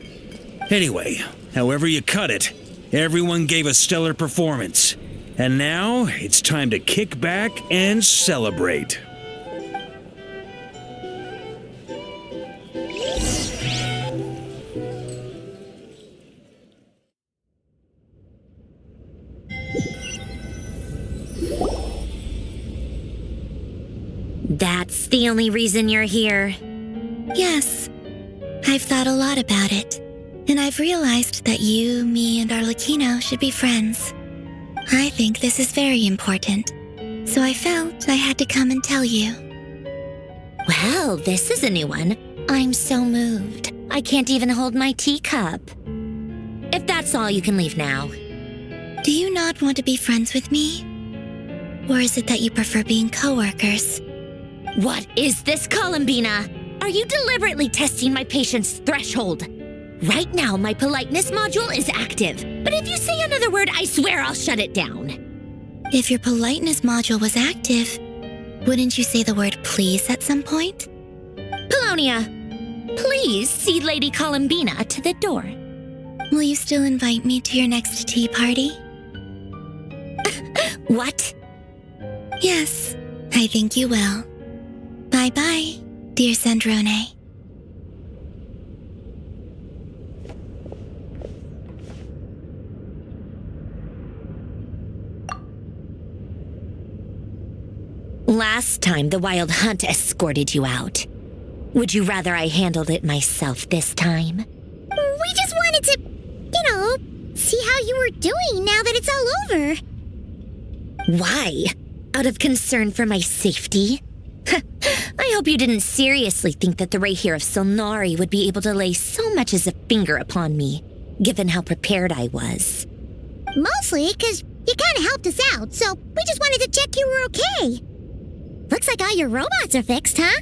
Anyway, however you cut it, everyone gave a stellar performance. And now, it's time to kick back and celebrate. That's the only reason you're here. Yes. I've thought a lot about it. And I've realized that you, me, and Arlecchino should be friends. I think this is very important. So I felt I had to come and tell you. Well, this is a new one. I'm so moved. I can't even hold my teacup. If that's all, you can leave now. Do you not want to be friends with me? Or is it that you prefer being co-workers? What is this, Columbina? Are you deliberately testing my patience threshold? Right now, my politeness module is active. But if you say another word, I swear I'll shut it down. If your politeness module was active, wouldn't you say the word please at some point? Polonia, please see Lady Columbina to the door. Will you still invite me to your next tea party? What? Yes, I think you will. Bye-bye, dear Sandrone. Last time the Wild Hunt escorted you out. Would you rather I handled it myself this time? We just wanted to, see how you were doing now that it's all over. Why? Out of concern for my safety? I hope you didn't seriously think that the Rayhir of Solnari would be able to lay so much as a finger upon me, given how prepared I was. Mostly because you kind of helped us out, so we just wanted to check you were okay. Looks like all your robots are fixed, huh?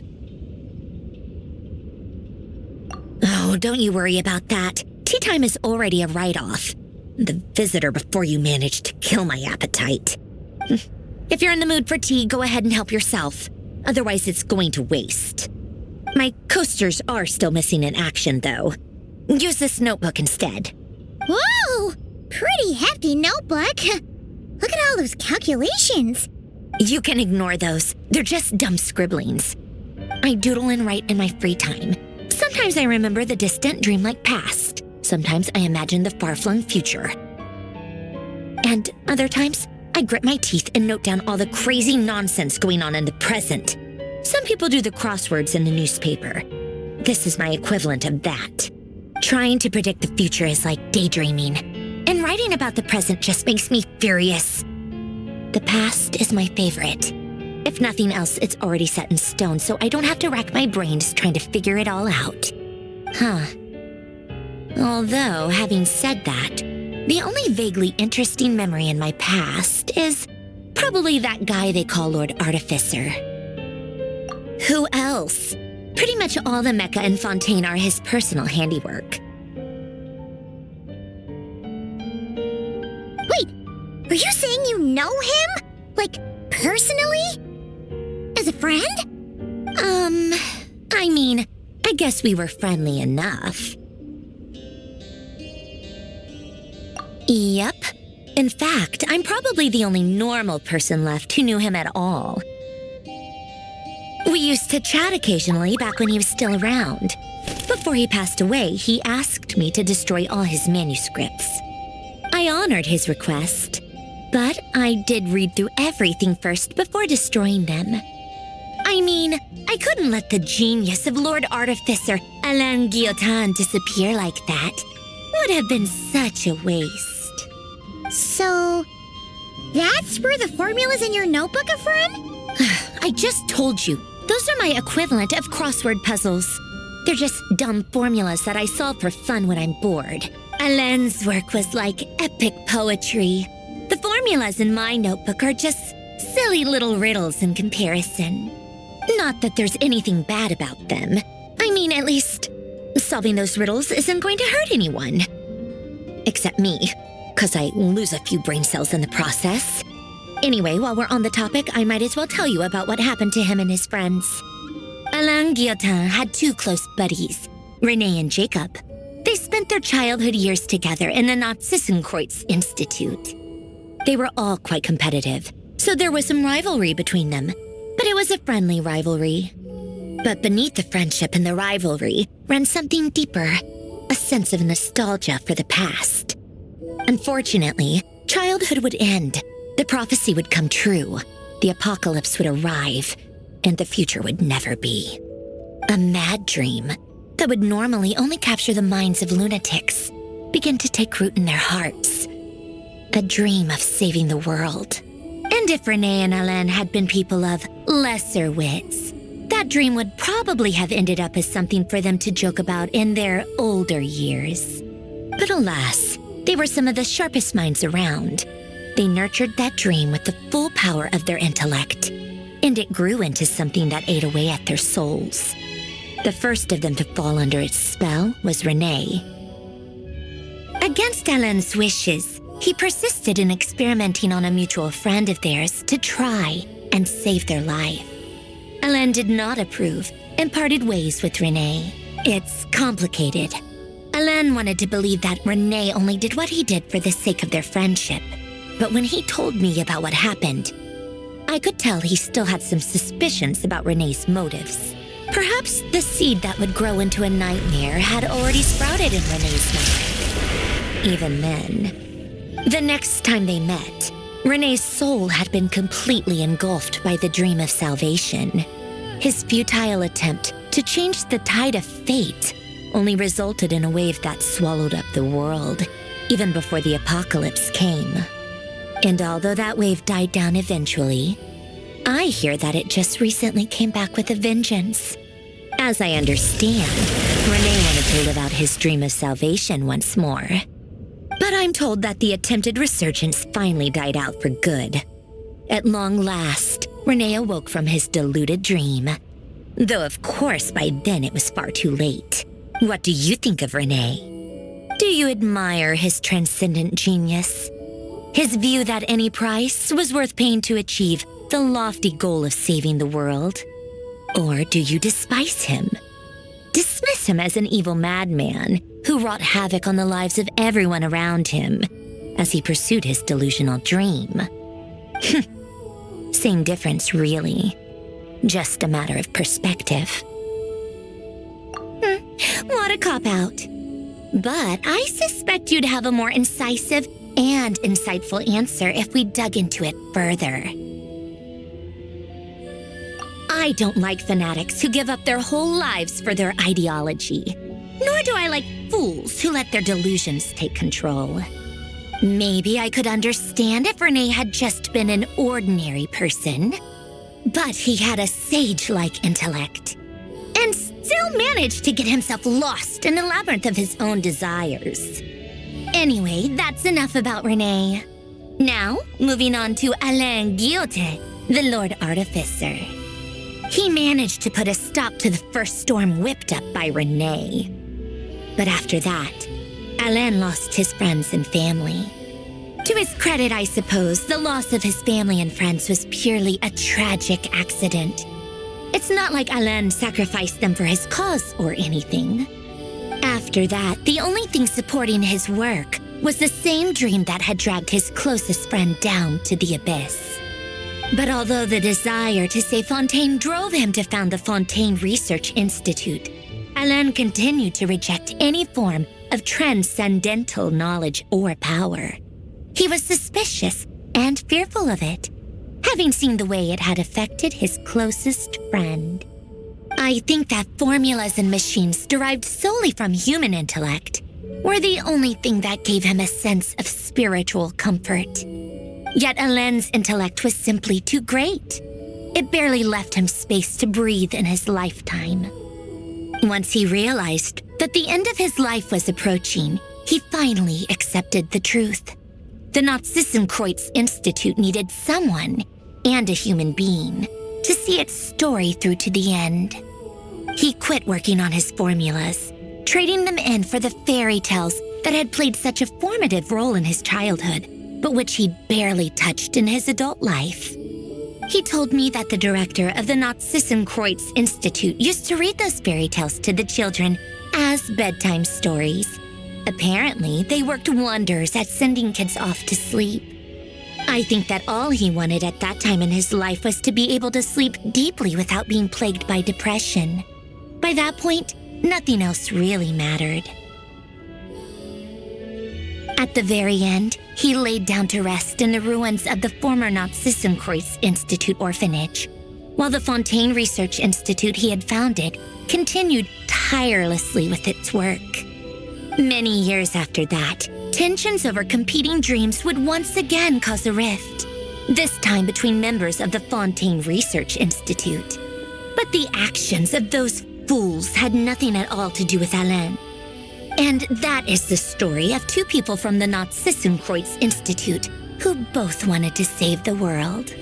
Oh, don't you worry about that. Tea time is already a write-off. The visitor before you managed to kill my appetite. If you're in the mood for tea, go ahead and help yourself. Otherwise, it's going to waste. My coasters are still missing in action, though. Use this notebook instead. Whoa! Pretty hefty notebook. Look at all those calculations. You can ignore those. They're just dumb scribblings. I doodle and write in my free time. Sometimes I remember the distant dreamlike past. Sometimes I imagine the far-flung future. And other times, I grit my teeth and note down all the crazy nonsense going on in the present. Some people do the crosswords in the newspaper. This is my equivalent of that. Trying to predict the future is like daydreaming, and writing about the present just makes me furious. The past is my favorite. If nothing else, it's already set in stone, so I don't have to rack my brains trying to figure it all out. Although, having said that, the only vaguely interesting memory in my past is probably that guy they call Lord Artificer. Who else? Pretty much all the mecha and Fontaine are his personal handiwork. Wait, are you saying you know him? Like, personally? As a friend? I mean, I guess we were friendly enough. Yep. In fact, I'm probably the only normal person left who knew him at all. We used to chat occasionally back when he was still around. Before he passed away, he asked me to destroy all his manuscripts. I honored his request, but I did read through everything first before destroying them. I mean, I couldn't let the genius of Lord Artificer Alain Guillotin disappear like that. Would have been such a waste. So, that's where the formulas in your notebook are from? I just told you. Those are my equivalent of crossword puzzles. They're just dumb formulas that I solve for fun when I'm bored. Alain's work was like epic poetry. The formulas in my notebook are just silly little riddles in comparison. Not that there's anything bad about them. I mean, at least, solving those riddles isn't going to hurt anyone. Except me, because I lose a few brain cells in the process. Anyway, while we're on the topic, I might as well tell you about what happened to him and his friends. Alain Guillotin had two close buddies, Renee and Jacob. They spent their childhood years together in the Narzissenkreuz Institute. They were all quite competitive, so there was some rivalry between them, but it was a friendly rivalry. But beneath the friendship and the rivalry ran something deeper, a sense of nostalgia for the past. Unfortunately, childhood would end. The prophecy would come true, the apocalypse would arrive, and the future would never be. A mad dream that would normally only capture the minds of lunatics began to take root in their hearts. A dream of saving the world. And if Renee and Alain had been people of lesser wits, that dream would probably have ended up as something for them to joke about in their older years. But alas, they were some of the sharpest minds around. They nurtured that dream with the full power of their intellect, and it grew into something that ate away at their souls. The first of them to fall under its spell was Renee. Against Alain's wishes, he persisted in experimenting on a mutual friend of theirs to try and save their life. Alain did not approve and parted ways with Renee. It's complicated. Alain wanted to believe that Renee only did what he did for the sake of their friendship. But when he told me about what happened, I could tell he still had some suspicions about Renee's motives. Perhaps the seed that would grow into a nightmare had already sprouted in Renee's mind. Even then, the next time they met, Renee's soul had been completely engulfed by the dream of salvation. His futile attempt to change the tide of fate only resulted in a wave that swallowed up the world, even before the apocalypse came. And although that wave died down eventually, I hear that it just recently came back with a vengeance. As I understand, Renee wanted to live out his dream of salvation once more. But I'm told that the attempted resurgence finally died out for good. At long last, Renee awoke from his deluded dream. Though of course by then it was far too late. What do you think of Renee? Do you admire his transcendent genius? His view that any price was worth paying to achieve the lofty goal of saving the world? Or do you despise him? Dismiss him as an evil madman who wrought havoc on the lives of everyone around him as he pursued his delusional dream? Same difference, really. Just a matter of perspective. What a cop-out. But I suspect you'd have a more incisive and insightful answer if we dug into it further. I don't like fanatics who give up their whole lives for their ideology. Nor do I like fools who let their delusions take control. Maybe I could understand if Renee had just been an ordinary person. But he had a sage-like intellect. And still managed to get himself lost in the labyrinth of his own desires. Anyway, that's enough about Renee. Now, moving on to Alain Guillotin, the Lord Artificer. He managed to put a stop to the first storm whipped up by Renee. But after that, Alain lost his friends and family. To his credit, I suppose, the loss of his family and friends was purely a tragic accident. It's not like Alain sacrificed them for his cause or anything. After that, the only thing supporting his work was the same dream that had dragged his closest friend down to the abyss. But although the desire to save Fontaine drove him to found the Fontaine Research Institute, Alain continued to reject any form of transcendental knowledge or power. He was suspicious and fearful of it, having seen the way it had affected his closest friend. I think that formulas and machines derived solely from human intellect were the only thing that gave him a sense of spiritual comfort. Yet Alain's intellect was simply too great. It barely left him space to breathe in his lifetime. Once he realized that the end of his life was approaching, he finally accepted the truth. The Nazissenkreuz Institute needed someone, and a human being, to see its story through to the end. He quit working on his formulas, trading them in for the fairy tales that had played such a formative role in his childhood, but which he'd barely touched in his adult life. He told me that the director of the Nazissenkreuz Institute used to read those fairy tales to the children as bedtime stories. Apparently, they worked wonders at sending kids off to sleep. I think that all he wanted at that time in his life was to be able to sleep deeply without being plagued by depression. By that point, nothing else really mattered. At the very end, he laid down to rest in the ruins of the former Nazissenkreuz Institute orphanage, while the Fontaine Research Institute he had founded continued tirelessly with its work. Many years after that, tensions over competing dreams would once again cause a rift, this time between members of the Fontaine Research Institute. But the actions of those fools had nothing at all to do with Alain. And that is the story of two people from the Nazissenkreuz Institute who both wanted to save the world.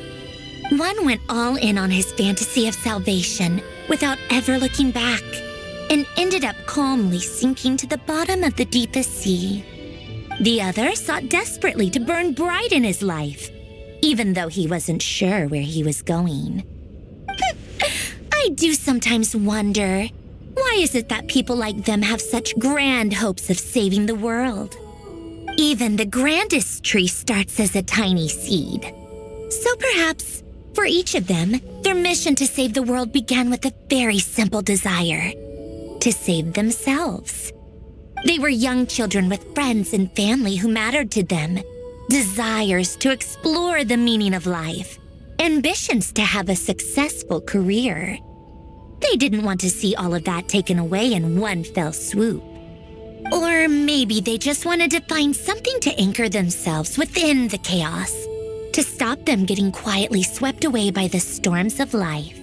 One went all in on his fantasy of salvation without ever looking back, and ended up calmly sinking to the bottom of the deepest sea. The other sought desperately to burn bright in his life, even though he wasn't sure where he was going. I do sometimes wonder, why is it that people like them have such grand hopes of saving the world? Even the grandest tree starts as a tiny seed. So perhaps, for each of them, their mission to save the world began with a very simple desire: to save themselves. They were young children with friends and family who mattered to them, desires to explore the meaning of life, ambitions to have a successful career. They didn't want to see all of that taken away in one fell swoop. Or maybe they just wanted to find something to anchor themselves within the chaos, to stop them getting quietly swept away by the storms of life.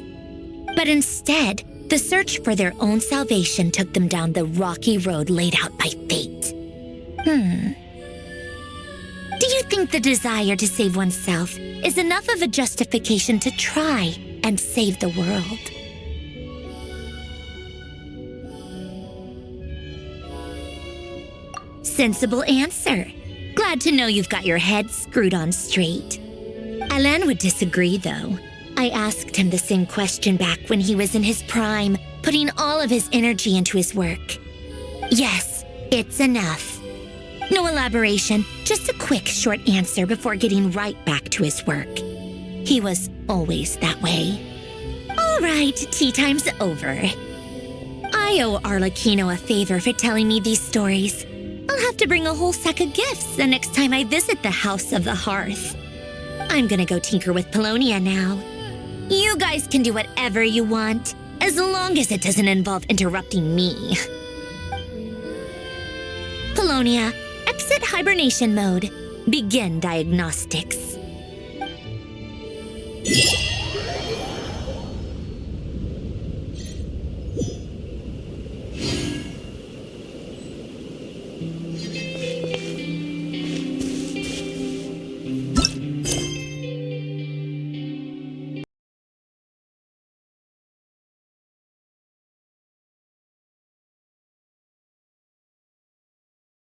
But instead, the search for their own salvation took them down the rocky road laid out by fate. Do you think the desire to save oneself is enough of a justification to try and save the world? Sensible answer. Glad to know you've got your head screwed on straight. Alain would disagree, though. I asked him the same question back when he was in his prime, putting all of his energy into his work. Yes, it's enough. No elaboration, just a quick, short answer before getting right back to his work. He was always that way. All right, tea time's over. I I owe Arlecchino a favor for telling me these stories. I'll have to bring a whole sack of gifts the next time I visit the House of the Hearth. I'm gonna go tinker with Polonia now. You guys can do whatever you want, as long as it doesn't involve interrupting me. Polonia, exit hibernation mode. Begin diagnostics.